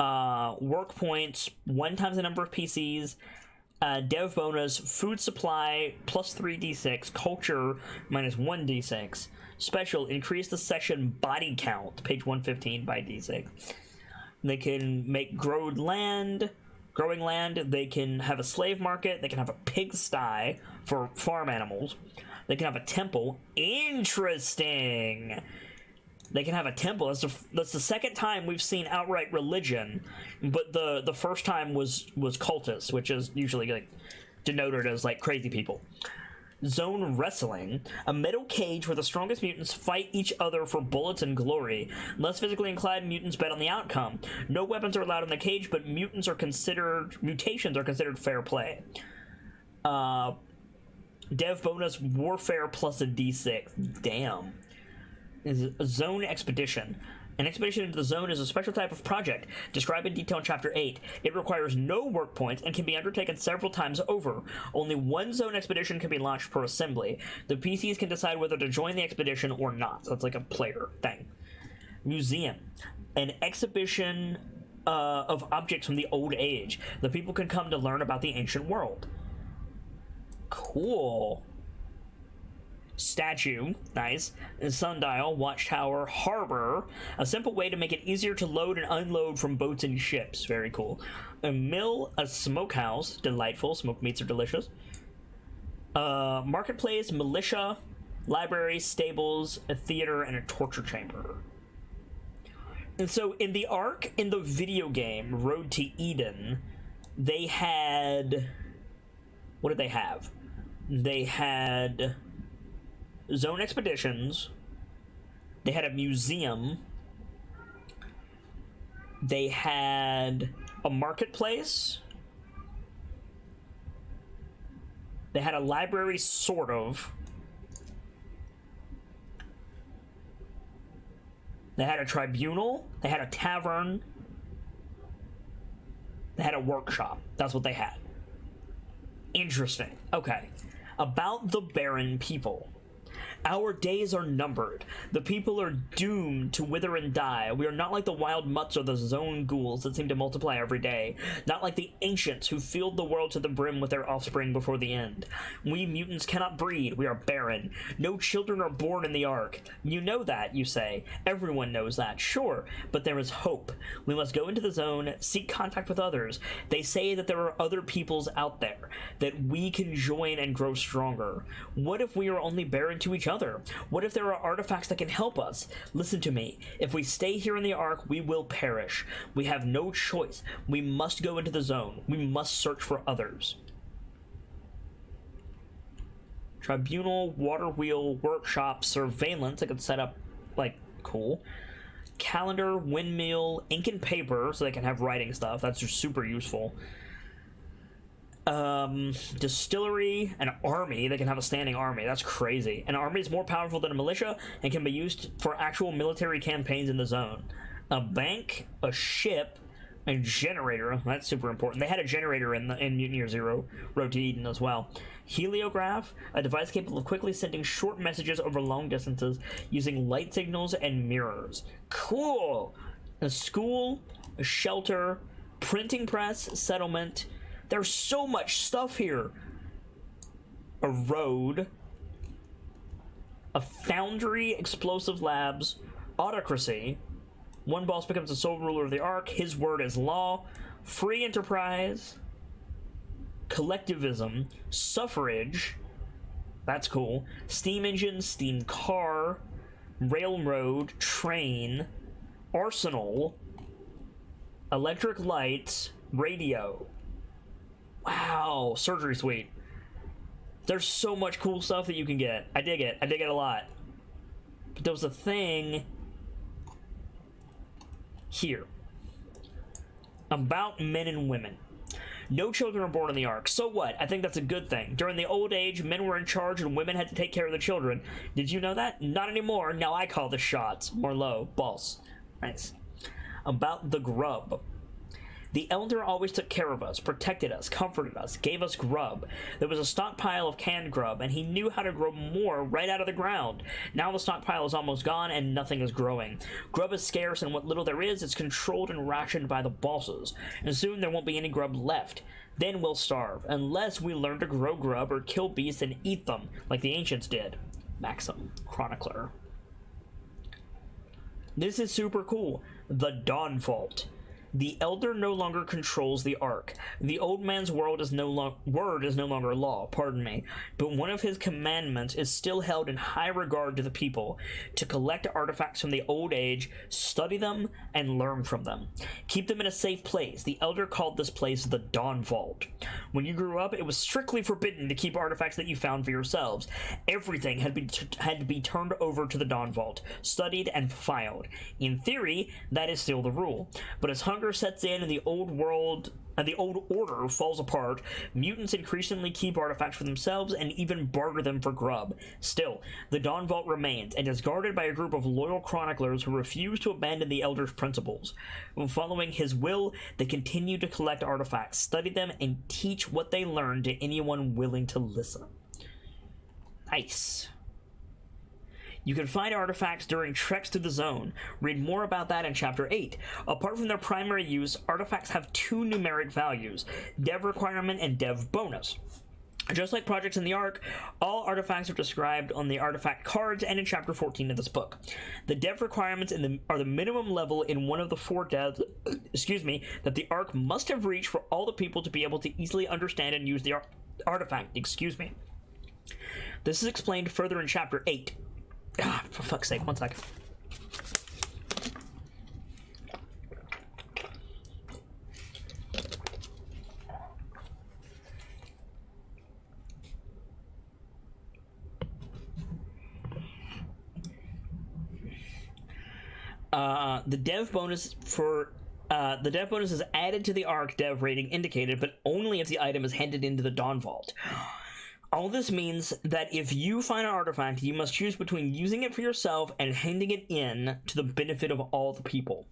Work points, 1 times the number of PCs, dev bonus, food supply, plus 3d6, culture, minus 1d6. Special, increase the session body count, page 115 by d6. They can make growing land, they can have a slave market, they can have a pigsty for farm animals, they can have a temple. Interesting! They can have a temple. That's the second time we've seen outright religion, but the first time was cultists, which is usually like denoted as like crazy people. Zone wrestling, a metal cage where the strongest mutants fight each other for bullets and glory. Less physically inclined mutants bet on the outcome. No weapons are allowed in the cage, but mutations are considered fair play. Dev bonus, warfare plus a d6. Damn. Is a zone expedition. An expedition into the zone is a special type of project, described in detail in Chapter 8. It requires no work points and can be undertaken several times over. Only 1 zone expedition can be launched per assembly. The PCs can decide whether to join the expedition or not, so it's like a player thing. Museum. An exhibition of objects from the old age. The people can come to learn about the ancient world. Cool. Statue, nice. Sundial, watchtower, harbor, a simple way to make it easier to load and unload from boats and ships, very cool. A mill, a smokehouse, delightful, smoked meats are delicious. Marketplace, militia, library, stables, a theater, and a torture chamber. And so in the arc, in the video game, Road to Eden, they had... What did they have? They had... zone expeditions, they had a museum, they had a marketplace, they had a library, sort of, they had a tribunal, they had a tavern, they had a workshop. That's what they had. Interesting. Okay. About the barren people. Our days are numbered. The people are doomed to wither and die. We are not like the wild mutts or the zone ghouls that seem to multiply every day. Not like the ancients who filled the world to the brim with their offspring before the end. We mutants cannot breed. We are barren. No children are born in the Ark. You know that, you say. Everyone knows that, sure. But there is hope. We must go into the zone, seek contact with others. They say that there are other peoples out there, that we can join and grow stronger. What if we are only barren to each other? What if there are artifacts that can help us? Listen to me. If we stay here in the Ark, we will perish. We have no choice. We must go into the zone. We must search for others. Tribunal, water wheel, workshop, surveillance. I could set up, like, cool. Calendar, windmill, ink and paper, so they can have writing stuff. That's just super useful. Distillery, an army. They can have a standing army. That's crazy. An army is more powerful than a militia and can be used for actual military campaigns in the zone. A bank, a ship, a generator. That's super important. They had a generator in Mutant Year Zero, Road to Eden as well. Heliograph, a device capable of quickly sending short messages over long distances using light signals and mirrors. Cool. A school, a shelter, printing press, settlement. There's so much stuff here. A road. A foundry, explosive labs, autocracy. One boss becomes the sole ruler of the Ark. His word is law. Free enterprise. Collectivism. Suffrage. That's cool. Steam engine, steam car. Railroad, train. Arsenal. Electric lights. Radio. Wow, surgery suite. There's so much cool stuff that you can get. I dig it. I dig it a lot. But there was a thing here about men and women. No children are born in the Ark. So what? I think that's a good thing. During the old age, men were in charge and women had to take care of the children. Did you know that? Not anymore. Now I call the shots. Morlow, boss. Nice. About the grub. The Elder always took care of us, protected us, comforted us, gave us grub. There was a stockpile of canned grub, and he knew how to grow more right out of the ground. Now the stockpile is almost gone, and nothing is growing. Grub is scarce, and what little there is controlled and rationed by the bosses, and soon there won't be any grub left. Then we'll starve, unless we learn to grow grub or kill beasts and eat them, like the ancients did. Maxim, Chronicler. This is super cool. The Dawn Vault. The Elder no longer controls the Ark. The old man's word is no longer law, but one of his commandments is still held in high regard to the people, to collect artifacts from the old age, study them, and learn from them. Keep them in a safe place. The Elder called this place the Dawn Vault. When you grew up, it was strictly forbidden to keep artifacts that you found for yourselves. Everything had to be turned over to the Dawn Vault, studied and filed. In theory, that is still the rule, but as hunger sets in and the old order falls apart, mutants increasingly keep artifacts for themselves and even barter them for grub. Still, the Dawn Vault remains and is guarded by a group of loyal chroniclers who refuse to abandon the Elder's principles. When following his will, they continue to collect artifacts, study them, and teach what they learn to anyone willing to listen. Nice. You can find artifacts during treks to the zone. Read more about that in Chapter 8. Apart from their primary use, artifacts have two numeric values, dev requirement and dev bonus. Just like projects in the Ark, all artifacts are described on the artifact cards and in Chapter 14 of this book. The dev requirements are the minimum level in one of the 4 devs that the Ark must have reached for all the people to be able to easily understand and use the artifact. This is explained further in Chapter 8. For fuck's sake, one second. The dev bonus is added to the Ark dev rating indicated, but only if the item is handed into the Dawn Vault. All this means that if you find an artifact, you must choose between using it for yourself and handing it in to the benefit of all the people.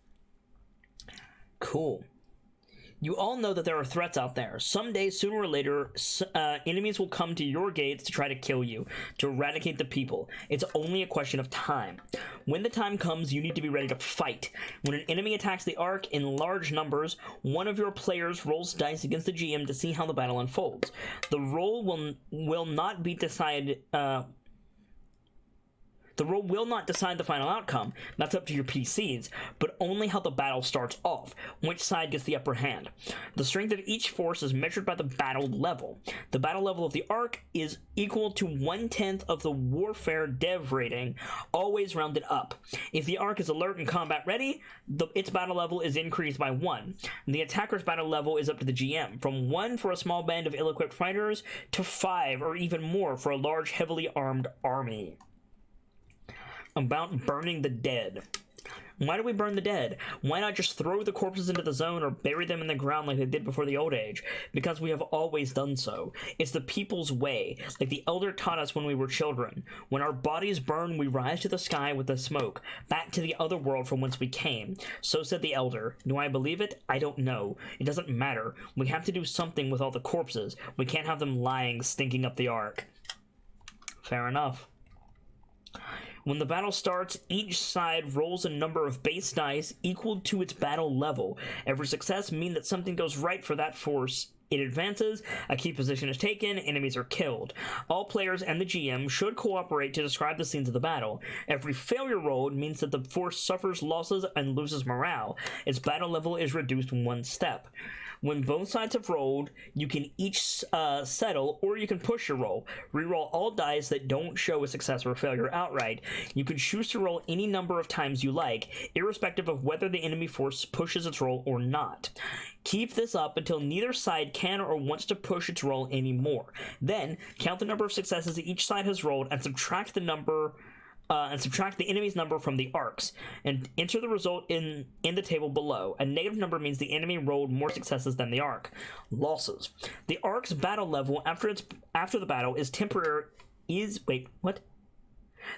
Cool. You all know that there are threats out there. Someday, sooner or later, enemies will come to your gates to try to kill you, to eradicate the people. It's only a question of time. When the time comes, you need to be ready to fight. When an enemy attacks the Ark in large numbers, one of your players rolls dice against the GM to see how the battle unfolds. The roll will not decide the final outcome. That's up to your PCs, but only how the battle starts off, which side gets the upper hand. The strength of each force is measured by the battle level. The battle level of the Ark is equal to 1/10 of the Warfare dev rating, always rounded up. If the Ark is alert and combat ready, its battle level is increased by 1. The attacker's battle level is up to the GM, from 1 for a small band of ill-equipped fighters to 5 or even more for a large, heavily armed army. About burning the dead. Why do we burn the dead? Why not just throw the corpses into the zone or bury them in the ground like they did before the Old Age? Because we have always done so. It's the people's way, like the Elder taught us when we were children. When our bodies burn, we rise to the sky with the smoke, back to the other world from whence we came. So said the Elder. Do I believe it? I don't know. It doesn't matter. We have to do something with all the corpses. We can't have them lying, stinking up the Ark. Fair enough. When the battle starts, each side rolls a number of base dice equal to its battle level. Every success means that something goes right for that force. It advances, a key position is taken, enemies are killed. All players and the GM should cooperate to describe the scenes of the battle. Every failure rolled means that the force suffers losses and loses morale. Its battle level is reduced 1 step. When both sides have rolled, you can each settle, or you can push your roll. Reroll all dice that don't show a success or a failure outright. You can choose to roll any number of times you like, irrespective of whether the enemy force pushes its roll or not. Keep this up until neither side can or wants to push its roll anymore. Then, count the number of successes that each side has rolled and subtract the enemy's number from the Arks, and enter the result in the table below. A negative number means the enemy rolled more successes than the Ark. Losses. The Ark's battle level after the battle is temporary.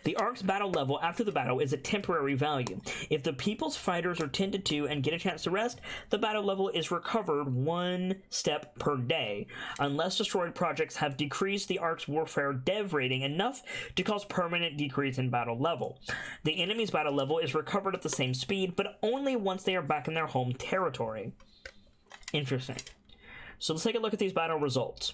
The Ark's battle level after the battle is a temporary value. If the people's fighters are tended to and get a chance to rest, the battle level is recovered 1 step per day, unless destroyed projects have decreased the Ark's warfare dev rating enough to cause permanent decrease in battle level. The enemy's battle level is recovered at the same speed, but only once they are back in their home territory. Interesting. So let's take a look at these battle results.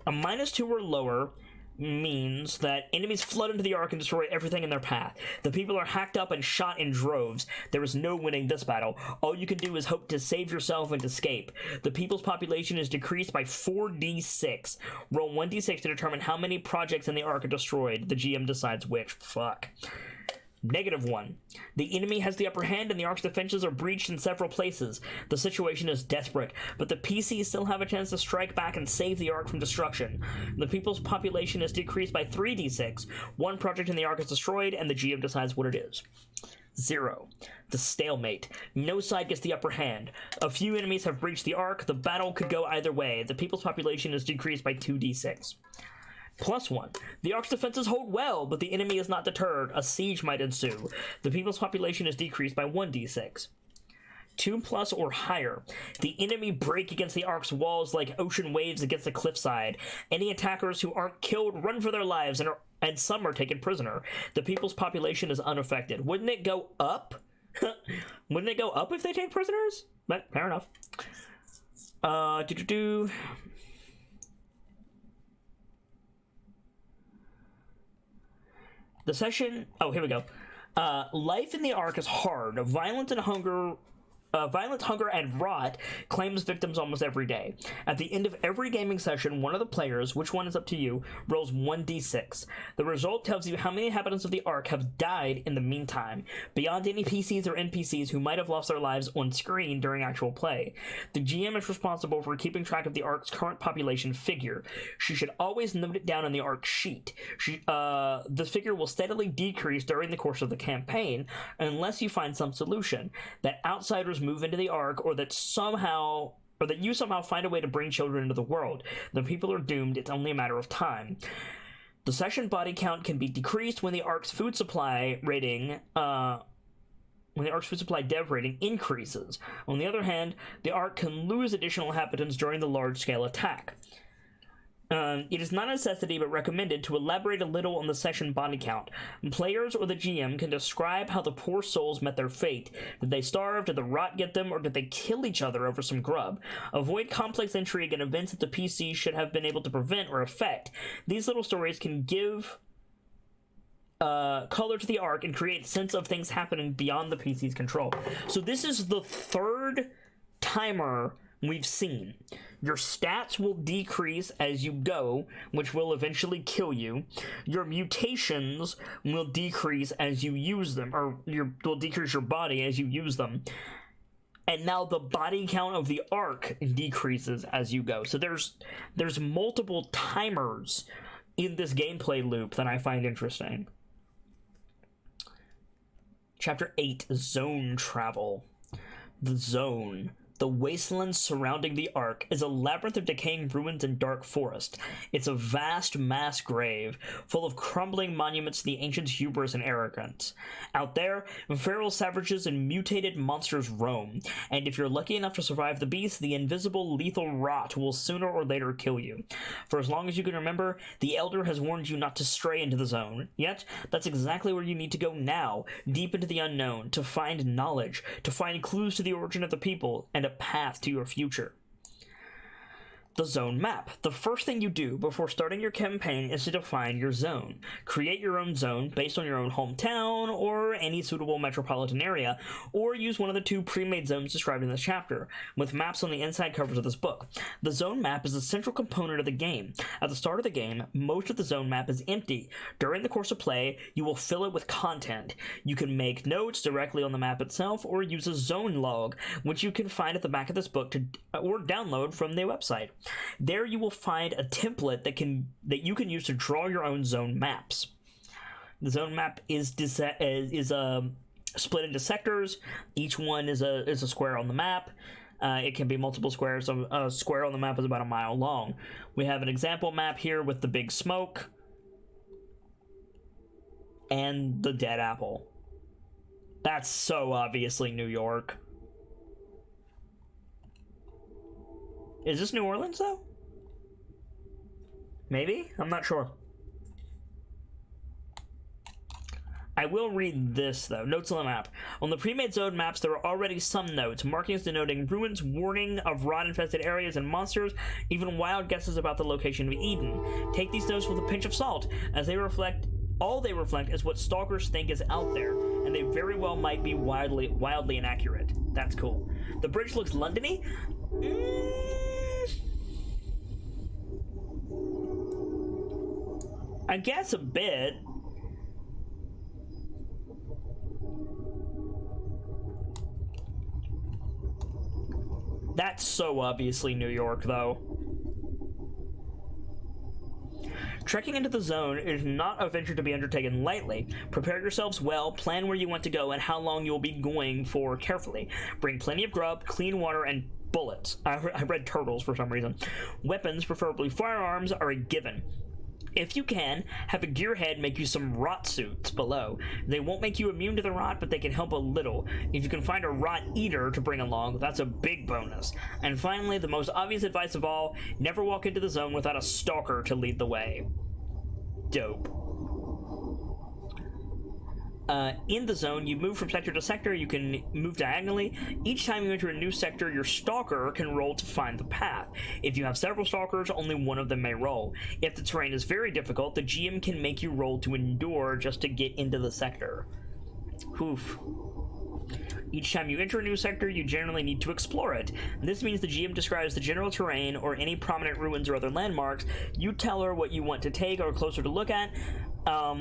A -2 or lower means that enemies flood into the Ark and destroy everything in their path. The people are hacked up and shot in droves. There is no winning this battle. All you can do is hope to save yourself and escape. The people's population is decreased by 4d6. Roll 1d6 to determine how many projects in the Ark are destroyed. The GM decides which. Fuck. -1. The enemy has the upper hand and the Ark's defenses are breached in several places. The situation is desperate, but the PCs still have a chance to strike back and save the Ark from destruction. The people's population is decreased by 3d6. 1 project in the Ark is destroyed, and the GM decides what it is. 0. The stalemate. No side gets the upper hand. A few enemies have breached the Ark. The battle could go either way. The people's population is decreased by 2d6. +1. The Ark's defenses hold well, but the enemy is not deterred. A siege might ensue. The people's population is decreased by 1d6. 2+ or higher. The enemy break against the Ark's walls like ocean waves against a cliffside. Any attackers who aren't killed run for their lives, and some are taken prisoner. The people's population is unaffected. Wouldn't it go up? Wouldn't it go up if they take prisoners? But fair enough. The session... Oh, here we go. Life in the Ark is hard. Violence, hunger, and rot claims victims almost every day. At the end of every gaming session, one of the players, which one is up to you, rolls 1d6. The result tells you how many inhabitants of the Ark have died in the meantime, beyond any PCs or NPCs who might have lost their lives on screen during actual play. The GM is responsible for keeping track of the Ark's current population figure. She should always note it down on the Ark sheet. This figure will steadily decrease during the course of the campaign, unless you find some solution that outsiders move into the Ark, or that you somehow find a way to bring children into the world. The people are doomed. It's only a matter of time. The session body count can be decreased when the Ark's food supply rating dev rating increases. On the other hand, the Ark can lose additional inhabitants during the large-scale attack. It is not a necessity but recommended to elaborate a little on the session body count. Players or the GM can describe how the poor souls met their fate. Did they starve? Did the rot get them? Or did they kill each other over some grub? Avoid complex intrigue and events that the PC should have been able to prevent or affect. These little stories can give color to the Ark and create a sense of things happening beyond the PC's control. So this is the 3rd timer we've seen. Your stats will decrease as you go, which will eventually kill you. Your mutations will decrease as you use them, or will decrease your body as you use them. And now the body count of the Ark decreases as you go. So there's multiple timers in this gameplay loop that I find interesting. Chapter 8, Zone Travel. The Zone. The wasteland surrounding the Ark is a labyrinth of decaying ruins and dark forest. It's a vast mass grave, full of crumbling monuments to the ancients' hubris and arrogance. Out there, feral savages and mutated monsters roam, and if you're lucky enough to survive the beast, the invisible lethal rot will sooner or later kill you. For as long as you can remember, the Elder has warned you not to stray into the zone. Yet, that's exactly where you need to go now, deep into the unknown, to find knowledge, to find clues to the origin of the people, and a path to your future. The zone map. The first thing you do before starting your campaign is to define your zone. Create your own zone based on your own hometown or any suitable metropolitan area, or use one of the 2 pre-made zones described in this chapter, with maps on the inside covers of this book. The zone map is a central component of the game. At the start of the game, most of the zone map is empty. During the course of play, you will fill it with content. You can make notes directly on the map itself, or use a zone log, which you can find at the back of this book or download from the website. There you will find a template that you can use to draw your own zone maps. The zone map is split into sectors. Each one is a square on the map. It can be multiple squares. A square on the map is about a mile long. We have an example map here with the big smoke. and the dead apple. That's so obviously New York. Is this New Orleans, though? Maybe? I'm not sure. I will read this, though. Notes on the map. On the pre-made zone maps, there are already some notes, markings denoting ruins, warning of rot-infested areas and monsters, even wild guesses about the location of Eden. Take these notes with a pinch of salt, as they reflect... all they reflect is what stalkers think is out there, and they very well might be wildly inaccurate. That's cool. The bridge looks London-y? I guess a bit. That's so obviously New York, though. Trekking into the zone is not a venture to be undertaken lightly. Prepare yourselves well, plan where you want to go, and how long you will be going for carefully. Bring plenty of grub, clean water, and bullets. I read turtles for some reason. Weapons, preferably firearms, are a given. If you can, have a gearhead make you some rot suits below. They won't make you immune to the rot, but they can help a little. If you can find a rot eater to bring along, that's a big bonus. And finally, the most obvious advice of all, never walk into the zone without a stalker to lead the way. Dope. In the zone, you move from sector to sector. You can move diagonally. Each time you enter a new sector, your stalker can roll to find the path. If you have several stalkers, only one of them may roll. If the terrain is very difficult, the GM can make you roll to endure just to get into the sector. Oof. Each time you enter a new sector, you generally need to explore it. This means the GM describes the general terrain or any prominent ruins or other landmarks. You tell her what you want to take or closer to look at,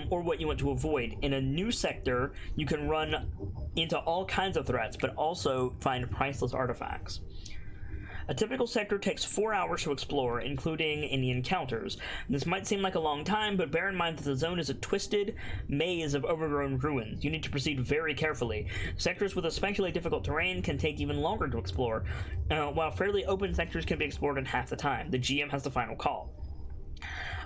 or what you want to avoid. In a new sector, you can run into all kinds of threats, but also find priceless artifacts. A typical sector takes 4 hours to explore, including any encounters. This might seem like a long time, but bear in mind that the zone is a twisted maze of overgrown ruins. You need to proceed very carefully. Sectors with especially difficult terrain can take even longer to explore, while fairly open sectors can be explored in half the time. The GM has the final call.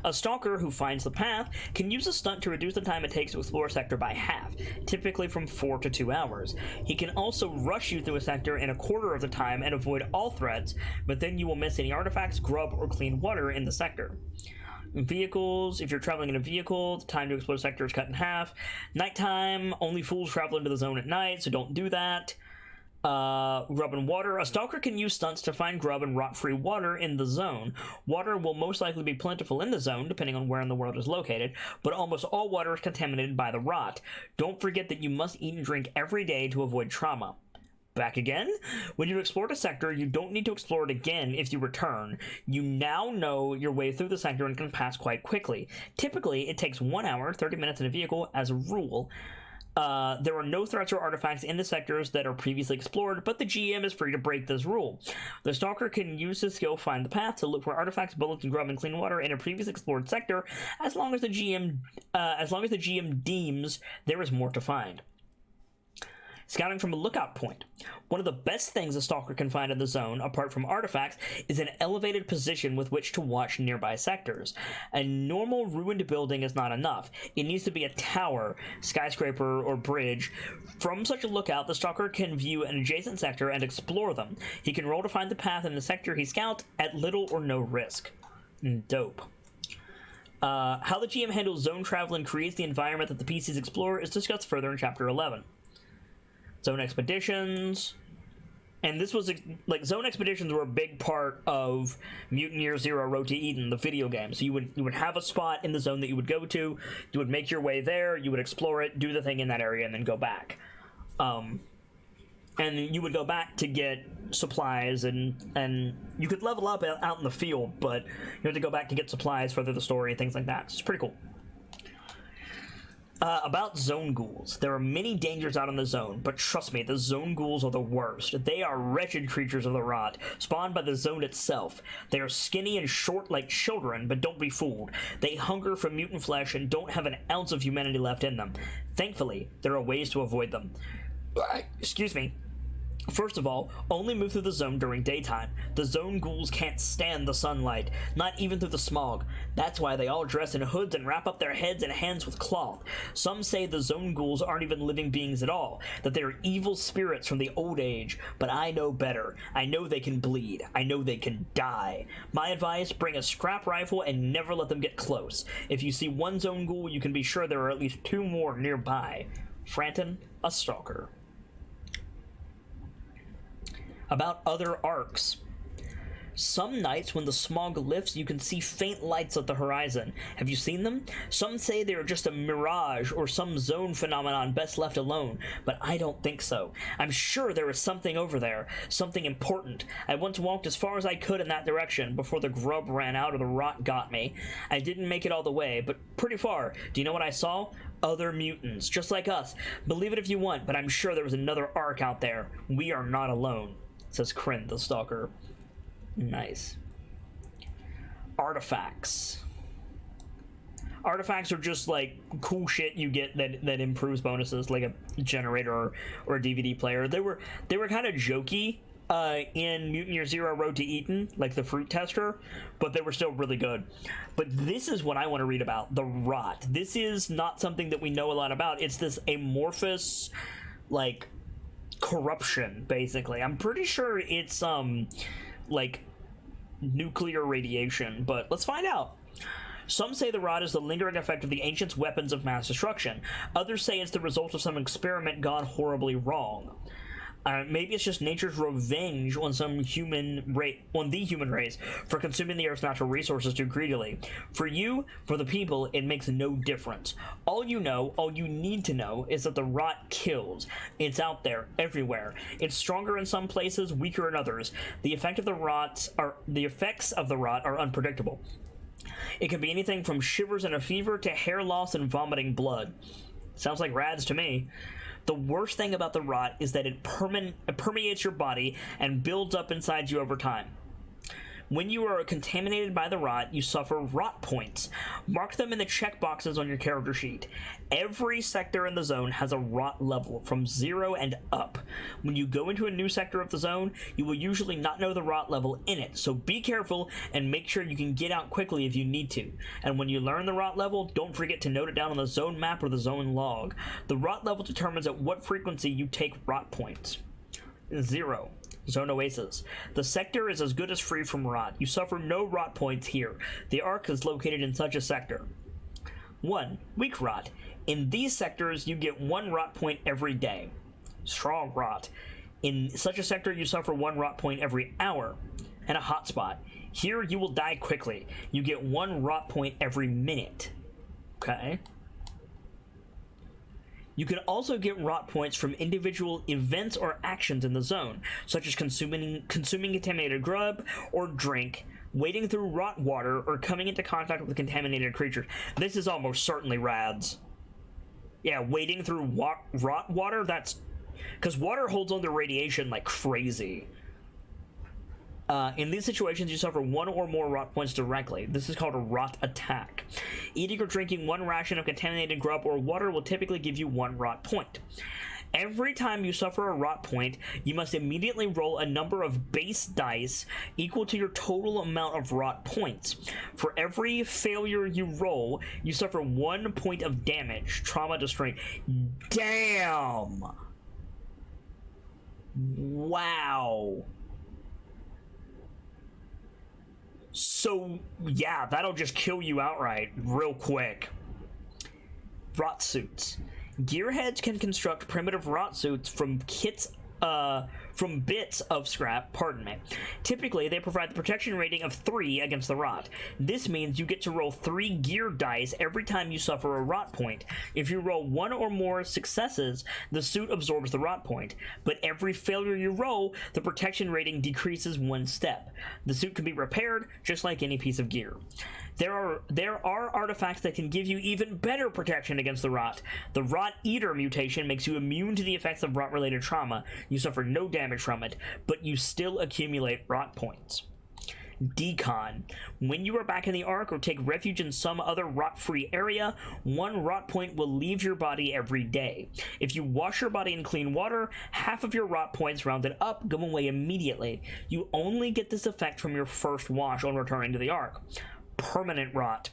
A stalker who finds the path can use a stunt to reduce the time it takes to explore a sector by half, typically from 4 to 2 hours. He can also rush you through a sector in a quarter of the time and avoid all threats, but then you will miss any artifacts, grub, or clean water in the sector. Vehicles, if you're traveling in a vehicle, the time to explore the sector is cut in half. Nighttime, only fools travel into the zone at night, so don't do that. Grub and water. A stalker can use stunts to find grub and rot-free water in the zone. Water will most likely be plentiful in the zone, depending on where in the world is located, but almost all water is contaminated by the rot. Don't forget that you must eat and drink every day to avoid trauma. Back again? When you explored a sector, you don't need to explore it again if you return. You now know your way through the sector and can pass quite quickly. Typically, it takes 1 hour, 30 minutes in a vehicle as a rule. There are no threats or artifacts in the sectors that are previously explored, but the GM is free to break this rule. The stalker can use his skill Find the Path to look for artifacts, bullets, and grub and clean water in a previously explored sector, as long as the GM deems there is more to find. Scouting from a lookout point. One of the best things a stalker can find in the zone, apart from artifacts, is an elevated position with which to watch nearby sectors. A normal ruined building is not enough. It needs to be a tower, skyscraper, or bridge. From such a lookout, the stalker can view an adjacent sector and explore them. He can roll to find the path in the sector he scouts at little or no risk. Dope. How the GM handles zone travel and creates the environment that the PCs explore is discussed further in Chapter 11. Zone expeditions, and this was like zone expeditions were a big part of Mutant Year Zero Road to Eden, the video game. So you would have a spot in the zone that you would go to, you would make your way there, you would explore it, do the thing in that area, and then go back. And you would go back to get supplies, and you could level up out in the field, but you had to go back to get supplies, further the story, and things like that. It's pretty cool. About zone ghouls. There are many dangers out in the zone, but trust me, the zone ghouls are the worst. They are wretched creatures of the rot, spawned by the zone itself. They are skinny and short like children, but don't be fooled. They hunger for mutant flesh and don't have an ounce of humanity left in them. Thankfully, there are ways to avoid them. Excuse me. First of all, only move through the zone during daytime. The zone ghouls can't stand the sunlight, not even through the smog. That's why they all dress in hoods and wrap up their heads and hands with cloth. Some say the zone ghouls aren't even living beings at all, that they are evil spirits from the old age, but I know better. I know they can bleed. I know they can die. My advice, bring a scrap rifle and never let them get close. If you see one zone ghoul, you can be sure there are at least 2 more nearby. Franton, a stalker. About other arcs. Some nights when the smog lifts, you can see faint lights at the horizon. Have you seen them? Some say they are just a mirage or some zone phenomenon best left alone, but I don't think so. I'm sure there is something over there, something important. I once walked as far as I could in that direction before the grub ran out or the rot got me. I didn't make it all the way, but pretty far. Do you know what I saw? Other mutants, just like us. Believe it if you want, but I'm sure there was another arc out there. We are not alone. Says Kryn, the stalker. Nice. Artifacts. Artifacts are just like cool shit you get that improves bonuses, like a generator or a DVD player. They were kind of jokey in Mutant Year Zero Road to Eden, like the fruit tester, but they were still really good. But this is what I want to read about, the rot. This is not something that we know a lot about. It's this amorphous, like, corruption, basically. I'm pretty sure it's like nuclear radiation, but let's find out. Some say the rot is the lingering effect of the ancients' weapons of mass destruction. Others say it's the result of some experiment gone horribly wrong. Maybe it's just nature's revenge on the human race for consuming the Earth's natural resources too greedily. For you, for the people, it makes no difference. All you need to know, is that the rot kills. It's out there, everywhere. It's stronger in some places, weaker in others. The effects of the rot are unpredictable. It can be anything from shivers and a fever to hair loss and vomiting blood. Sounds like rads to me. The worst thing about the rot is that it permeates your body and builds up inside you over time. When you are contaminated by the rot, you suffer rot points. Mark them in the checkboxes on your character sheet. Every sector in the zone has a rot level from 0 and up. When you go into a new sector of the zone, you will usually not know the rot level in it, so be careful and make sure you can get out quickly if you need to. And when you learn the rot level, don't forget to note it down on the zone map or the zone log. The rot level determines at what frequency you take rot points. 0. Zone Oasis. The sector is as good as free from rot. You suffer no rot points here. The arc is located in such a sector. 1. Weak rot. In these sectors, you get 1 rot point every day. Strong rot. In such a sector, you suffer 1 rot point every hour. And a hotspot. Here, you will die quickly. You get 1 rot point every minute. Okay. You can also get rot points from individual events or actions in the zone, such as consuming contaminated grub or drink, wading through rot water, or coming into contact with contaminated creatures. This is almost certainly rads. Yeah, wading through rot water, that's... because water holds on to radiation like crazy. In these situations, you suffer 1 or more rot points directly. This is called a rot attack. Eating or drinking 1 ration of contaminated grub or water will typically give you 1 rot point. Every time you suffer a rot point, you must immediately roll a number of base dice equal to your total amount of rot points. For every failure you roll, you suffer 1 point of damage, trauma to strength. Damn! Wow. So, yeah, that'll just kill you outright real quick. Rot suits. Gearheads can construct primitive rot suits from bits of scrap, Typically, they provide the protection rating of 3 against the rot. This means you get to roll 3 gear dice every time you suffer a rot point. If you roll 1 or more successes, the suit absorbs the rot point. But every failure you roll, the protection rating decreases 1 step. The suit can be repaired, just like any piece of gear. There are artifacts that can give you even better protection against the rot. The Rot Eater mutation makes you immune to the effects of rot-related trauma. You suffer no damage from it, but you still accumulate rot points. Decon. When you are back in the Ark or take refuge in some other rot-free area, 1 rot point will leave your body every day. If you wash your body in clean water, half of your rot points rounded up go away immediately. You only get this effect from your first wash on returning to the Ark. Permanent rot.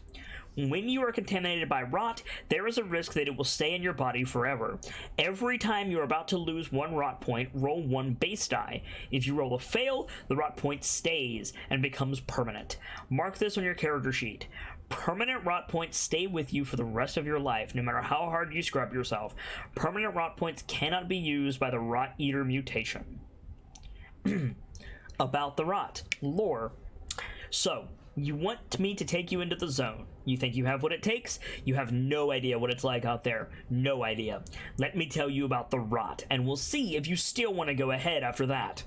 When you are contaminated by rot, there is a risk that it will stay in your body forever. Every time you are about to lose 1 rot point, roll 1 base die. If you roll a fail, the rot point stays and becomes permanent. Mark this on your character sheet. Permanent rot points stay with you for the rest of your life, no matter how hard you scrub yourself. Permanent rot points cannot be used by the Rot Eater mutation. About the rot. Lore. So, you want me to take you into the zone. You think you have what it takes? You have no idea what it's like out there. No idea. Let me tell you about the rot, and we'll see if you still want to go ahead after that.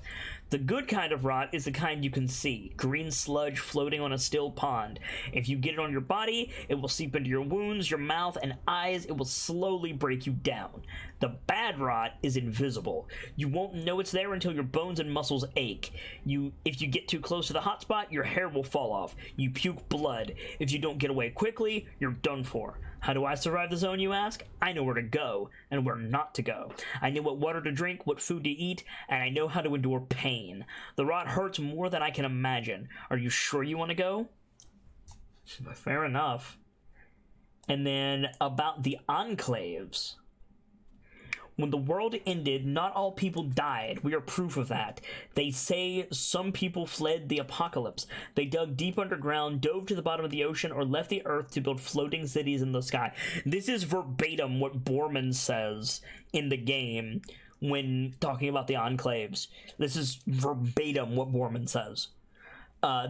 The good kind of rot is the kind you can see. Green sludge floating on a still pond. If you get it on your body, it will seep into your wounds, your mouth, and eyes. It will slowly break you down. The bad rot is invisible. You won't know it's there until your bones and muscles ache. If you get too close to the hot spot, your hair will fall off. You puke blood. If you don't get away quickly, you're done for. How do I survive the zone, you ask? I know where to go, and where not to go. I know what water to drink, what food to eat, and I know how to endure pain. The rot hurts more than I can imagine. Are you sure you want to go? Fair enough. And then, about the enclaves. When the world ended, not all people died. We are proof of that. They say some people fled the apocalypse. They dug deep underground, dove to the bottom of the ocean, or left the earth to build floating cities in the sky. This is verbatim what Borman says in the game when talking about the enclaves. This is verbatim what Borman says.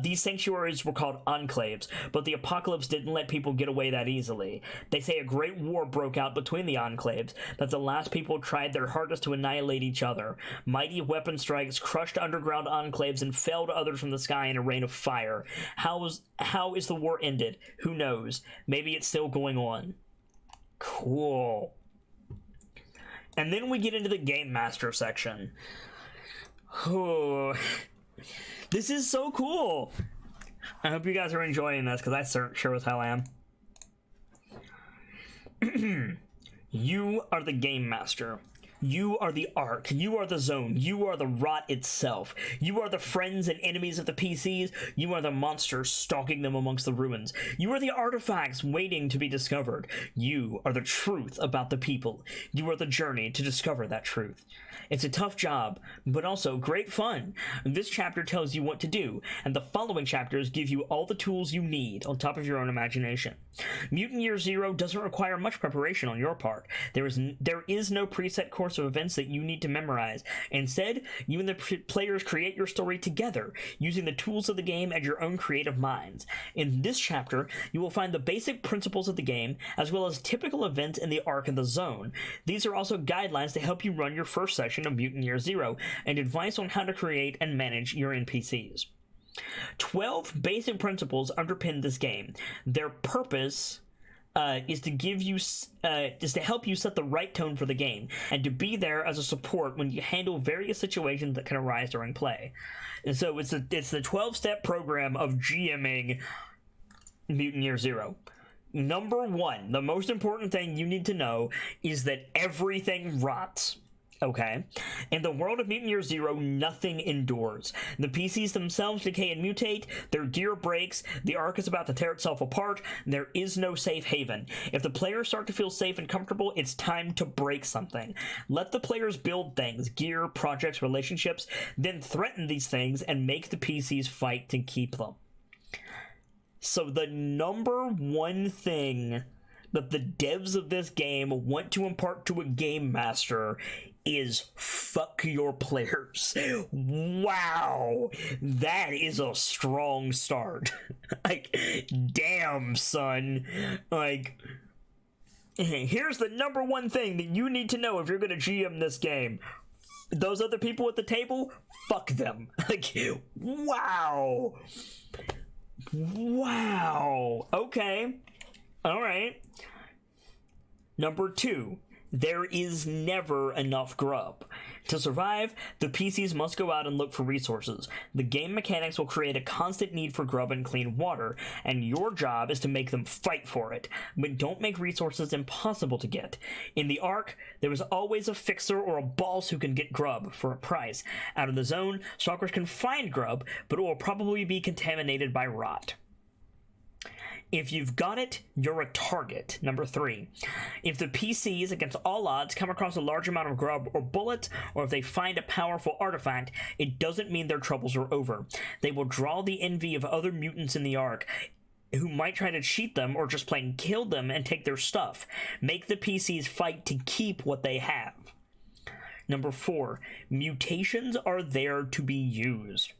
These sanctuaries were called enclaves, but the apocalypse didn't let people get away that easily. They say a great war broke out between the enclaves, that the last people tried their hardest to annihilate each other. Mighty weapon strikes crushed underground enclaves and felled others from the sky in a rain of fire. How is the war ended? Who knows? Maybe it's still going on. Cool. And then we get into the Game Master section. Oh... This is so cool! I hope you guys are enjoying this, because I sure as hell am. You are the Game Master. You are the Ark. You are the Zone. You are the Rot itself. You are the friends and enemies of the PCs. You are the monsters stalking them amongst the ruins. You are the artifacts waiting to be discovered. You are the truth about the people. You are the journey to discover that truth. It's a tough job, but also great fun. This chapter tells you what to do, and the following chapters give you all the tools you need on top of your own imagination. Mutant Year Zero doesn't require much preparation on your part. There is no preset course of events that you need to memorize. Instead, you and the players create your story together, using the tools of the game and your own creative minds. In this chapter, you will find the basic principles of the game, as well as typical events in the Ark and the Zone. These are also guidelines to help you run your first session of Mutant Year Zero, and advice on how to create and manage your NPCs. 12 basic principles underpin this game. Their purpose is to help you set the right tone for the game, and to be there as a support when you handle various situations that can arise during play. And so it's the 12-step program of GMing Mutant Year Zero. Number 1, the most important thing you need to know is that everything rots. Okay. In the world of Mutant Year Zero, nothing endures. The PCs themselves decay and mutate, their gear breaks, the Ark is about to tear itself apart, there is no safe haven. If the players start to feel safe and comfortable, it's time to break something. Let the players build things, gear, projects, relationships, then threaten these things and make the PCs fight to keep them. So the number one thing that the devs of this game want to impart to a game master is fuck your players. Wow, that is a strong start. Like, damn, son. Like, here's the number one thing that you need to know if you're gonna GM this game. Those other people at the table, fuck them. Like, wow. Wow. Okay. All right. Number 2. There is never enough grub. To survive, the PCs must go out and look for resources. The game mechanics will create a constant need for grub and clean water, and your job is to make them fight for it. But don't make resources impossible to get. In the Ark, there is always a fixer or a boss who can get grub for a price. Out of the zone, stalkers can find grub, but it will probably be contaminated by rot. If you've got it, you're a target. Number 3. If the PCs, against all odds, come across a large amount of grub or bullets, or if they find a powerful artifact, it doesn't mean their troubles are over. They will draw the envy of other mutants in the Ark, who might try to cheat them or just plain kill them and take their stuff. Make the PCs fight to keep what they have. Number 4. Mutations are there to be used.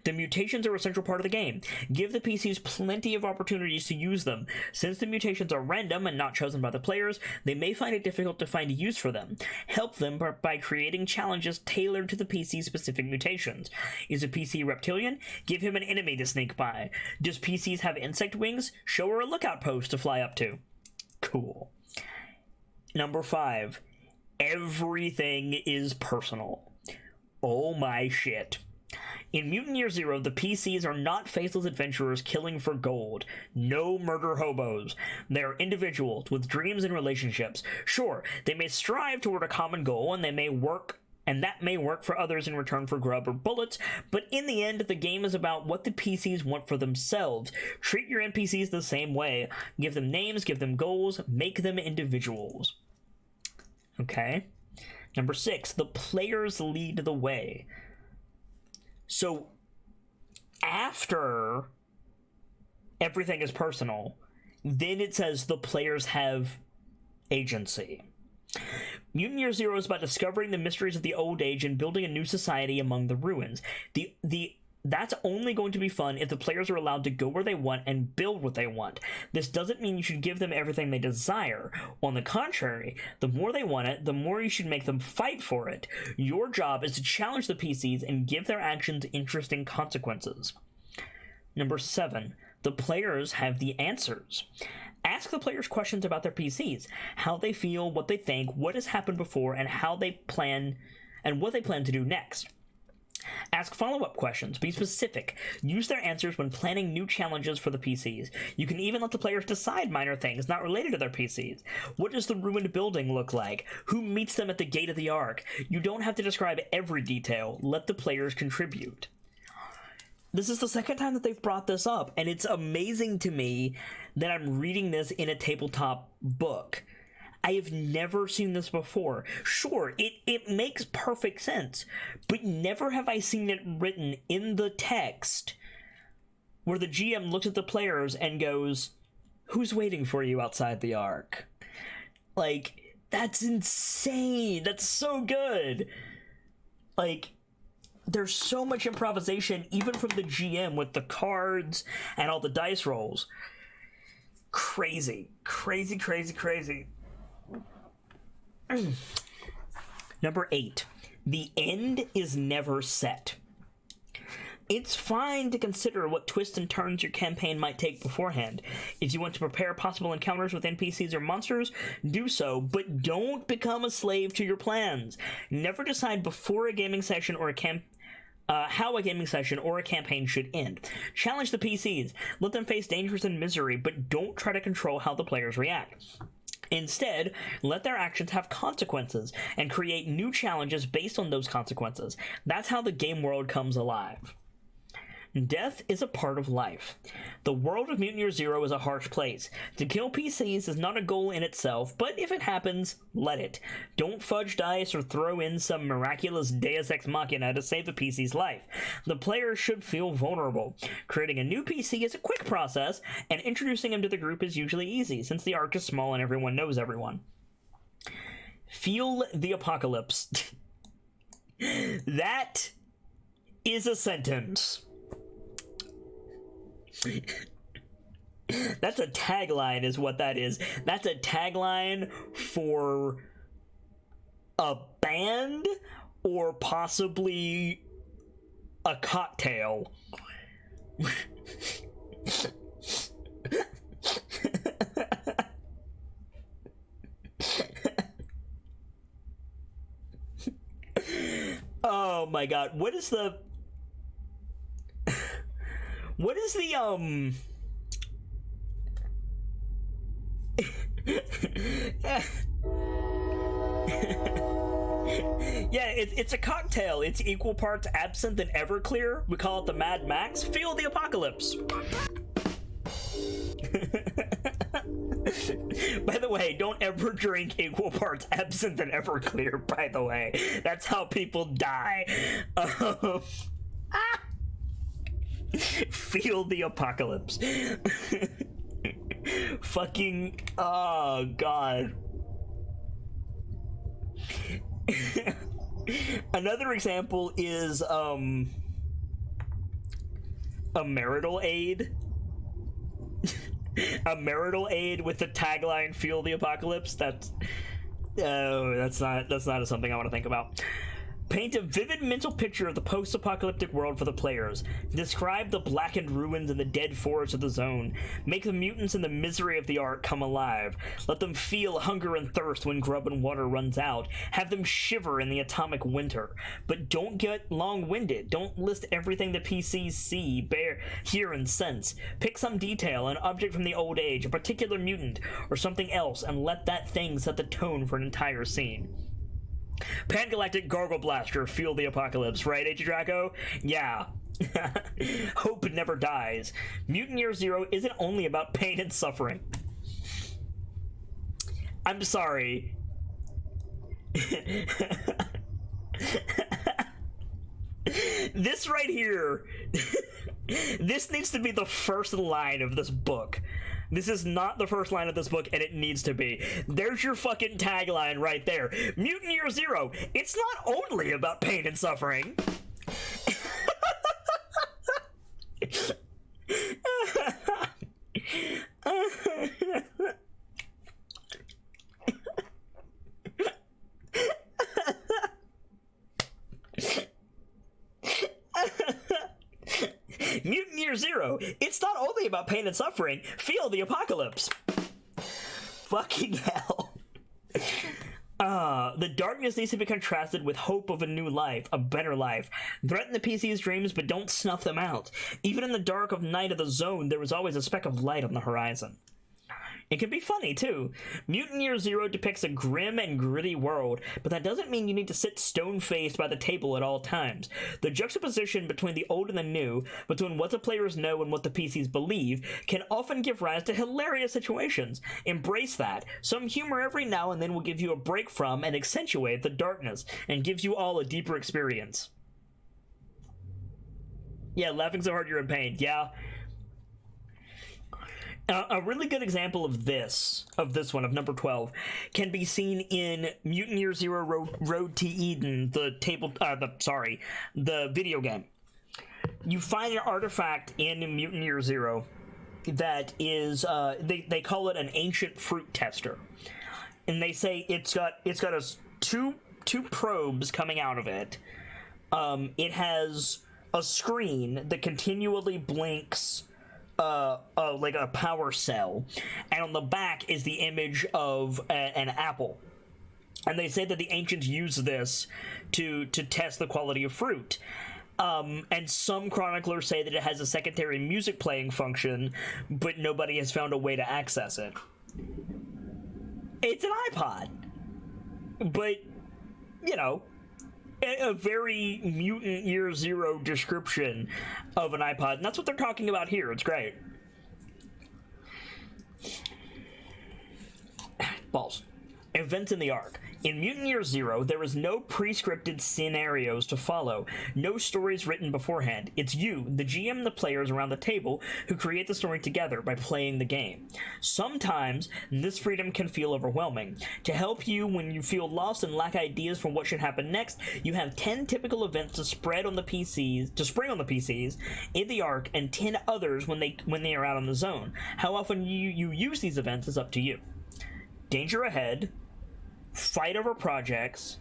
The mutations are a central part of the game. Give the PCs plenty of opportunities to use them. Since the mutations are random and not chosen by the players, they may find it difficult to find a use for them. Help them by creating challenges tailored to the PC's specific mutations. Is a PC reptilian? Give him an enemy to sneak by. Does PCs have insect wings? Show her a lookout post to fly up to. Cool. Number 5. Everything is personal. Oh my shit. In Mutant Year Zero, the PCs are not faceless adventurers killing for gold. No murder hobos. They are individuals with dreams and relationships. Sure, they may strive toward a common goal, and that may work for others in return for grub or bullets, but in the end, the game is about what the PCs want for themselves. Treat your NPCs the same way. Give them names, give them goals, make them individuals. Okay. Number 6, the players lead the way. So, after everything is personal, then it says the players have agency. Mutant Year Zero is about discovering the mysteries of the old age and building a new society among the ruins. That's only going to be fun if the players are allowed to go where they want and build what they want. This doesn't mean you should give them everything they desire. On the contrary, the more they want it, the more you should make them fight for it. Your job is to challenge the PCs and give their actions interesting consequences. Number 7. The players have the answers. Ask the players questions about their PCs, how they feel, what they think, what has happened before, and how they plan, and what they plan to do next. Ask follow-up questions. Be specific. Use their answers when planning new challenges for the PCs. You can even let the players decide minor things not related to their PCs. What does the ruined building look like? Who meets them at the gate of the Ark? You don't have to describe every detail. Let the players contribute. This is the second time that they've brought this up, and it's amazing to me that I'm reading this in a tabletop book. I have never seen this before. Sure, it makes perfect sense, but never have I seen it written in the text where the GM looks at the players and goes, "Who's waiting for you outside the Ark?" Like, that's insane. That's so good. Like, there's so much improvisation, even from the GM with the cards and all the dice rolls. Crazy. Crazy, crazy, crazy. Number 8. The end is never set. It's fine to consider what twists and turns your campaign might take beforehand. If you want to prepare possible encounters with NPCs or monsters, do so, but don't become a slave to your plans. Never decide before a gaming session or how a gaming session or a campaign should end. Challenge the PCs. Let them face dangers and misery, but don't try to control how the players react. Instead, let their actions have consequences and create new challenges based on those consequences. That's how the game world comes alive. Death is a part of life. The world of Mutant Year Zero is a harsh place. To kill PCs is not a goal in itself, but if it happens, let it. Don't fudge dice or throw in some miraculous deus ex machina to save the PC's life. The player should feel vulnerable. Creating a new PC is a quick process, and introducing him to the group is usually easy, since the Ark is small and everyone knows everyone. Feel the apocalypse. That is a sentence. That's a tagline is what that is. That's a tagline for a band or possibly a cocktail. Oh my god, what is the yeah, it's a cocktail. It's equal parts absinthe and Everclear. We call it the Mad Max. Feel the apocalypse. By the way, don't ever drink equal parts absinthe and Everclear, by the way. That's how people die. Feel the apocalypse. Fucking, oh god. Another example is a marital aid. A marital aid with the tagline "Feel the apocalypse." That's not something I want to think about. Paint a vivid mental picture of the post-apocalyptic world for the players. Describe the blackened ruins and the dead forests of the zone. Make the mutants and the misery of the Ark come alive. Let them feel hunger and thirst when grub and water runs out. Have them shiver in the atomic winter. But don't get long-winded. Don't list everything the PCs see, bear, hear, and sense. Pick some detail, an object from the old age, a particular mutant, or something else, and let that thing set the tone for an entire scene. Pan-galactic gargle blaster, feel the apocalypse, right, H. Draco? Yeah. Hope never dies. Mutant Year Zero isn't only about pain and suffering. I'm sorry. This right here, this needs to be the first line of this book. This is not the first line of this book, and it needs to be. There's your fucking tagline right there. Mutant Year Zero, it's not only about pain and suffering. Mutant Year Zero, it's not only about pain and suffering. Feel the apocalypse. Fucking hell. The darkness needs to be contrasted with hope of a new life, a better life. Threaten the PC's dreams, but don't snuff them out. Even in the dark of night of the zone, there was always a speck of light on the horizon. It can be funny, too. Mutant Year Zero depicts a grim and gritty world, but that doesn't mean you need to sit stone-faced by the table at all times. The juxtaposition between the old and the new, between what the players know and what the PCs believe, can often give rise to hilarious situations. Embrace that. Some humor every now and then will give you a break from and accentuate the darkness, and gives you all a deeper experience. Yeah, laughing so hard you're in pain. Yeah. A really good example of this one, of number 12, can be seen in Mutant Year Zero Road to Eden, the video game. You find an artifact in Mutant Year Zero that is, they call it an ancient fruit tester. And they say it's got two probes coming out of it. It has a screen that continually blinks like a power cell, and on the back is the image of an apple. And they say that the ancients use this to test the quality of fruit. And some chroniclers say that it has a secondary music playing function, but nobody has found a way to access it. It's an iPod, but, you know, a very Mutant Year Zero description of an iPod, and that's what they're talking about here. It's great. Balls. Events in the Ark. In Mutant Year Zero, there is no pre-scripted scenarios to follow, no stories written beforehand. It's you, the GM, and the players around the table who create the story together by playing the game. Sometimes, this freedom can feel overwhelming. To help you when you feel lost and lack ideas for what should happen next, you have 10 typical events to spring on the PCs in the Ark, and 10 others when they are out on the zone. How often you use these events is up to you. Danger ahead. Fight over projects,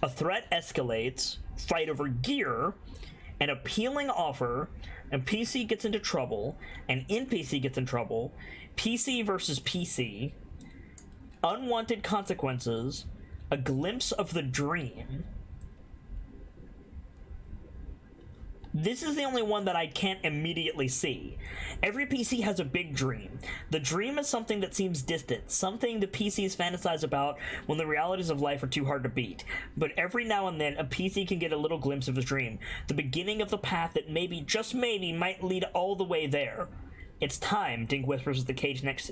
a threat escalates, fight over gear, an appealing offer, a PC gets into trouble, an NPC gets in trouble, PC versus PC, unwanted consequences, a glimpse of the dream, This is the only one that I can't immediately see. Every PC has a big dream. The dream is something that seems distant, something the PCs fantasize about when the realities of life are too hard to beat. But every now and then, a PC can get a little glimpse of his dream, the beginning of the path that maybe, just maybe, might lead all the way there. It's time, Dink whispers in the cage next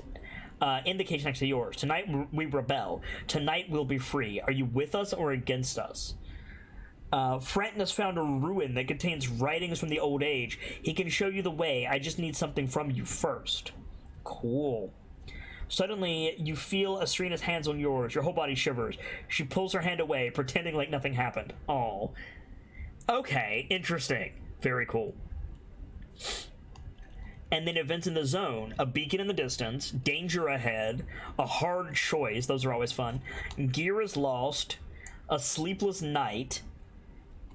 to yours. Tonight we rebel. Tonight we'll be free. Are you with us or against us? Frenton has found a ruin that contains writings from the old age. He can show you the way. I just need something from you first. Cool. Suddenly, you feel Asrina's hands on yours. Your whole body shivers. She pulls her hand away, pretending like nothing happened. Oh. Okay, interesting. Very cool. And then events in the zone. A beacon in the distance. Danger ahead. A hard choice. Those are always fun. Gear is lost. A sleepless night.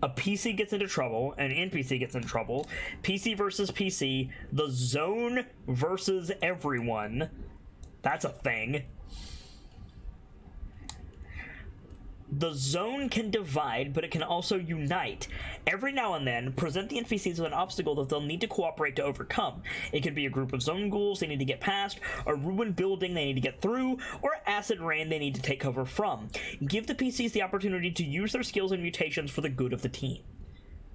A PC gets into trouble, an NPC gets into trouble, PC versus PC, the zone versus everyone. That's a thing. The zone can divide, but it can also unite. Every now and then, present the NPCs with an obstacle that they'll need to cooperate to overcome. It could be a group of zone ghouls they need to get past, a ruined building they need to get through, or acid rain they need to take cover from. Give the PCs the opportunity to use their skills and mutations for the good of the team.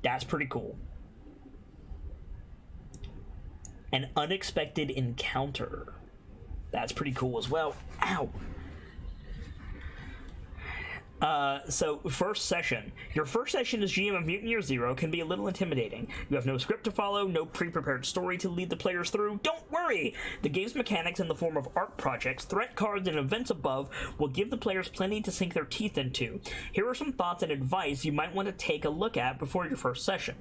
That's pretty cool. An unexpected encounter. That's pretty cool as well. Ow! So, first session. Your first session as GM of Mutant Year Zero can be a little intimidating. You have no script to follow, no pre-prepared story to lead the players through. Don't worry! The game's mechanics in the form of art projects, threat cards, and events above will give the players plenty to sink their teeth into. Here are some thoughts and advice you might want to take a look at before your first session.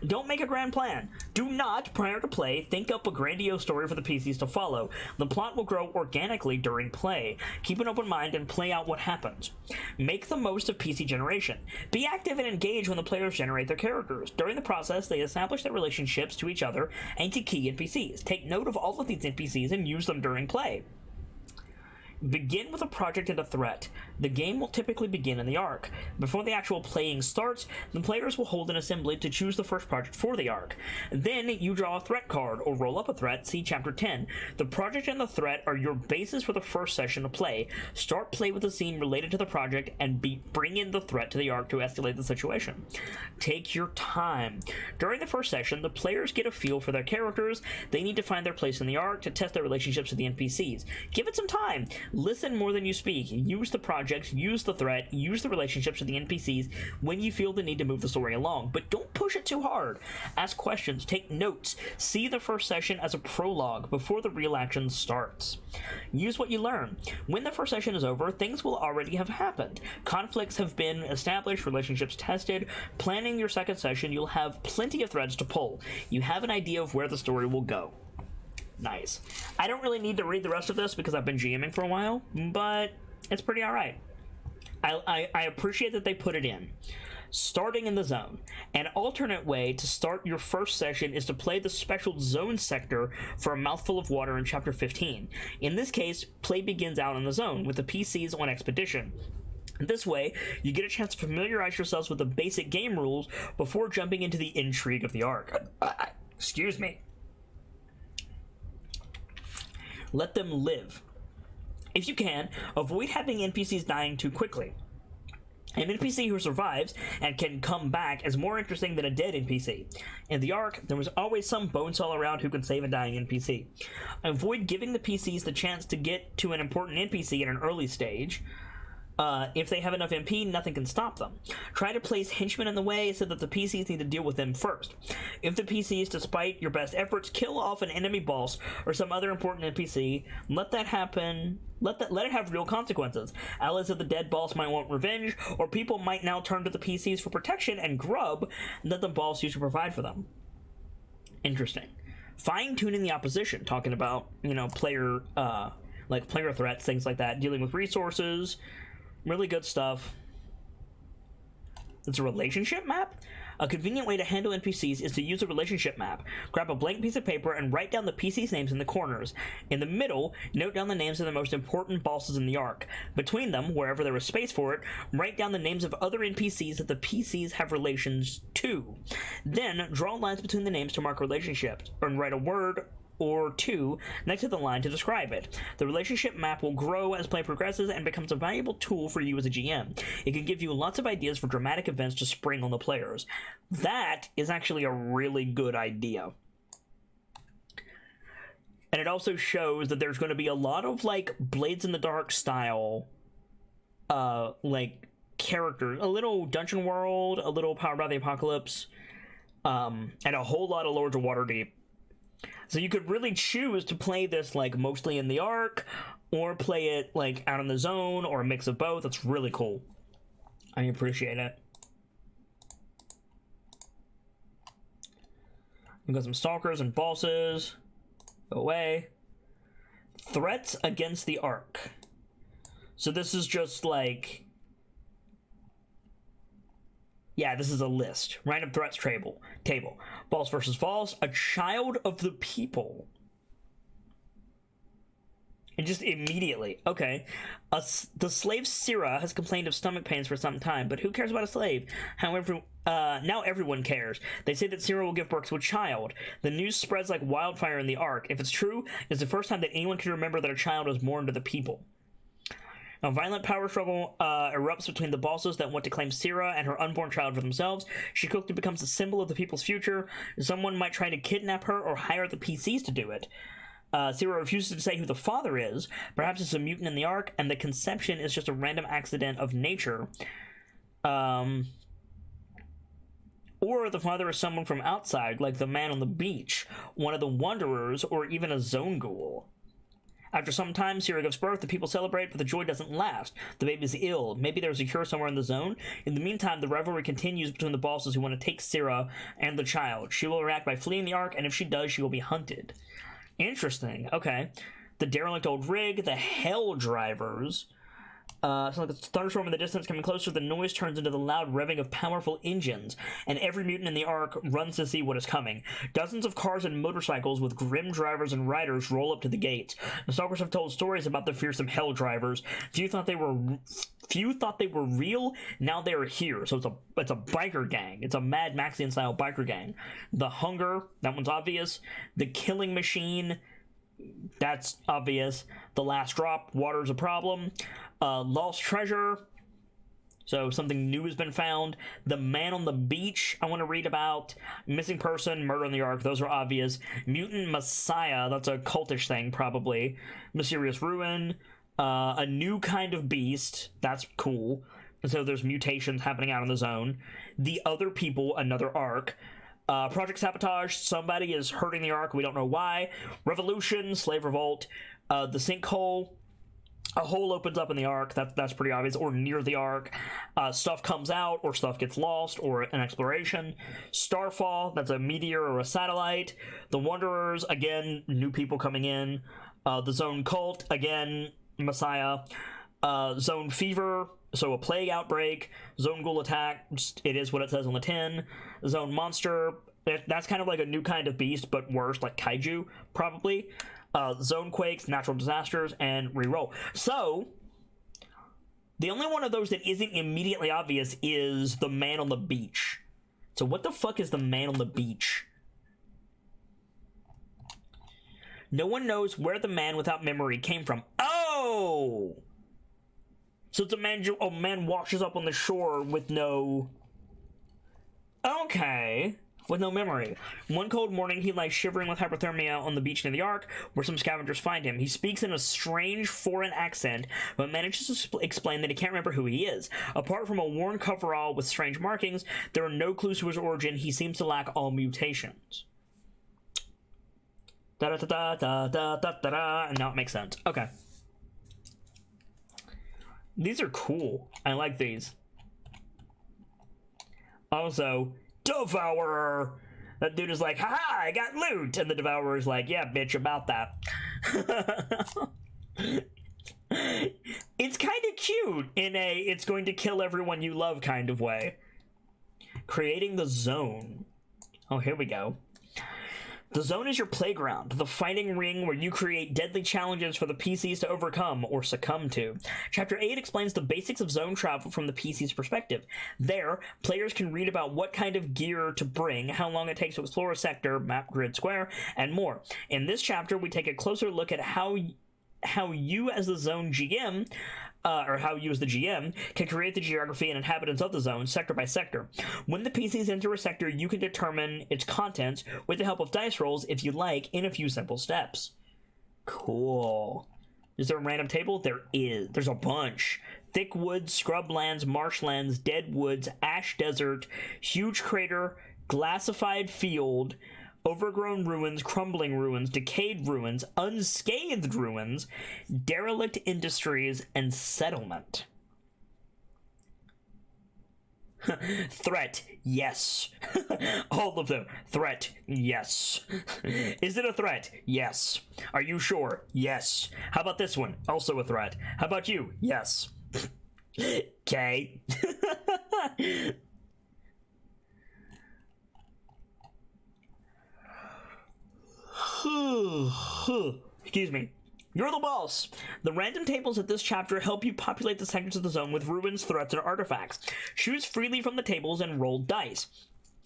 Don't make a grand plan. Do not, prior to play, think up a grandiose story for the PCs to follow. The plot will grow organically during play. Keep an open mind and play out what happens. Make the most of PC generation. Be active and engage when the players generate their characters. During the process, they establish their relationships to each other and to key NPCs. Take note of all of these NPCs and use them during play. Begin with a project and a threat. The game will typically begin in the arc. Before the actual playing starts, the players will hold an assembly to choose the first project for the arc. Then you draw a threat card or roll up a threat, see Chapter 10. The project and the threat are your basis for the first session of play. Start play with a scene related to the project and bring in the threat to the arc to escalate the situation. Take your time. During the first session, the players get a feel for their characters. They need to find their place in the arc to test their relationships with the NPCs. Give it some time. Listen more than you speak. Use the projects, use the threat, use the relationships with the NPCs when you feel the need to move the story along, but don't push it too hard. Ask questions, take notes, see the first session as a prologue before the real action starts. Use what you learn. When the first session is over, things will already have happened. Conflicts have been established, relationships tested. Planning your second session, you'll have plenty of threads to pull. You have an idea of where the story will go. Nice. I don't really need to read the rest of this because I've been GMing for a while, but it's pretty alright. I appreciate that they put it in. Starting in the zone. An alternate way to start your first session is to play the special zone sector for a mouthful of water in Chapter 15. In this case, play begins out in the zone, with the PCs on expedition. This way, you get a chance to familiarize yourselves with the basic game rules before jumping into the intrigue of the arc. Excuse me. Let them live. If you can, avoid having NPCs dying too quickly. An NPC who survives and can come back is more interesting than a dead NPC. In the arc, there was always some bonesaw around who can save a dying NPC. Avoid giving the PCs the chance to get to an important NPC at an early stage. If they have enough MP, nothing can stop them. Try to place henchmen in the way so that the PCs need to deal with them first. If the PCs, despite your best efforts, kill off an enemy boss or some other important NPC, let that happen. Let it have real consequences. Allies of the dead boss might want revenge, or people might now turn to the PCs for protection and grub that the boss used to provide for them. Interesting. Fine-tuning the opposition, talking about, player threats, things like that, dealing with resources. Really good stuff. It's a relationship map? A convenient way to handle NPCs is to use a relationship map. Grab a blank piece of paper and write down the PC's names in the corners. In the middle, note down the names of the most important bosses in the arc. Between them, wherever there is space for it, write down the names of other NPCs that the PCs have relations to. Then, draw lines between the names to mark relationships, and write a word or two next to the line to describe it. The relationship map will grow as play progresses and becomes a valuable tool for you as a GM. It can give you lots of ideas for dramatic events to spring on the players. That is actually a really good idea. And it also shows that there's going to be a lot of, like, Blades in the Dark style, like, characters. A little Dungeon World, a little Powered by the Apocalypse, and a whole lot of Lords of Waterdeep. So you could really choose to play this, like, mostly in the arc, or play it, like, out in the zone, or a mix of both. It's really cool. I appreciate it. We've got some stalkers and bosses. Go away. Threats against the arc. So this is just, like... Yeah, this is a list. Random threats table. False versus false. A child of the people. And just immediately. Okay. The slave Syrah has complained of stomach pains for some time, but who cares about a slave? However, now everyone cares. They say that Syrah will give birth to a child. The news spreads like wildfire in the Ark. If it's true, it's the first time that anyone can remember that a child was born to the people. A violent power struggle erupts between the bosses that want to claim Syrah and her unborn child for themselves. She quickly becomes a symbol of the people's future. Someone might try to kidnap her or hire the PCs to do it. Syrah refuses to say who the father is. Perhaps it's a mutant in the Ark, and the conception is just a random accident of nature. Or the father is someone from outside, like the man on the beach, one of the Wanderers, or even a Zone Ghoul. After some time, Syrah gives birth, the people celebrate, but the joy doesn't last. The baby's ill. Maybe there's a cure somewhere in the zone. In the meantime, the rivalry continues between the bosses who want to take Syrah and the child. She will react by fleeing the Ark, and if she does, she will be hunted. Interesting. Okay. The derelict old rig, the Hell Drivers. It's like a thunderstorm in the distance coming closer. The noise turns into the loud revving of powerful engines, and every mutant in the Ark runs to see what is coming. Dozens of cars and motorcycles with grim drivers and riders roll up to the gates. The stalkers have told stories about the fearsome Hell Drivers. Few thought they were real. Now they are here. So it's a biker gang. It's a Mad Maxian style biker gang. The Hunger, that one's obvious. The Killing Machine, that's obvious. The Last Drop, water's a problem. Lost Treasure, so something new has been found. The Man on the Beach, I want to read about. Missing Person, Murder in the Ark, those are obvious. Mutant Messiah, that's a cultish thing, probably. Mysterious Ruin, a new kind of beast, that's cool. So there's mutations happening out in the zone. The Other People, another Ark. Project Sabotage, somebody is hurting the Ark, we don't know why. Revolution, Slave Revolt. The Sinkhole, a hole opens up in the Ark, that's pretty obvious, or near the Ark. Stuff comes out, or stuff gets lost, or an exploration. Starfall, that's a meteor or a satellite. The Wanderers, again, new people coming in. The Zone Cult, again, Messiah. Zone Fever, so a plague outbreak. Zone Ghoul Attack, it is what it says on the tin. Zone Monster, that's kind of like a new kind of beast, but worse, like Kaiju, probably. Zone Quakes, Natural Disasters, and Reroll. So, the only one of those that isn't immediately obvious is the Man on the Beach. So what the fuck is the Man on the Beach? No one knows where the man without memory came from. Oh! So it's a man washes up on the shore with no... Okay. With no memory. One cold morning, he lies shivering with hypothermia on the beach near the Ark, where some scavengers find him. He speaks in a strange foreign accent, but manages to explain that he can't remember who he is. Apart from a worn coverall with strange markings, there are no clues to his origin. He seems to lack all mutations. Da-da-da-da-da-da-da-da, and now it makes sense. Okay. These are cool. I like these. Also... Devourer! That dude is like, haha, I got loot! And the Devourer is like, yeah, bitch, about that. It's kind of cute in a it's going to kill everyone you love kind of way. Creating the zone. Oh, here we go. The zone is your playground, the fighting ring where you create deadly challenges for the PCs to overcome or succumb to. Chapter 8 explains the basics of zone travel from the PC's perspective. There, players can read about what kind of gear to bring, how long it takes to explore a sector, map, grid, square, and more. In this chapter, we take a closer look at how you as the zone GM, or how you as the GM, can create the geography and inhabitants of the zone, sector by sector. When the PCs enter a sector, you can determine its contents with the help of dice rolls, if you like, in a few simple steps. Cool. Is there a random table? There is. There's a bunch. Thick woods, scrublands, marshlands, dead woods, ash desert, huge crater, glassified field, overgrown ruins, crumbling ruins, decayed ruins, unscathed ruins, derelict industries, and settlement. Threat, yes. All of them. Threat, yes. Is it a threat? Yes. Are you sure? Yes. How about this one? Also a threat. How about you? Yes. Okay. Excuse me. You're the boss! The random tables at this chapter help you populate the sectors of the zone with ruins, threats, and artifacts. Choose freely from the tables and roll dice.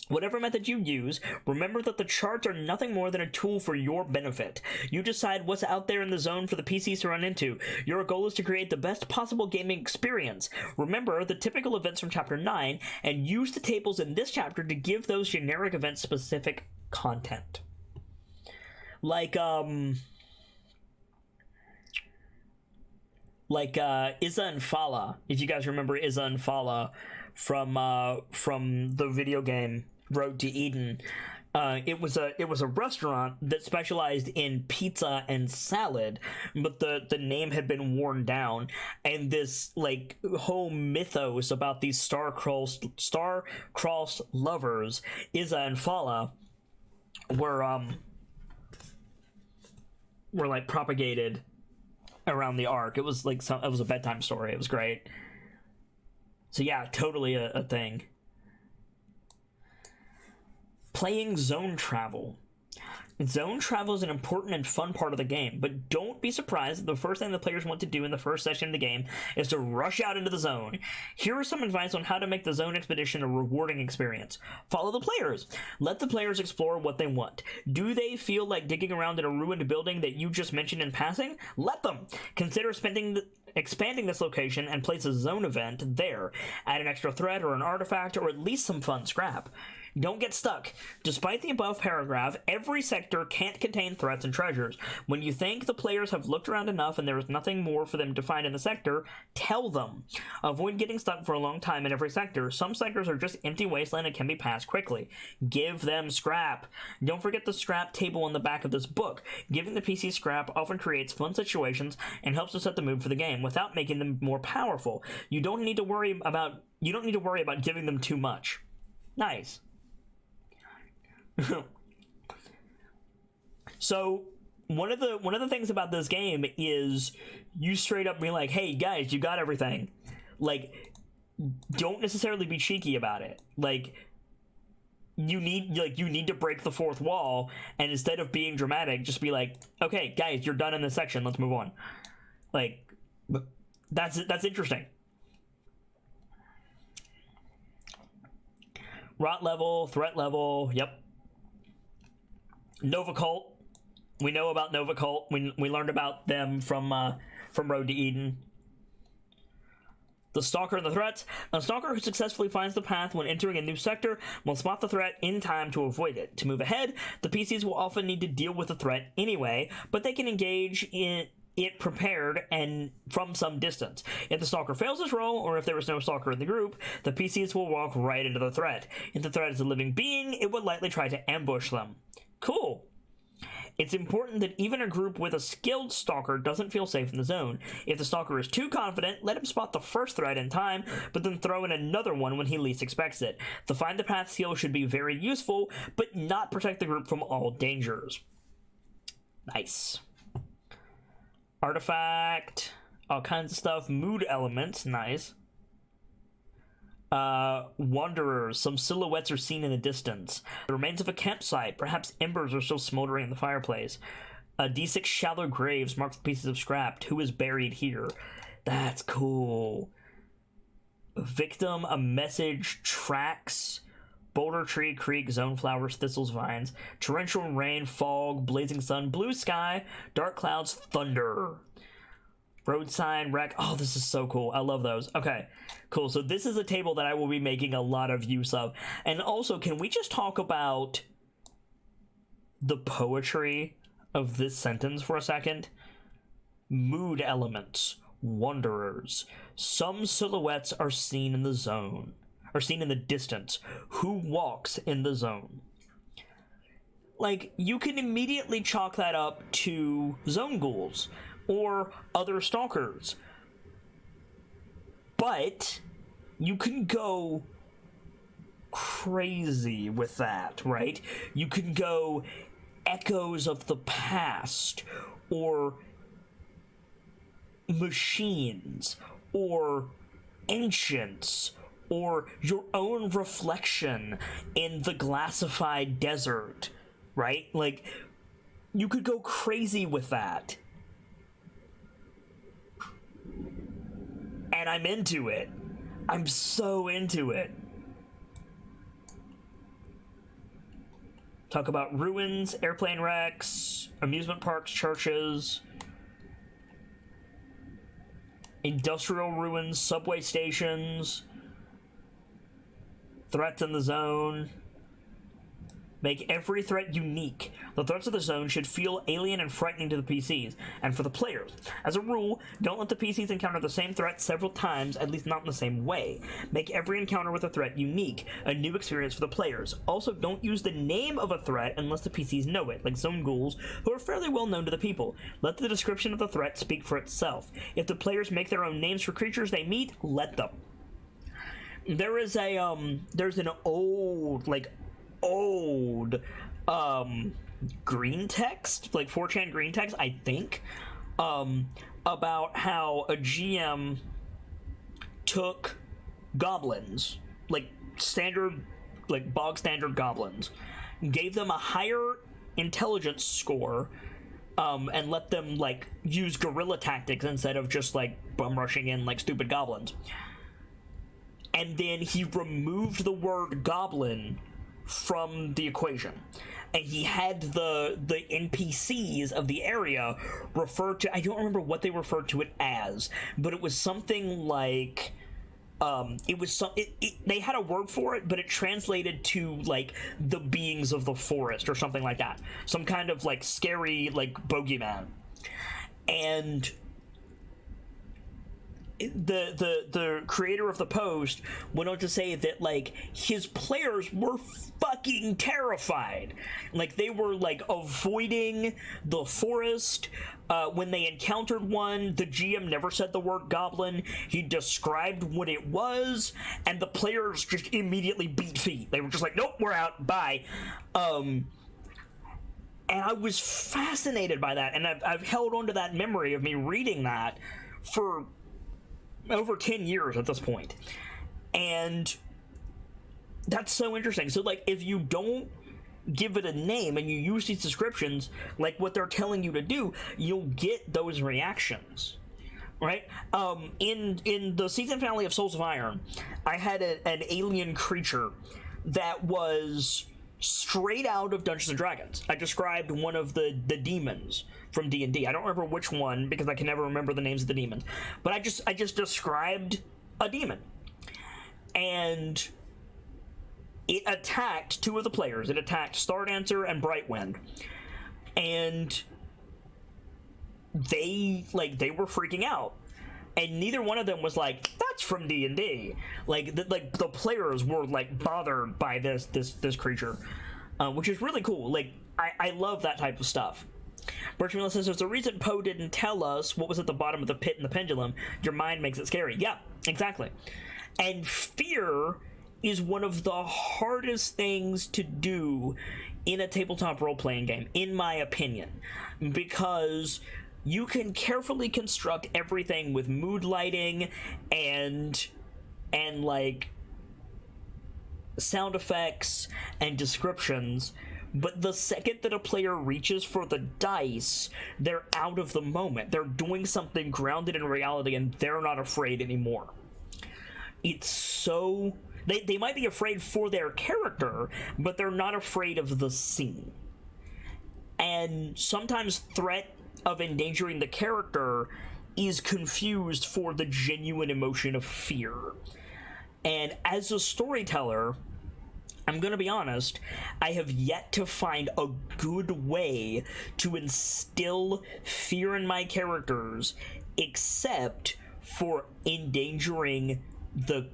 Whatever method you use, remember that the charts are nothing more than a tool for your benefit. You decide what's out there in the zone for the PCs to run into. Your goal is to create the best possible gaming experience. Remember the typical events from Chapter 9, and use the tables in this chapter to give those generic events specific content. Like Izza and Fala, if you guys remember Izza and Fala from the video game Road to Eden. It was a restaurant that specialized in pizza and salad, but the name had been worn down, and this like whole mythos about these star-crossed lovers, Izza and Fala, were like propagated around the arc. It was like it was a bedtime story. It was great. So yeah, totally a thing. Playing zone travel. Zone travel is an important and fun part of the game, but don't be surprised if the first thing the players want to do in the first session of the game is to rush out into the zone. Here are some advice on how to make the zone expedition a rewarding experience. Follow the players. Let the players explore what they want. Do they feel like digging around in a ruined building that you just mentioned in passing? Let them. Consider expanding this location and place a zone event there. Add an extra threat or an artifact or at least some fun scrap. Don't get stuck. Despite the above paragraph, every sector can't contain threats and treasures. When you think the players have looked around enough and there is nothing more for them to find in the sector, tell them. Avoid getting stuck for a long time in every sector. Some sectors are just empty wasteland and can be passed quickly. Give them scrap. Don't forget the scrap table on the back of this book. Giving the PC scrap often creates fun situations and helps to set the mood for the game without making them more powerful. You don't need to worry about giving them too much. Nice. So one of the things about this game is you straight up be like, hey guys, you got everything. Like, don't necessarily be cheeky about it. Like, you need to break the fourth wall, and instead of being dramatic, just be like, okay guys, you're done in this section, let's move on. Like, that's interesting. Rot level, threat level, yep. Nova Cult. We know about Nova Cult. We learned about them from Road to Eden. The Stalker and the Threats. A Stalker who successfully finds the path when entering a new sector will spot the threat in time to avoid it. To move ahead, the PCs will often need to deal with the threat anyway, but they can engage in it prepared and from some distance. If the Stalker fails his role, or if there is no Stalker in the group, the PCs will walk right into the threat. If the threat is a living being, it would likely try to ambush them. Cool. It's important that even a group with a skilled Stalker doesn't feel safe in the zone. If the Stalker is too confident, let him spot the first threat in time, but then throw in another one when he least expects it. The Find the Path skill should be very useful, but not protect the group from all dangers. Nice. Artifact, all kinds of stuff. Mood elements, nice. Wanderers. Some silhouettes are seen in the distance. The remains of a campsite. Perhaps embers are still smoldering in the fireplace. D6 shallow graves marked with pieces of scrap. Who is buried here? That's cool. Victim, a message, tracks, boulder, tree, creek, zone flowers, thistles, vines, torrential rain, fog, blazing sun, blue sky, dark clouds, thunder. Road sign, wreck. Oh, this is so cool. I love those. Okay, cool. So this is a table that I will be making a lot of use of. And also, can we just talk about the poetry of this sentence for a second? Mood elements, wanderers. Some silhouettes are seen in the zone, are seen in the distance. Who walks in the zone? Like, you can immediately chalk that up to zone ghouls or other stalkers. But you can go crazy with that, right? You can go echoes of the past, or machines, or ancients, or your own reflection in the glassified desert, right? Like, you could go crazy with that. And I'm into it. I'm so into it. Talk about ruins, airplane wrecks, amusement parks, churches, industrial ruins, subway stations, threats in the zone. Make every threat unique. The threats of the zone should feel alien and frightening to the PCs, and for the players. As a rule, don't let the PCs encounter the same threat several times, at least not in the same way. Make every encounter with a threat unique, a new experience for the players. Also, don't use the name of a threat unless the PCs know it, like zone ghouls, who are fairly well known to the people. Let the description of the threat speak for itself. If the players make their own names for creatures they meet, let them. There is there's an old green text, like 4chan green text, I think, about how a GM took goblins, like bog standard goblins, gave them a higher intelligence score, and let them like use guerrilla tactics instead of just like bum rushing in like stupid goblins. And then he removed the word goblin from the equation, and he had the NPCs of the area referred to, I don't remember what they referred to it as, but it was something like they had a word for it, but it translated to like the beings of the forest or something like that, some kind of like scary like bogeyman. And the creator of the post went on to say that like his players were fucking terrified. Like, they were like avoiding the forest. When they encountered one, the GM never said the word goblin. He described what it was, and the players just immediately beat feet. They were just like, nope, we're out, bye. And I was fascinated by that, and I've held on to that memory of me reading that for over 10 years at this point. And that's so interesting. So like, if you don't give it a name and you use these descriptions like what they're telling you to do, you'll get those reactions, right? In the season finale of Souls of Iron, I had an alien creature that was straight out of Dungeons and Dragons. I described one of the demons from D&D. I don't remember which one because I can never remember the names of the demons, but I just described a demon, and it attacked two of the players. It attacked Stardancer and Brightwind, and they were freaking out, and neither one of them was like, that's from D&D. Like the players were like bothered by this creature, which is really cool. Like, I love that type of stuff. Birchmiller says, there's a reason Poe didn't tell us what was at the bottom of the pit in the pendulum. Your mind makes it scary. Yeah, exactly. And fear is one of the hardest things to do in a tabletop role-playing game, in my opinion, because you can carefully construct everything with mood lighting and like sound effects and descriptions, but the second that a player reaches for the dice, they're out of the moment. They're doing something grounded in reality, and they're not afraid anymore. It's so... They might be afraid for their character, but they're not afraid of the scene. And sometimes threat of endangering the character is confused for the genuine emotion of fear. And as a storyteller, I'm gonna be honest, I have yet to find a good way to instill fear in my characters except for endangering the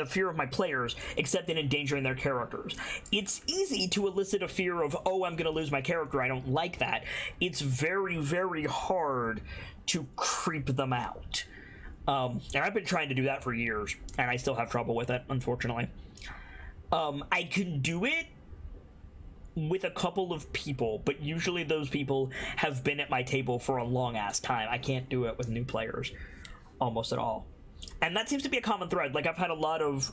fear of my players, except in endangering their characters. It's easy to elicit a fear of, oh, I'm gonna lose my character, I don't like that. It's very, very hard to creep them out. And I've been trying to do that for years, and I still have trouble with it, unfortunately. I can do it with a couple of people, but usually those people have been at my table for a long-ass time. I can't do it with new players almost at all. And that seems to be a common thread. Like, I've had a lot of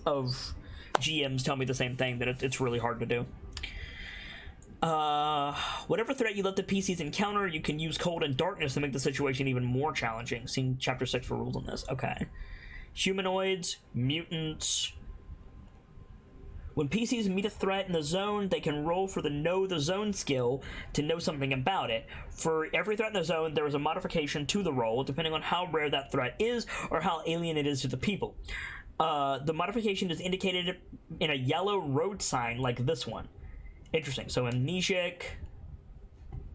GMs tell me the same thing, that it's really hard to do. Whatever threat you let the PCs encounter, you can use cold and darkness to make the situation even more challenging. See Chapter 6 for rules on this. Okay. Humanoids, mutants. When PCs meet a threat in the zone, they can roll for the Know the Zone skill to know something about it. For every threat in the zone, there is a modification to the roll, depending on how rare that threat is or how alien it is to the people. The modification is indicated in a yellow road sign like this one. Interesting. So Amnesiac,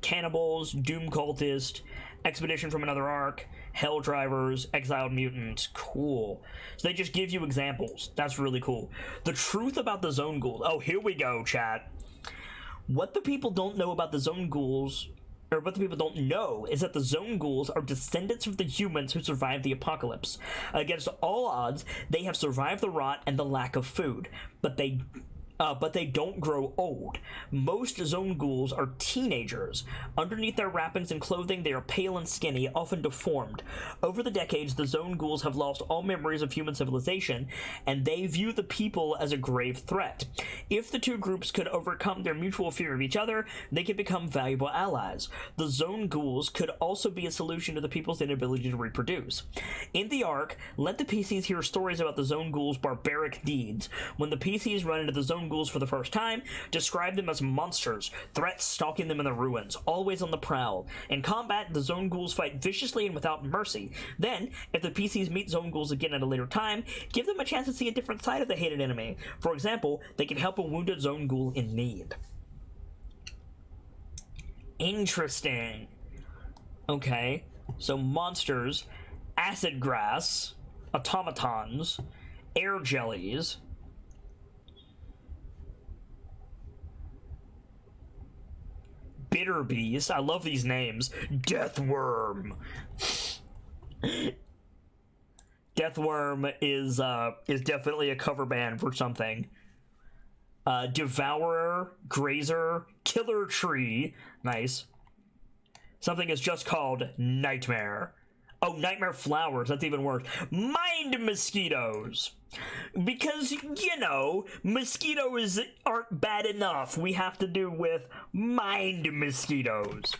Cannibals, Doom Cultist, Expedition from Another Ark, Hell Drivers, Exiled Mutants. Cool. So they just give you examples. That's really cool. The truth about the Zone Ghouls. Oh, here we go, chat. What the people don't know about the Zone Ghouls, or what the people don't know, is that the Zone Ghouls are descendants of the humans who survived the apocalypse. Against all odds, they have survived the rot and the lack of food, but they don't grow old. Most Zone Ghouls are teenagers. Underneath their wrappings and clothing, they are pale and skinny, often deformed. Over the decades, the Zone Ghouls have lost all memories of human civilization, and they view the people as a grave threat. If the two groups could overcome their mutual fear of each other, they could become valuable allies. The Zone Ghouls could also be a solution to the people's inability to reproduce. In the Ark, let the PCs hear stories about the Zone Ghouls' barbaric deeds. When the PCs run into the Zone Ghouls for the first time, describe them as monsters, threats stalking them in the ruins, always on the prowl. In combat, the Zone Ghouls fight viciously and without mercy. Then, if the PCs meet Zone Ghouls again at a later time, give them a chance to see a different side of the hated enemy. For example, they can help a wounded Zone Ghoul in need. Interesting. Okay, so monsters, acid grass, automatons, air jellies, bitter beast. I love these names. Deathworm. Deathworm is definitely a cover band for something. Devourer, Grazer, Killer Tree. Nice. Something is just called Nightmare. Oh, Nightmare Flowers. That's even worse. Mind Mosquitoes. Because, you know, mosquitoes aren't bad enough. We have to do with mind mosquitoes.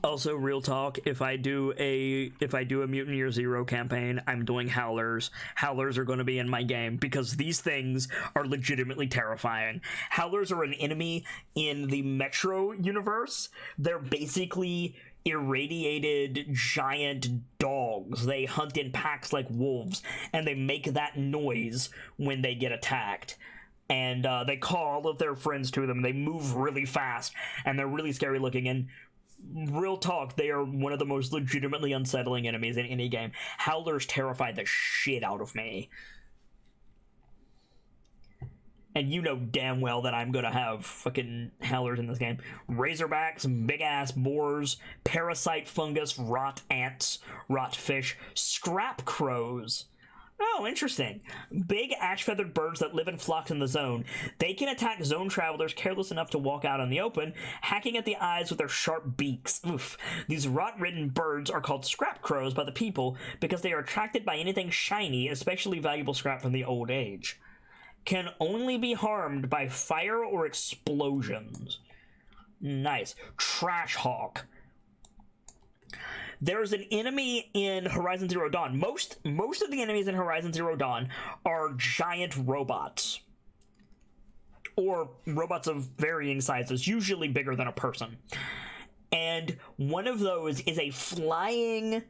Also, real talk, if I do a Mutant Year Zero campaign, I'm doing Howlers. Howlers are going to be in my game because these things are legitimately terrifying. Howlers are an enemy in the Metro universe. They're basically irradiated giant dogs. They hunt in packs like wolves, and they make that noise when they get attacked. And they call all of their friends to them. They move really fast, and they're really scary looking. And real talk, they are one of the most legitimately unsettling enemies in any game. Howlers terrify the shit out of me. And you know damn well that I'm gonna have fucking Howlers in this game. Razorbacks, big-ass boars, parasite fungus, rot ants, rot fish, scrap crows. Oh, interesting. Big ash-feathered birds that live in flocks in the zone. They can attack zone travelers careless enough to walk out in the open, hacking at the eyes with their sharp beaks. Oof. These rot-ridden birds are called scrap crows by the people because they are attracted by anything shiny, especially valuable scrap from the old age. Can only be harmed by fire or explosions. Nice. Trash hawk. There's an enemy in Horizon Zero Dawn. Most of the enemies in Horizon Zero Dawn are giant robots. Or robots of varying sizes, usually bigger than a person. And one of those is a flying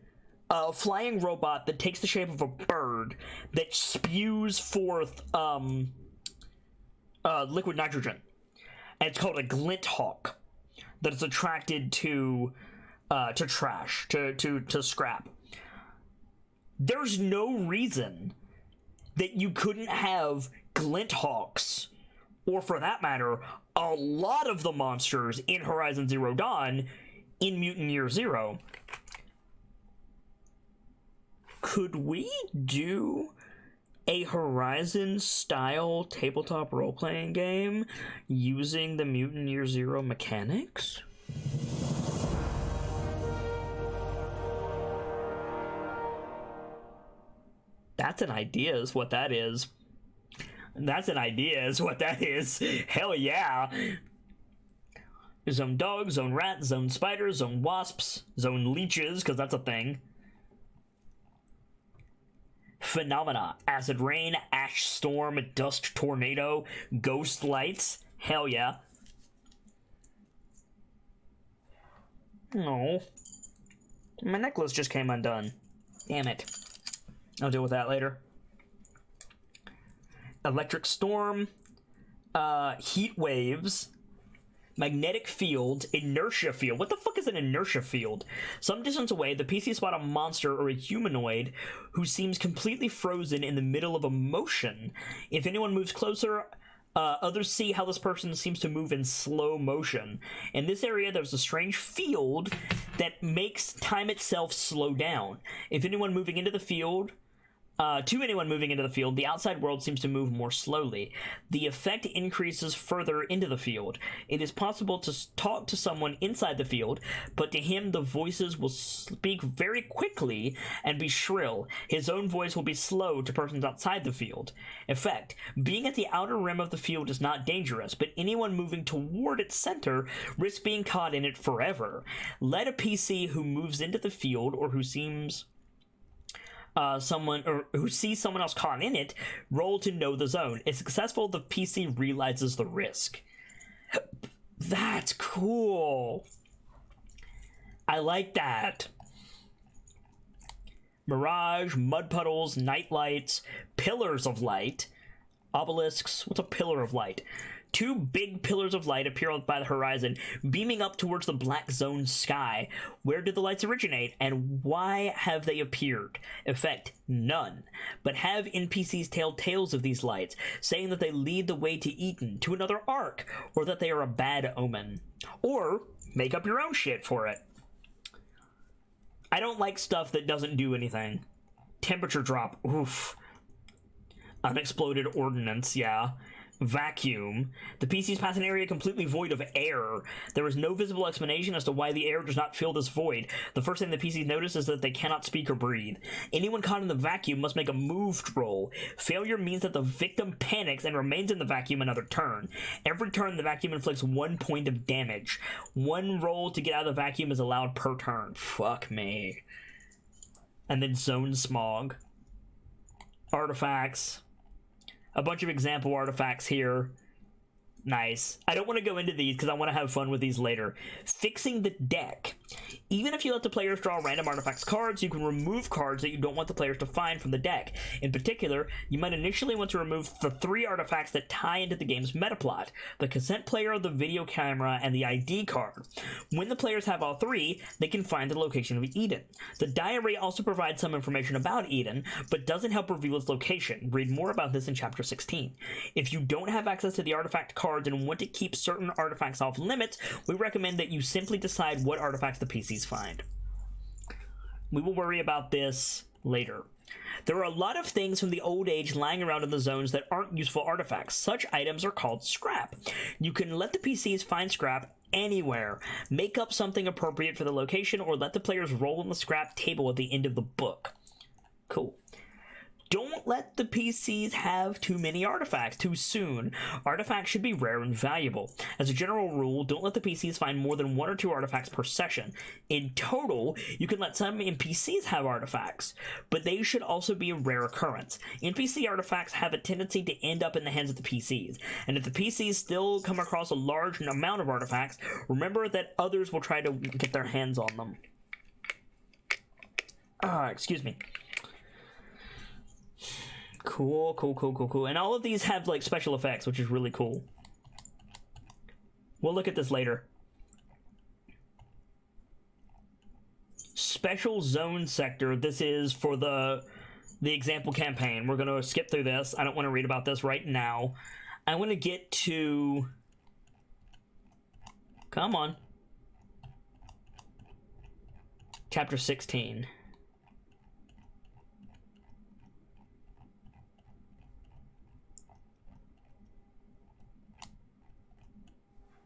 robot that takes the shape of a bird that spews forth liquid nitrogen. And it's called a glint hawk that is attracted to trash, to scrap. There's no reason that you couldn't have glint hawks, or for that matter, a lot of the monsters in Horizon Zero Dawn in Mutant Year Zero. Could we do a Horizon-style tabletop role-playing game using the Mutant Year Zero mechanics? That's an idea is what that is. That's an idea is what that is. Hell yeah. Zone dogs, zone rats, zone spiders, zone wasps, zone leeches, because that's a thing. Phenomena. Acid rain, ash storm, dust tornado, ghost lights. Hell yeah. No. My necklace just came undone. Damn it. I'll deal with that later. Electric storm, heat waves, magnetic field, inertia field. What the fuck is an inertia field? Some distance away, the PC spot a monster or a humanoid who seems completely frozen in the middle of a motion. If anyone moves closer, others see how this person seems to move in slow motion. In this area, there's a strange field that makes time itself slow down. If anyone moving into the field... to anyone moving into the field, the outside world seems to move more slowly. The effect increases further into the field. It is possible to talk to someone inside the field, but to him the voices will speak very quickly and be shrill. His own voice will be slow to persons outside the field. Effect: being at the outer rim of the field is not dangerous, but anyone moving toward its center risks being caught in it forever. Let a PC who moves into the field or who sees someone else caught in it roll to know the zone. If successful, the PC realizes the risk. That's cool. I like that. Mirage, mud puddles, night lights, pillars of light, obelisks. What's a pillar of light? Two big pillars of light appear by the horizon, beaming up towards the black zone sky. Where did the lights originate, and why have they appeared? Effect: none. But have NPCs tell tales of these lights, saying that they lead the way to Eden, to another arc, or that they are a bad omen. Or make up your own shit for it. I don't like stuff that doesn't do anything. Temperature drop, oof. Unexploded ordnance, yeah. Vacuum. The PCs pass an area completely void of air. There is no visible explanation as to why the air does not fill this void. The first thing the PCs notice is that they cannot speak or breathe. Anyone caught in the vacuum must make a moved roll. Failure means that the victim panics and remains in the vacuum another turn. Every turn, the vacuum inflicts 1 point of damage. One roll to get out of the vacuum is allowed per turn. Fuck me. And then zone smog. Artifacts. A bunch of example artifacts here. Nice. I don't want to go into these because I want to have fun with these later. Fixing the deck. Even if you let the players draw random artifacts cards, you can remove cards that you don't want the players to find from the deck. In particular, you might initially want to remove the 3 artifacts that tie into the game's metaplot: the cassette player, the video camera, and the ID card. When the players have all 3, they can find the location of Eden. The diary also provides some information about Eden, but doesn't help reveal its location. Read more about this in Chapter 16. If you don't have access to the artifact cards and want to keep certain artifacts off limits, we recommend that you simply decide what artifacts the PCs find. We will worry about this later. There are a lot of things from the old age lying around in the zones that aren't useful artifacts. Such items are called scrap. You can let the PCs find scrap anywhere, make up something appropriate for the location, or let the players roll on the scrap table at the end of the book. Cool. Don't let the PCs have too many artifacts too soon. Artifacts should be rare and valuable. As a general rule, don't let the PCs find more than 1 or 2 artifacts per session. In total, you can let some NPCs have artifacts, but they should also be a rare occurrence. NPC artifacts have a tendency to end up in the hands of the PCs, and if the PCs still come across a large amount of artifacts, remember that others will try to get their hands on them. Excuse me. Cool. And all of these have, like, special effects, which is really cool. We'll look at this later. Special Zone Sector. This is for the example campaign. We're going to skip through this. I don't want to read about this right now. I want to get to... Come on. Chapter 16.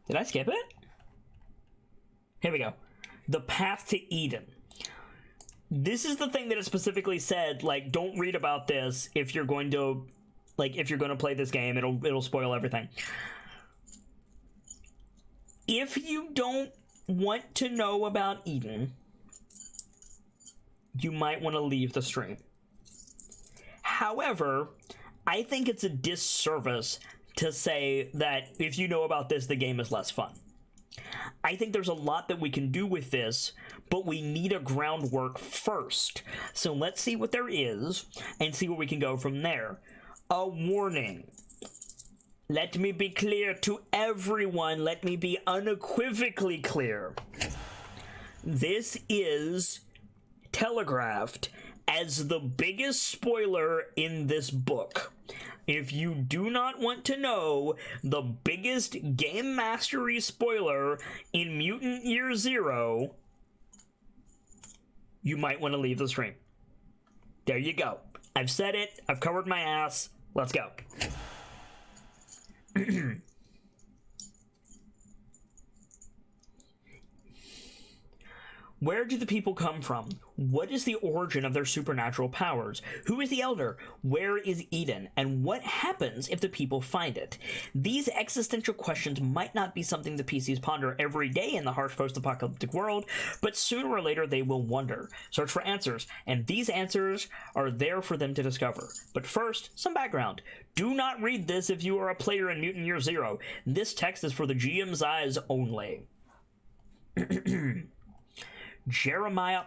Did I skip it? Here we go. The Path to Eden. This is the thing that it specifically said, like, don't read about this if you're going to, like, if you're going to play this game. It'll spoil everything. If you don't want to know about Eden, you might want to leave the stream. However, I think it's a disservice to say that if you know about this, the game is less fun. I think there's a lot that we can do with this, but we need a groundwork first. So let's see what there is and see where we can go from there. A warning. Let me be clear to everyone. Let me be unequivocally clear. This is telegraphed as the biggest spoiler in this book. If you do not want to know the biggest game mastery spoiler in Mutant Year Zero, you might want to leave the stream. There you go. I've said it. I've covered my ass. Let's go. Where do the people come from? What is the origin of their supernatural powers? Who is the Elder? Where is Eden? And what happens if the people find it? These existential questions might not be something the PCs ponder every day in the harsh post-apocalyptic world, but sooner or later they will wonder. Search for answers, and these answers are there for them to discover. But first, some background. Do not read this if you are a player in Mutant Year Zero. This text is for the GM's eyes only. Jeremiah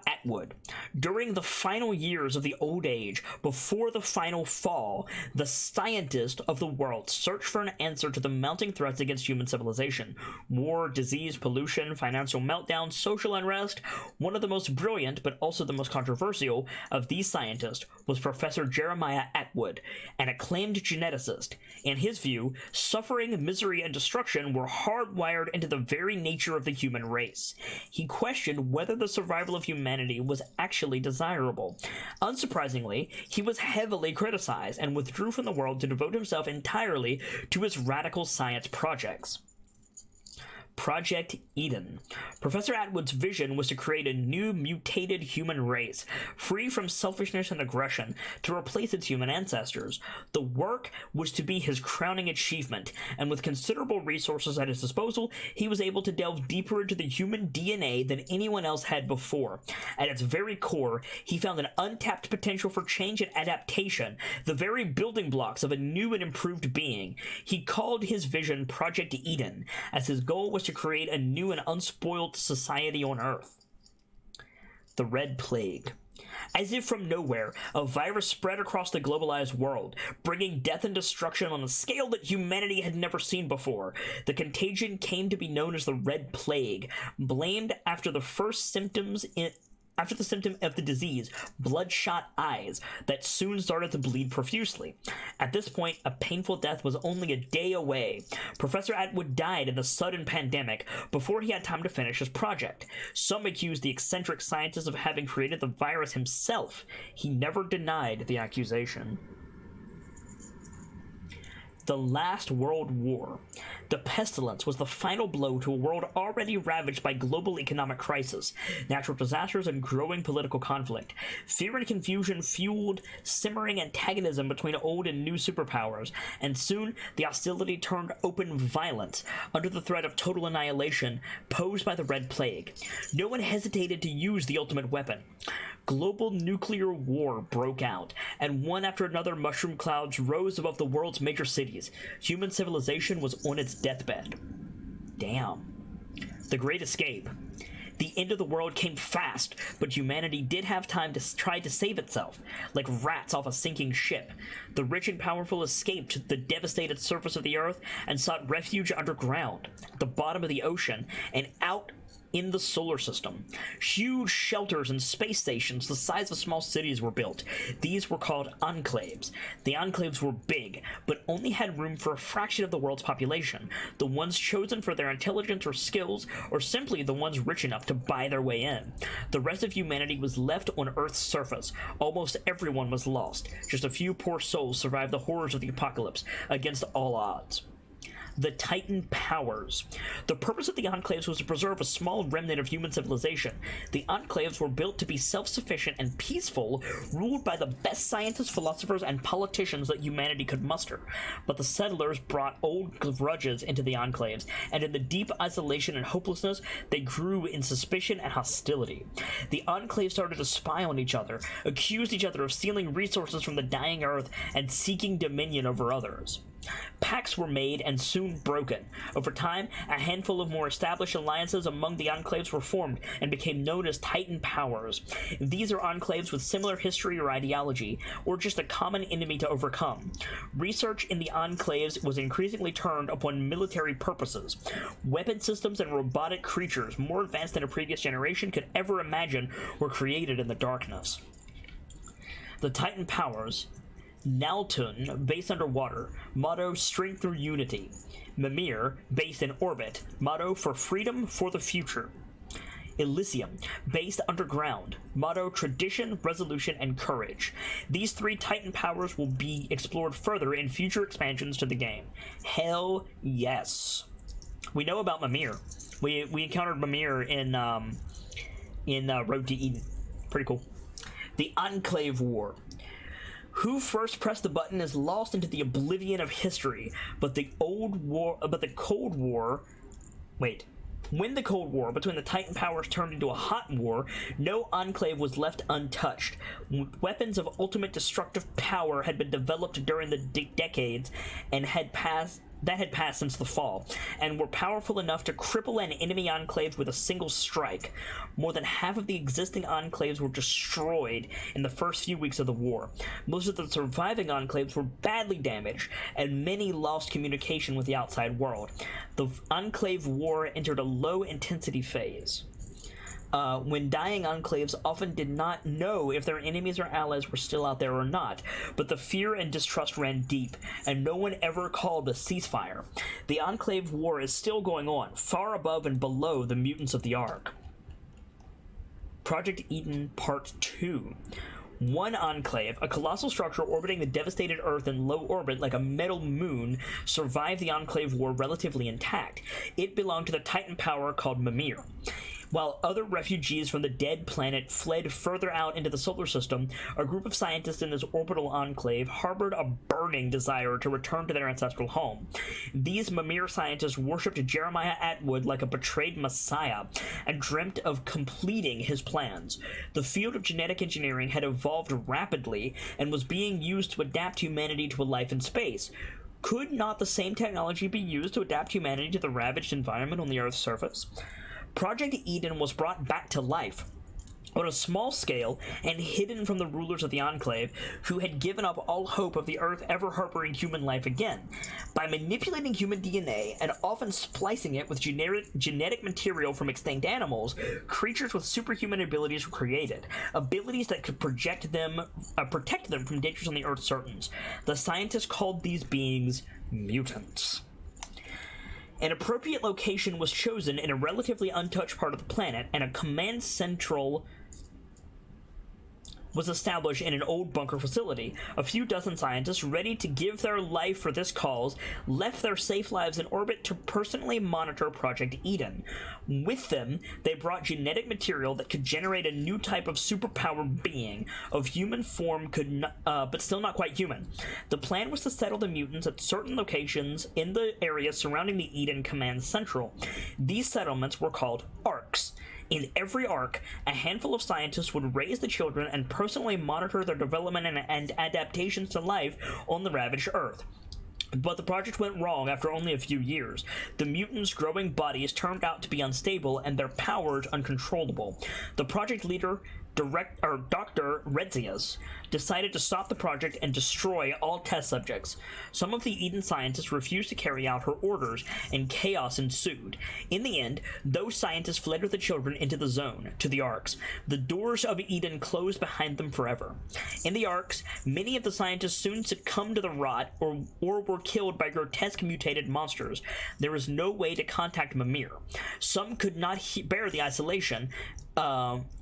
Atwood. During the final years of the Old Age, before the final fall, the scientist of the world searched for an answer to the mounting threats against human civilization. War, disease, pollution, financial meltdown, social unrest. One of the most brilliant, but also the most controversial, of these scientists was Professor Jeremiah Atwood, an acclaimed geneticist. In his view, suffering, misery, and destruction were hardwired into the very nature of the human race. He questioned whether the survival of humanity was actually desirable. Unsurprisingly, he was heavily criticized and withdrew from the world to devote himself entirely to his radical science projects. Project Eden. Professor Atwood's vision was to create a new mutated human race, free from selfishness and aggression, to replace its human ancestors. The work was to be his crowning achievement, and with considerable resources at his disposal, he was able to delve deeper into the human DNA than anyone else had before. At its very core, he found an untapped potential for change and adaptation, the very building blocks of a new and improved being. He called his vision Project Eden, as his goal was to create a new and unspoiled society on Earth. The Red Plague. As if from nowhere, a virus spread across the globalized world, bringing death and destruction on a scale that humanity had never seen before. The contagion came to be known as the Red Plague, blamed after the first symptoms after the symptom of the disease, bloodshot eyes that soon started to bleed profusely. At this point, a painful death was only a day away. Professor Atwood died in the sudden pandemic before he had time to finish his project. Some accused the eccentric scientist of having created the virus himself. He never denied the accusation. The Last World War. The pestilence was the final blow to a world already ravaged by global economic crisis, natural disasters, and growing political conflict. Fear and confusion fueled simmering antagonism between old and new superpowers, and soon the hostility turned open violence under the threat of total annihilation posed by the Red Plague. No one hesitated to use the ultimate weapon. Global nuclear war broke out, and one after another mushroom clouds rose above the world's major cities. Human civilization was on its deathbed. Damn. The Great Escape. The end of the world came fast, but humanity did have time to try to save itself, like rats off a sinking ship. The rich and powerful escaped the devastated surface of the earth and sought refuge underground, at the bottom of the ocean, and out in the solar system. Huge shelters and space stations the size of small cities were built. These were called enclaves. The enclaves were big, but only had room for a fraction of the world's population, the ones chosen for their intelligence or skills, or simply the ones rich enough to buy their way in. The rest of humanity was left on Earth's surface. Almost everyone was lost. Just a few poor souls survived the horrors of the apocalypse, against all odds. The Titan Powers. The purpose of the Enclaves was to preserve a small remnant of human civilization. The Enclaves were built to be self-sufficient and peaceful, ruled by the best scientists, philosophers, and politicians that humanity could muster. But the settlers brought old grudges into the Enclaves, and in the deep isolation and hopelessness, they grew in suspicion and hostility. The Enclaves started to spy on each other, accused each other of stealing resources from the dying Earth, and seeking dominion over others. Pacts were made and soon broken. Over time, a handful of more established alliances among the enclaves were formed and became known as Titan Powers. These are enclaves with similar history or ideology, or just a common enemy to overcome. Research in the enclaves was increasingly turned upon military purposes. Weapon systems and robotic creatures more advanced than a previous generation could ever imagine were created in the darkness. The Titan Powers. Naltun, based underwater, motto strength through unity. Mimir, based in orbit, motto for freedom for the future. Elysium, based underground, motto tradition, resolution, and courage. These three Titan powers will be explored further in future expansions to the game. Hell yes. We know about Mimir. We encountered Mimir in Road to Eden. Pretty cool. The Enclave War. Who first pressed the button is lost into the oblivion of history, when the Cold War between the Titan powers turned into a hot war, no enclave was left untouched. Weapons of ultimate destructive power had been developed during the decades and had passed since the fall, and were powerful enough to cripple an enemy enclave with a single strike. More than half of the existing enclaves were destroyed in the first few weeks of the war. Most of the surviving enclaves were badly damaged, and many lost communication with the outside world. The Enclave War entered a low-intensity phase. When dying enclaves often did not know if their enemies or allies were still out there or not, but the fear and distrust ran deep, and no one ever called a ceasefire. The Enclave War is still going on, far above and below the mutants of the Ark. Project Eden Part 2. One enclave, a colossal structure orbiting the devastated Earth in low orbit like a metal moon, survived the Enclave War relatively intact. It belonged to the Titan power called Mimir. While other refugees from the dead planet fled further out into the solar system, a group of scientists in this orbital enclave harbored a burning desire to return to their ancestral home. These Mimir scientists worshipped Jeremiah Atwood like a betrayed messiah and dreamt of completing his plans. The field of genetic engineering had evolved rapidly and was being used to adapt humanity to a life in space. Could not the same technology be used to adapt humanity to the ravaged environment on the Earth's surface? Project Eden was brought back to life. on a small scale and hidden from the rulers of the Enclave, who had given up all hope of the Earth ever harboring human life again. By manipulating human DNA and often splicing it with genetic material from extinct animals, creatures with superhuman abilities were created, abilities that could protect them from dangers on the Earth's surface. The scientists called these beings mutants. An appropriate location was chosen in a relatively untouched part of the planet, and a command central was established in an old bunker facility. A few dozen scientists, ready to give their life for this cause, left their safe lives in orbit to personally monitor Project Eden. With them, they brought genetic material that could generate a new type of superpowered being, of human form, but still not quite human. The plan was to settle the mutants at certain locations in the area surrounding the Eden Command Central. These settlements were called arcs. In every arc, a handful of scientists would raise the children and personally monitor their development and adaptations to life on the ravaged Earth. But the project went wrong after only a few years. The mutants' growing bodies turned out to be unstable and their powers uncontrollable. The project leader, Dr. Redzius, decided to stop the project and destroy all test subjects. Some of the Eden scientists refused to carry out her orders, and chaos ensued. In the end, those scientists fled with the children into the zone, to the Arks. The doors of Eden closed behind them forever. In the Arks, many of the scientists soon succumbed to the rot or were killed by grotesque mutated monsters. There was no way to contact Mimir. Some could not bear the isolation,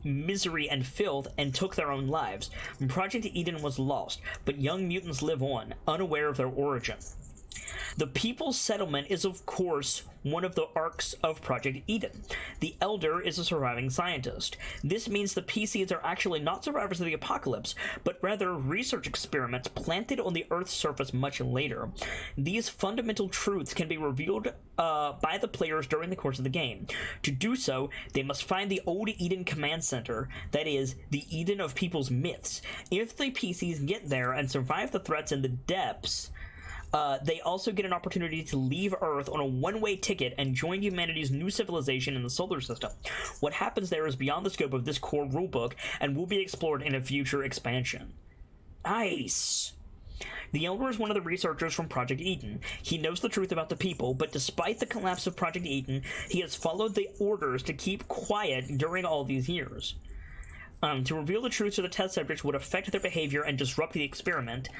misery and filth, and took their own lives. Project Eden was lost, but young mutants live on, unaware of their origin. The People's Settlement is, of course, one of the arcs of Project Eden. The Elder is a surviving scientist. This means the PCs are actually not survivors of the apocalypse, but rather research experiments planted on the Earth's surface much later. These fundamental truths can be revealed by the players during the course of the game. To do so, they must find the old Eden Command Center, that is, the Eden of People's Myths. If the PCs get there and survive the threats in the depths, they also get an opportunity to leave Earth on a one-way ticket and join humanity's new civilization in the solar system. What happens there is beyond the scope of this core rulebook and will be explored in a future expansion. Nice! The Elder is one of the researchers from Project Eden. He knows the truth about the people, but despite the collapse of Project Eden, he has followed the orders to keep quiet during all these years. To reveal the truth to the test subjects would affect their behavior and disrupt the experiment,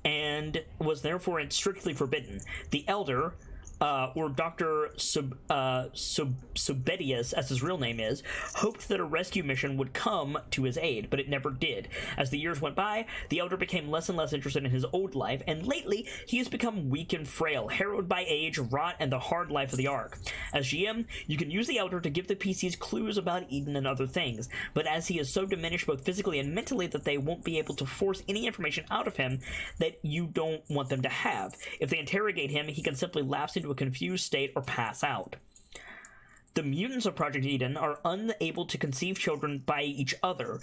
and was therefore strictly forbidden. The Elder, or Dr. Subedius, as his real name is, hoped that a rescue mission would come to his aid, but it never did. As the years went by, the Elder became less and less interested in his old life, and lately he has become weak and frail, harrowed by age, rot, and the hard life of the Ark. As GM, you can use the Elder to give the PCs clues about Eden and other things, but as he is so diminished both physically and mentally that they won't be able to force any information out of him that you don't want them to have. If they interrogate him, he can simply lapse into a confused state or pass out. The mutants of Project Eden are unable to conceive children by each other.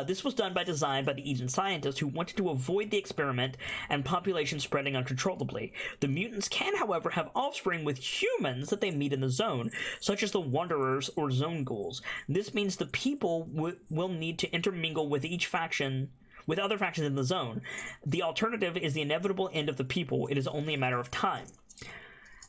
This was done by design by the Eden scientists who wanted to avoid the experiment and population spreading uncontrollably. The mutants can, however, have offspring with humans that they meet in the zone, such as the Wanderers or Zone Ghouls. This means the people will need to intermingle with other factions in the zone. The alternative is the inevitable end of the people. It is only a matter of time.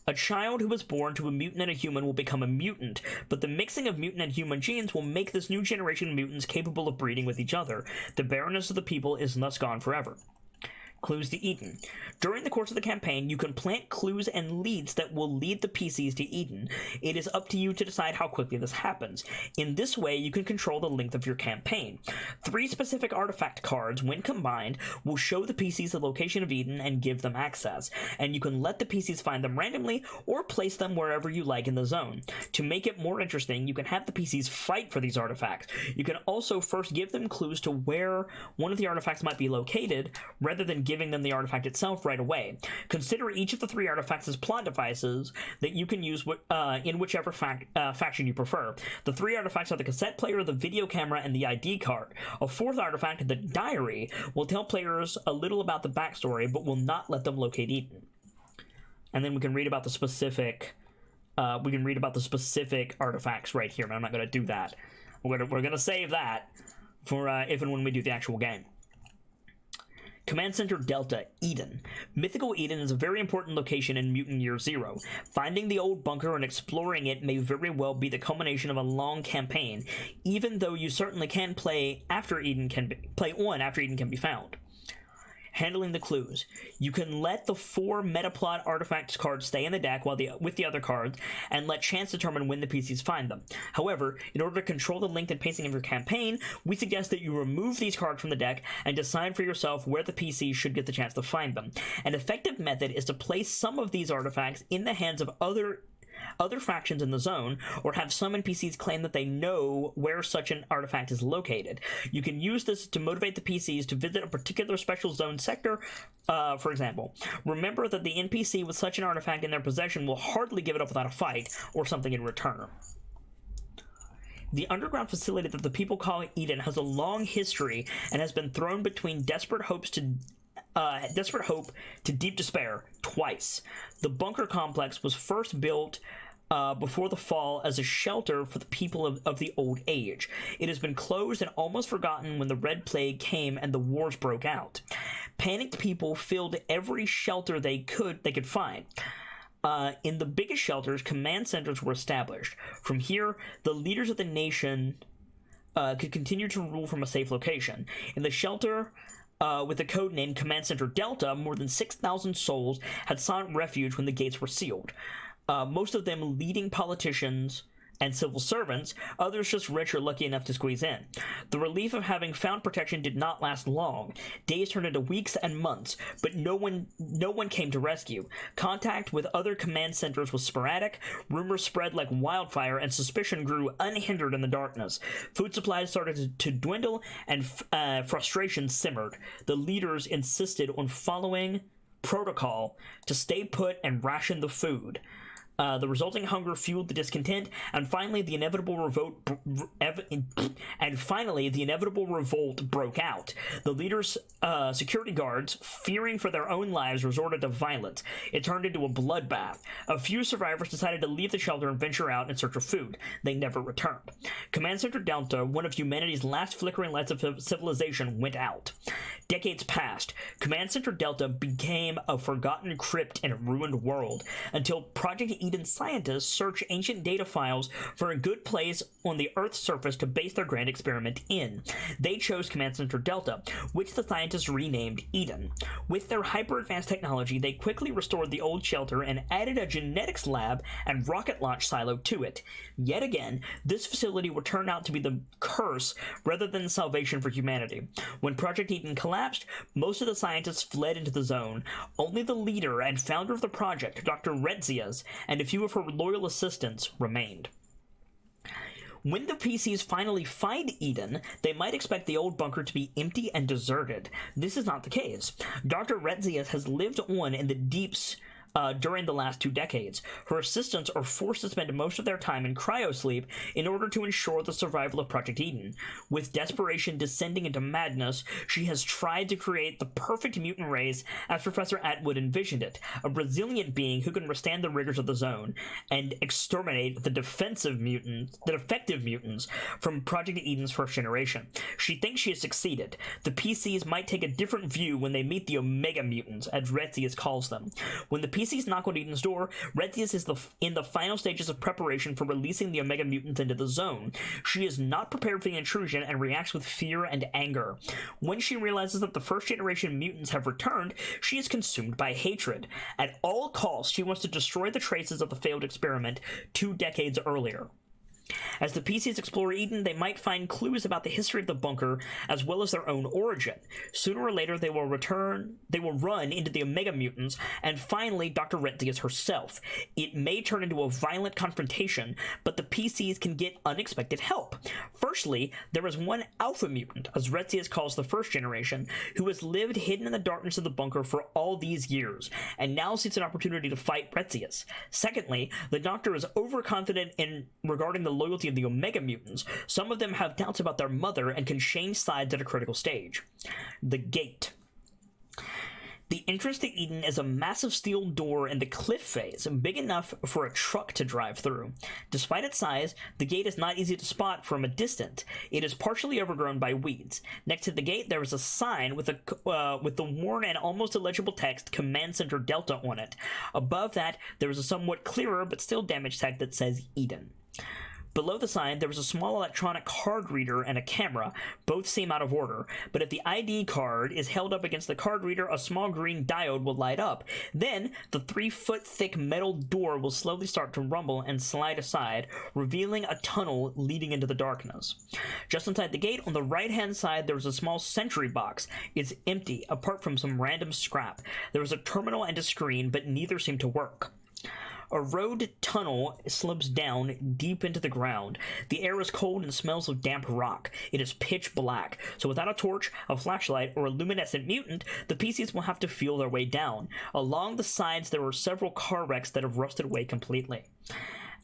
A child who is born to a mutant and a human will become a mutant, but the mixing of mutant and human genes will make this new generation of mutants capable of breeding with each other. The barrenness of the people is thus gone forever. Clues to Eden. During the course of the campaign, you can plant clues and leads that will lead the PCs to Eden. It is up to you to decide how quickly this happens. In this way, you can control the length of your campaign. 3 specific artifact cards, when combined, will show the PCs the location of Eden and give them access, and you can let the PCs find them randomly or place them wherever you like in the zone. To make it more interesting, you can have the PCs fight for these artifacts. You can also first give them clues to where one of the artifacts might be located, rather than giving them the artifact itself right away. Consider each of the 3 artifacts as plot devices that you can use in whichever faction you prefer. The 3 artifacts are the cassette player, the video camera, and the ID card. A 4th artifact, the diary, will tell players a little about the backstory, but will not let them locate Eden. And then we can read about the specific artifacts right here, but I'm not going to do that. We're gonna save that for if and when we do the actual game. Command Center Delta, Eden. Mythical Eden is a very important location in Mutant Year Zero. Finding the old bunker and exploring it may very well be the culmination of a long campaign, even though you certainly can play on after Eden can be found. Handling the clues. You can let the 4 Metaplot artifacts cards stay in the deck with the other cards, and let chance determine when the PCs find them. However, in order to control the length and pacing of your campaign, we suggest that you remove these cards from the deck and decide for yourself where the PCs should get the chance to find them. An effective method is to place some of these artifacts in the hands of other factions in the zone, or have some NPCs claim that they know where such an artifact is located. You can use this to motivate the PCs to visit a particular special zone sector, for example. Remember that the NPC with such an artifact in their possession will hardly give it up without a fight, or something in return. The underground facility that the people call Eden has a long history and has been thrown between desperate hope to deep despair twice. The bunker complex was first built before the fall as a shelter for the people of the old age. It has been closed and almost forgotten when the Red Plague came and the wars broke out. Panicked people filled every shelter they could find. In the biggest shelters, command centers were established. From here, the leaders of the nation could continue to rule from a safe location. In the shelter with the code name Command Center Delta, more than 6,000 souls had sought refuge when the gates were sealed. Most of them leading politicians and civil servants, others just rich or lucky enough to squeeze in. The relief of having found protection did not last long. Days turned into weeks and months, but no one came to rescue. Contact with other command centers was sporadic, rumors spread like wildfire, and suspicion grew unhindered in the darkness. Food supplies started to dwindle, and frustration simmered. The leaders insisted on following protocol to stay put and ration the food. The resulting hunger fueled the discontent, and finally the inevitable revolt broke out. The leaders' security guards, fearing for their own lives, resorted to violence. It turned into a bloodbath. A few survivors decided to leave the shelter and venture out in search of food. They never returned. Command Center Delta, one of humanity's last flickering lights of civilization, went out. Decades passed. Command Center Delta became a forgotten crypt in a ruined world, until Project Eden scientists searched ancient data files for a good place on the Earth's surface to base their grand experiment in. They chose Command Center Delta, which the scientists renamed Eden. With their hyper-advanced technology, they quickly restored the old shelter and added a genetics lab and rocket launch silo to it. Yet again, this facility would turn out to be the curse rather than the salvation for humanity. When Project Eden collapsed, most of the scientists fled into the zone. Only the leader and founder of the project, Dr. Retzias, and a few of her loyal assistants remained. When the PCs finally find Eden, they might expect the old bunker to be empty and deserted. This is not the case. Dr. Retzias has lived on in the deeps during the last 2 decades. Her assistants are forced to spend most of their time in cryosleep in order to ensure the survival of Project Eden. With desperation descending into madness, she has tried to create the perfect mutant race as Professor Atwood envisioned it, a resilient being who can withstand the rigors of the zone and exterminate the defective mutants from Project Eden's first generation. She thinks she has succeeded. The PCs might take a different view when they meet the Omega Mutants, as Retzias calls them. When the PCs knock on Eden's door, Retzias is in the final stages of preparation for releasing the Omega Mutants into the zone. She is not prepared for the intrusion and reacts with fear and anger. When she realizes that the first-generation mutants have returned, she is consumed by hatred. At all costs, she wants to destroy the traces of the failed experiment 2 decades earlier. As the PCs explore Eden, they might find clues about the history of the bunker, as well as their own origin. Sooner or later, they will run into the Omega Mutants, and finally, Dr. Retzias herself. It may turn into a violent confrontation, but the PCs can get unexpected help. Firstly, there is one Alpha Mutant, as Retzias calls the first generation, who has lived hidden in the darkness of the bunker for all these years, and now sees an opportunity to fight Retzias. Secondly, the Doctor is overconfident regarding the loyalty of the Omega Mutants. Some of them have doubts about their mother and can change sides at a critical stage. The Gate. The entrance to Eden is a massive steel door in the cliff face, big enough for a truck to drive through. Despite its size, the gate is not easy to spot from a distance. It is partially overgrown by weeds. Next to the gate, there is a sign with the worn and almost illegible text Command Center Delta on it. Above that, there is a somewhat clearer but still damaged text that says Eden. Below the sign, there was a small electronic card reader and a camera. Both seem out of order, but if the ID card is held up against the card reader, a small green diode will light up. Then, the 3-foot-thick metal door will slowly start to rumble and slide aside, revealing a tunnel leading into the darkness. Just inside the gate, on the right-hand side, there is a small sentry box. It's empty, apart from some random scrap. There is a terminal and a screen, but neither seem to work. A road tunnel slopes down deep into the ground. The air is cold and smells of damp rock. It is pitch black, so without a torch, a flashlight, or a luminescent mutant, the PCs will have to feel their way down. Along the sides, there are several car wrecks that have rusted away completely.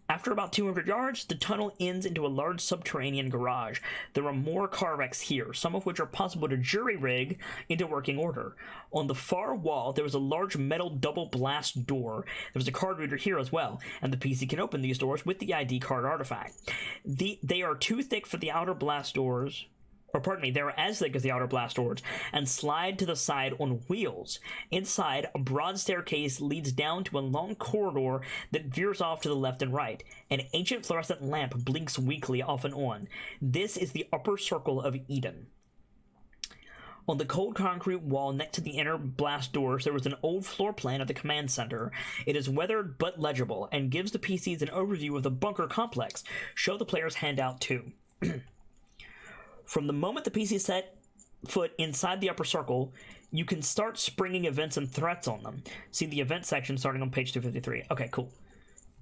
After about 200 yards, the tunnel ends into a large subterranean garage. There are more car wrecks here, some of which are possible to jury-rig into working order. On the far wall, there is a large metal double blast door. There's a card reader here as well, and the PC can open these doors with the ID card artifact. They are too thick for the outer blast doors. Or pardon me, they are as thick as the outer blast doors, and slide to the side on wheels. Inside, a broad staircase leads down to a long corridor that veers off to the left and right. An ancient fluorescent lamp blinks weakly off and on. This is the upper circle of Eden. On the cold concrete wall next to the inner blast doors, there was an old floor plan of the command center. It is weathered but legible, and gives the PCs an overview of the bunker complex. Show the player's handout too. From the moment the PC set foot inside the upper circle, you can start springing events and threats on them. See the event section starting on page 253. Okay, cool.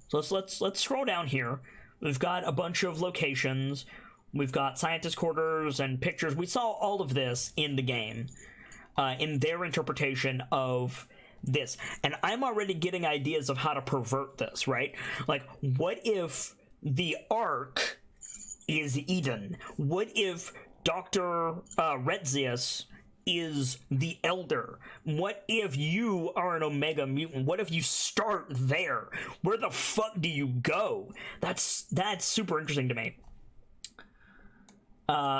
So let's scroll down here. We've got a bunch of locations. We've got scientist quarters and pictures. We saw all of this in the game, in their interpretation of this. And I'm already getting ideas of how to pervert this, right? Like, what if the Ark is Eden? What if Dr. Retzius is the Elder? What if you are an Omega mutant? What if you start there? Where the fuck do you go? That's super interesting to me.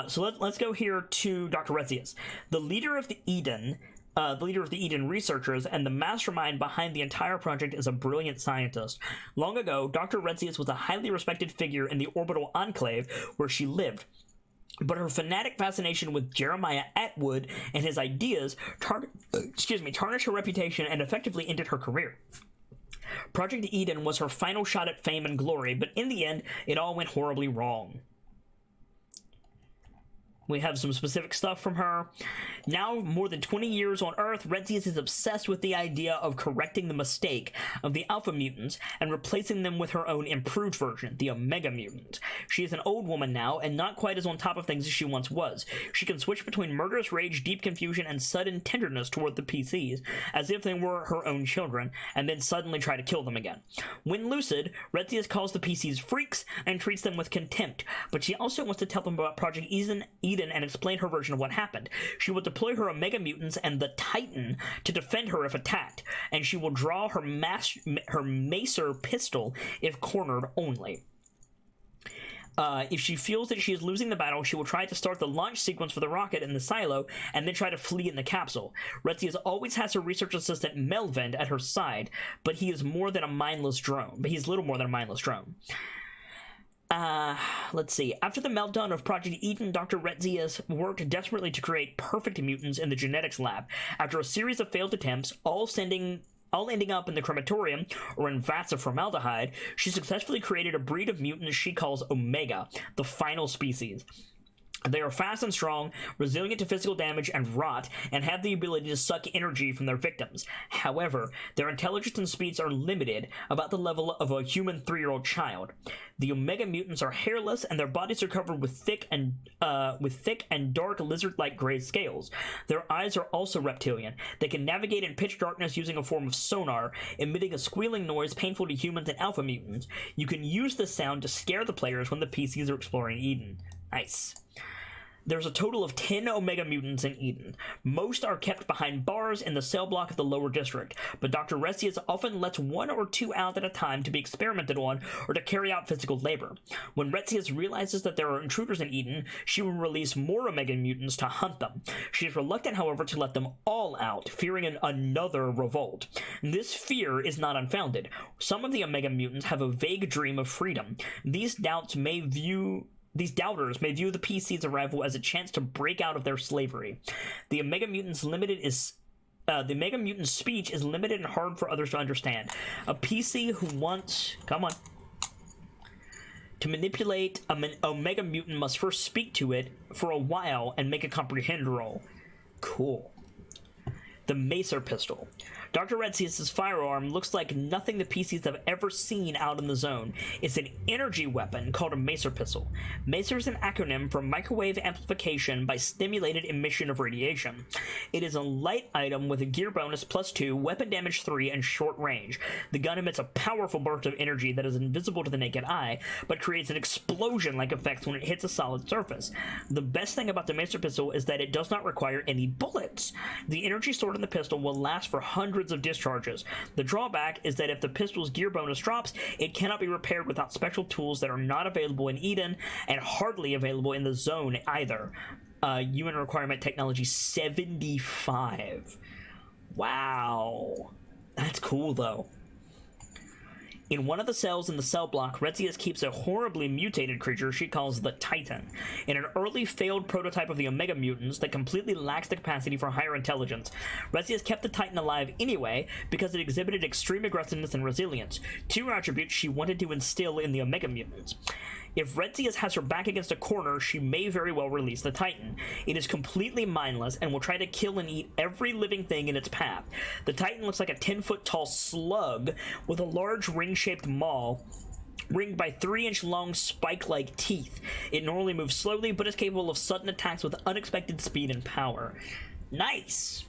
So let's go here to Dr. Retzius, the leader of the Eden researchers and the mastermind behind the entire project. Is a brilliant scientist. Long ago, Dr. Retzius was a highly respected figure in the orbital enclave where she lived. But her fanatic fascination with Jeremiah Atwood and his ideas tarnished her reputation and effectively ended her career. Project Eden was her final shot at fame and glory, but in the end, it all went horribly wrong. We have some specific stuff from her. Now, more than 20 years on Earth, Retzius is obsessed with the idea of correcting the mistake of the Alpha Mutants and replacing them with her own improved version, the Omega Mutant. She is an old woman now, and not quite as on top of things as she once was. She can switch between murderous rage, deep confusion, and sudden tenderness toward the PCs, as if they were her own children, and then suddenly try to kill them again. When lucid, Retzius calls the PCs freaks and treats them with contempt, but she also wants to tell them about Project Eden and explain her version of what happened. She will deploy her Omega Mutants and the Titan to defend her if attacked, and she will draw her Macer pistol if cornered only. If she feels that she is losing the battle, she will try to start the launch sequence for the rocket in the silo and then try to flee in the capsule. Retzius always has her research assistant Melvin at her side, but he is more than a mindless drone. But he's little more than a mindless drone. Let's see. After the meltdown of Project Eden, Dr. Retzius worked desperately to create perfect mutants in the genetics lab. After a series of failed attempts, all ending up in the crematorium or in vats of formaldehyde, she successfully created a breed of mutants she calls Omega, the final species. They are fast and strong, resilient to physical damage and rot, and have the ability to suck energy from their victims. However, their intelligence and speeds are limited, about the level of a human 3-year-old child. The Omega mutants are hairless, and their bodies are covered with thick and dark lizard-like gray scales. Their eyes are also reptilian. They can navigate in pitch darkness using a form of sonar, emitting a squealing noise painful to humans and alpha mutants. You can use this sound to scare the players when the PCs are exploring Eden. Nice. There's a total of 10 Omega Mutants in Eden. Most are kept behind bars in the cell block of the lower district, but Dr. Retzius often lets 1 or 2 out at a time to be experimented on or to carry out physical labor. When Retzius realizes that there are intruders in Eden, she will release more Omega Mutants to hunt them. She is reluctant, however, to let them all out, fearing another revolt. This fear is not unfounded. Some of the Omega Mutants have a vague dream of freedom. These doubters may view the PC's arrival as a chance to break out of their slavery. The Omega Mutant's speech is limited and hard for others to understand. A PC who wants... Come on. To manipulate an Omega Mutant must first speak to it for a while and make a comprehend roll. Cool. The Macer Pistol. Dr. Retzius' firearm looks like nothing the PCs have ever seen out in the zone. It's an energy weapon called a Macer Pistol. Macer is an acronym for Microwave Amplification by Stimulated Emission of Radiation. It is a light item with a gear bonus +2, weapon damage 3, and short range. The gun emits a powerful burst of energy that is invisible to the naked eye, but creates an explosion-like effect when it hits a solid surface. The best thing about the Macer Pistol is that it does not require any bullets. The energy stored in the pistol will last for hundreds of discharges. The drawback is that if the pistol's gear bonus drops, it cannot be repaired without special tools that are not available in Eden and hardly available in the zone either. UN requirement technology 75. Wow. That's cool though. In one of the cells in the cell block, Retzius keeps a horribly mutated creature she calls the Titan. In an early failed prototype of the Omega Mutants that completely lacks the capacity for higher intelligence, Retzius kept the Titan alive anyway because it exhibited extreme aggressiveness and resilience, 2 attributes she wanted to instill in the Omega Mutants. If Retzius has her back against a corner, she may very well release the Titan. It is completely mindless and will try to kill and eat every living thing in its path. The Titan looks like a 10-foot-tall slug with a large ring-shaped maw ringed by 3-inch long spike-like teeth. It normally moves slowly, but is capable of sudden attacks with unexpected speed and power. Nice!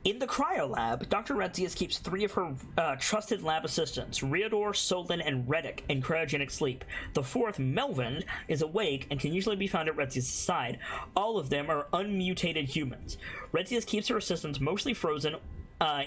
In the cryolab, Dr. Retzius keeps 3 of her trusted lab assistants, Riador, Solon, and Reddick, in cryogenic sleep. The 4th, Melvin, is awake and can usually be found at Retzius' side. All of them are unmutated humans. Retzius keeps her assistants mostly frozen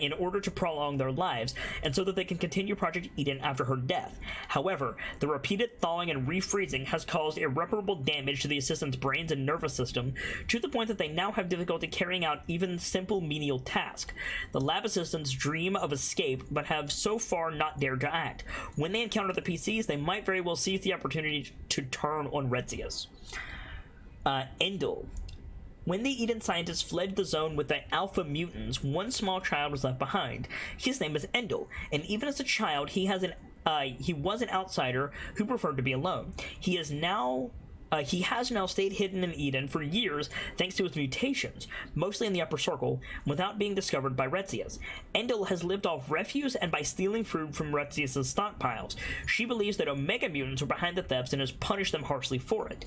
in order to prolong their lives, and so that they can continue Project Eden after her death. However, the repeated thawing and refreezing has caused irreparable damage to the assistants' brains and nervous system, to the point that they now have difficulty carrying out even simple menial tasks. The lab assistants dream of escape, but have so far not dared to act. When they encounter the PCs, they might very well seize the opportunity to turn on Retzius. Endel. When the Eden scientists fled the zone with the Alpha Mutants, one small child was left behind. His name is Endel, and even as a child, he was an outsider who preferred to be alone. He has now stayed hidden in Eden for years thanks to his mutations, mostly in the upper circle, without being discovered by Retzius. Endel has lived off refuse and by stealing food from Retzius' stockpiles. She believes that Omega Mutants are behind the thefts and has punished them harshly for it.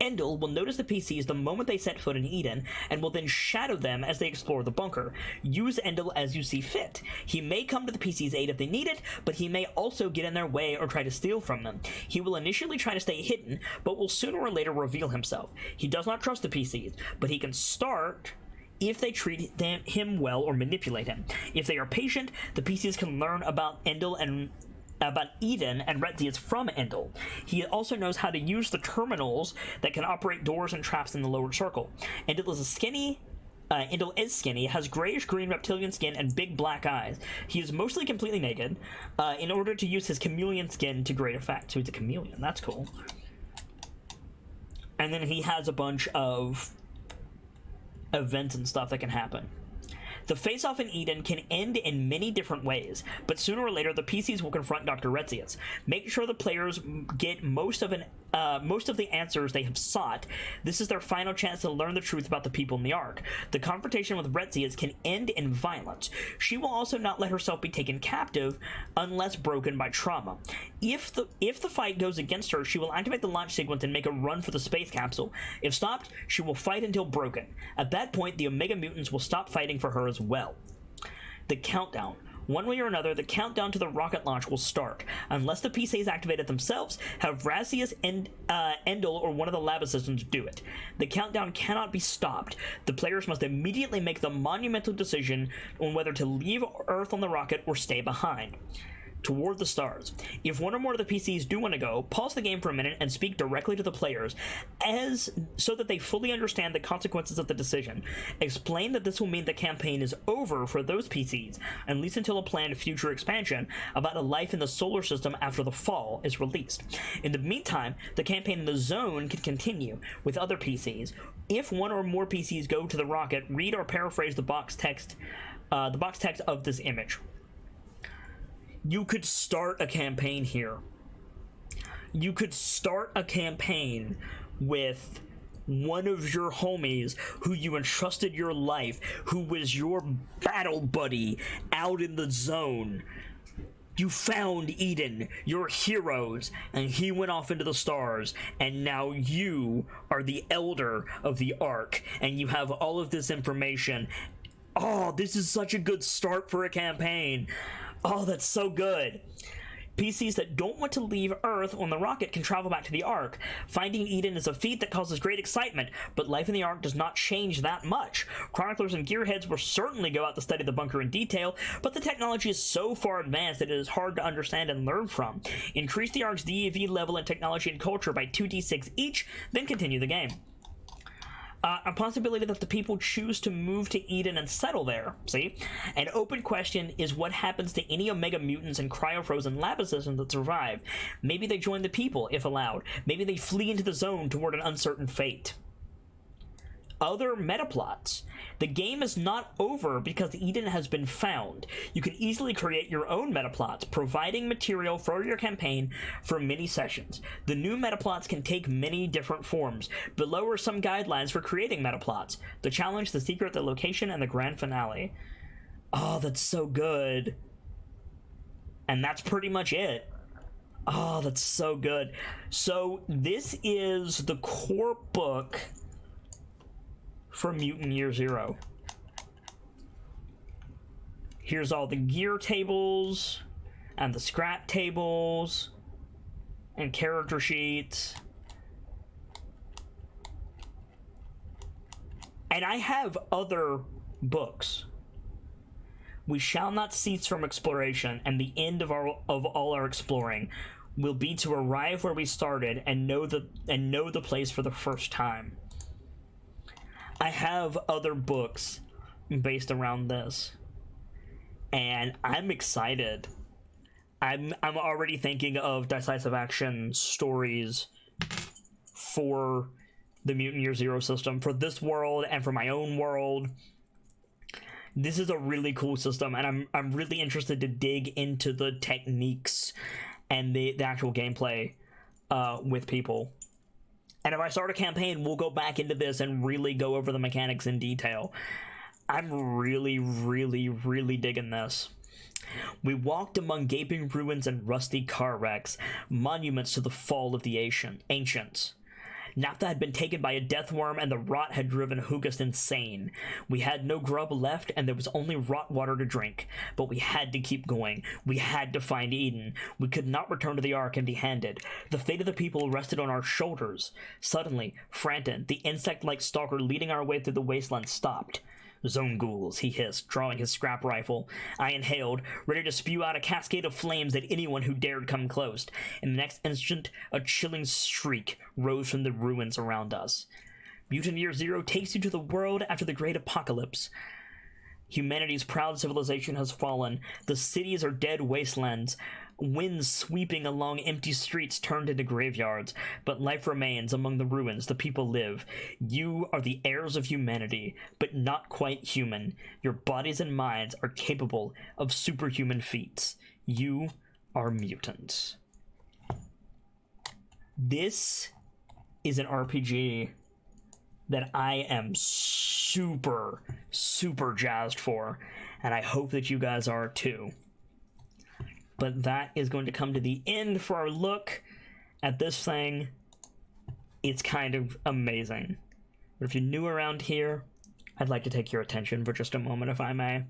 Endel will notice the PCs the moment they set foot in Eden, and will then shadow them as they explore the bunker. Use Endel as you see fit. He may come to the PC's aid if they need it, but he may also get in their way or try to steal from them. He will initially try to stay hidden, but will sooner or later reveal himself. He does not trust the PCs, but he can start if they treat him well or manipulate him. If they are patient, the PCs can learn about Endel and about Eden and Retzius from Endel. He also knows how to use the terminals that can operate doors and traps in the lower circle. Endel is skinny, has grayish-green reptilian skin and big black eyes. He is mostly completely naked in order to use his chameleon skin to great effect. So he's a chameleon. That's cool. And then he has a bunch of events and stuff that can happen. The face-off in Eden can end in many different ways, but sooner or later the PCs will confront Dr. Retzius. Make sure the players get most of the answers they have sought. This is their final chance to learn the truth about the people in the Ark. The confrontation with Retzius can end in violence. She will also not let herself be taken captive unless broken by trauma. If the fight goes against her, she will activate the launch sequence and make a run for the space capsule. If stopped, she will fight until broken. At that point, the Omega Mutants will stop fighting for her as well. The countdown. One way or another, the countdown to the rocket launch will start. Unless the PCs activate it themselves, have Razius and Endel or one of the lab assistants do it. The countdown cannot be stopped. The players must immediately make the monumental decision on whether to leave Earth on the rocket or stay behind. Toward the stars. If one or more of the PCs do want to go, pause the game for a minute and speak directly to the players so that they fully understand the consequences of the decision. Explain that this will mean the campaign is over for those PCs, at least until a planned future expansion about a life in the solar system after the fall is released. In the meantime, the campaign in the zone can continue with other PCs. If one or more PCs go to the rocket, read or paraphrase the box text of this image. You could start a campaign here. You could start a campaign with one of your homies who you entrusted your life, who was your battle buddy out in the zone. You found Eden, your heroes, and he went off into the stars, and now you are the elder of the Ark, and you have all of this information. Oh, this is such a good start for a campaign. Oh, that's so good. PCs that don't want to leave Earth on the rocket can travel back to the Ark. Finding Eden is a feat that causes great excitement, but life in the Ark does not change that much. Chroniclers and gearheads will certainly go out to study the bunker in detail, but the technology is so far advanced that it is hard to understand and learn from. Increase the Ark's DAV level in technology and culture by 2d6 each, then continue the game. A possibility that the people choose to move to Eden and settle there. See? An open question is what happens to any Omega mutants and cryo-frozen lab assistants that survive. Maybe they join the people, if allowed. Maybe they flee into the zone toward an uncertain fate. Other metaplots. The game is not over because Eden has been found. You can easily create your own metaplots, providing material for your campaign for many sessions. The new metaplots can take many different forms. Below are some guidelines for creating metaplots. The challenge, the secret, the location, and the grand finale. Oh, that's so good. And that's pretty much it. Oh, that's so good. So this is the core book for Mutant Year Zero. Here's all the gear tables and the scrap tables and character sheets. And I have other books. We shall not cease from exploration, and the end of all our exploring will be to arrive where we started and know the place for the first time. I have other books based around this, and I'm excited. I'm already thinking of decisive action stories for the Mutant Year Zero system, for this world and for my own world. This is a really cool system, and I'm really interested to dig into the techniques and the actual gameplay with people. And if I start a campaign, we'll go back into this and really go over the mechanics in detail. I'm really, really, really digging this. We walked among gaping ruins and rusty car wrecks, monuments to the fall of the ancients. Naphtha had been taken by a death worm, and the rot had driven Hugast insane. We had no grub left, and there was only rot water to drink. But we had to keep going. We had to find Eden. We could not return to the Ark empty-handed. The fate of the people rested on our shoulders. Suddenly, Franton, the insect-like stalker leading our way through the wasteland, stopped. "Zone ghouls," he hissed, drawing his scrap rifle. I inhaled, ready to spew out a cascade of flames at anyone who dared come close. In the next instant, a chilling shriek rose from the ruins around us. Mutant Year Zero takes you to the world after the Great Apocalypse. Humanity's proud civilization has fallen. The cities are dead wastelands. Winds sweeping along empty streets turned into graveyards, but life remains among the ruins. The people live. You are the heirs of humanity, but not quite human. Your bodies and minds are capable of superhuman feats. You are mutants. This is an RPG that I am super, super jazzed for, and I hope that you guys are too. But that is going to come to the end for our look at this thing. It's kind of amazing. But if you're new around here, I'd like to take your attention for just a moment, if I may.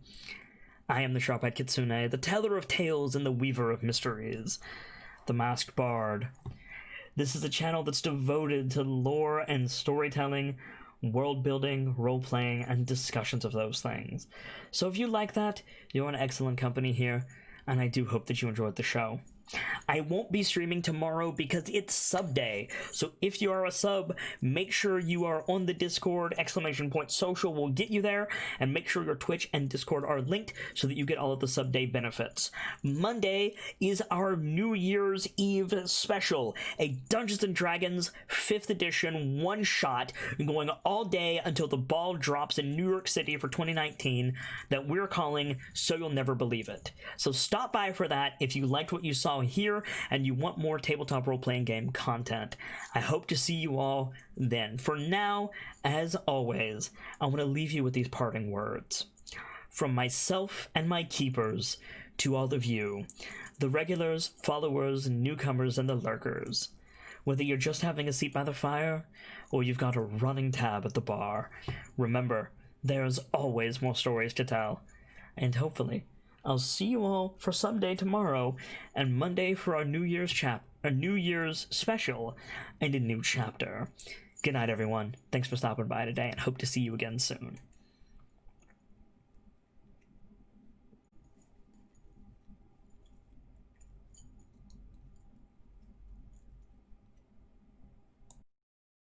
I am the Sharp-Eyed Kitsune, the teller of tales and the weaver of mysteries, the Masked Bard. This is a channel that's devoted to lore and storytelling, world building, role playing, and discussions of those things. So if you like that, you're in excellent company here, and I do hope that you enjoyed the show. I won't be streaming tomorrow because it's sub day, so if you are a sub, make sure you are on the Discord. !social will get you there, and make sure your Twitch and Discord are linked so that you get all of the sub day benefits. Monday is our New Year's Eve special, a Dungeons & Dragons 5th edition one-shot going all day until the ball drops in New York City for 2019 that we're calling So You'll Never Believe It. So stop by for that if you liked what you saw here and you want more tabletop role-playing game content. I hope to see you all then. For now, as always, I want to leave you with these parting words. From myself and my keepers to all of you, the regulars, followers, newcomers, and the lurkers. Whether you're just having a seat by the fire or you've got a running tab at the bar, remember, there's always more stories to tell. And hopefully, I'll see you all for someday tomorrow, and Monday for our New Year's special, and a new chapter. Good night, everyone. Thanks for stopping by today, and hope to see you again soon.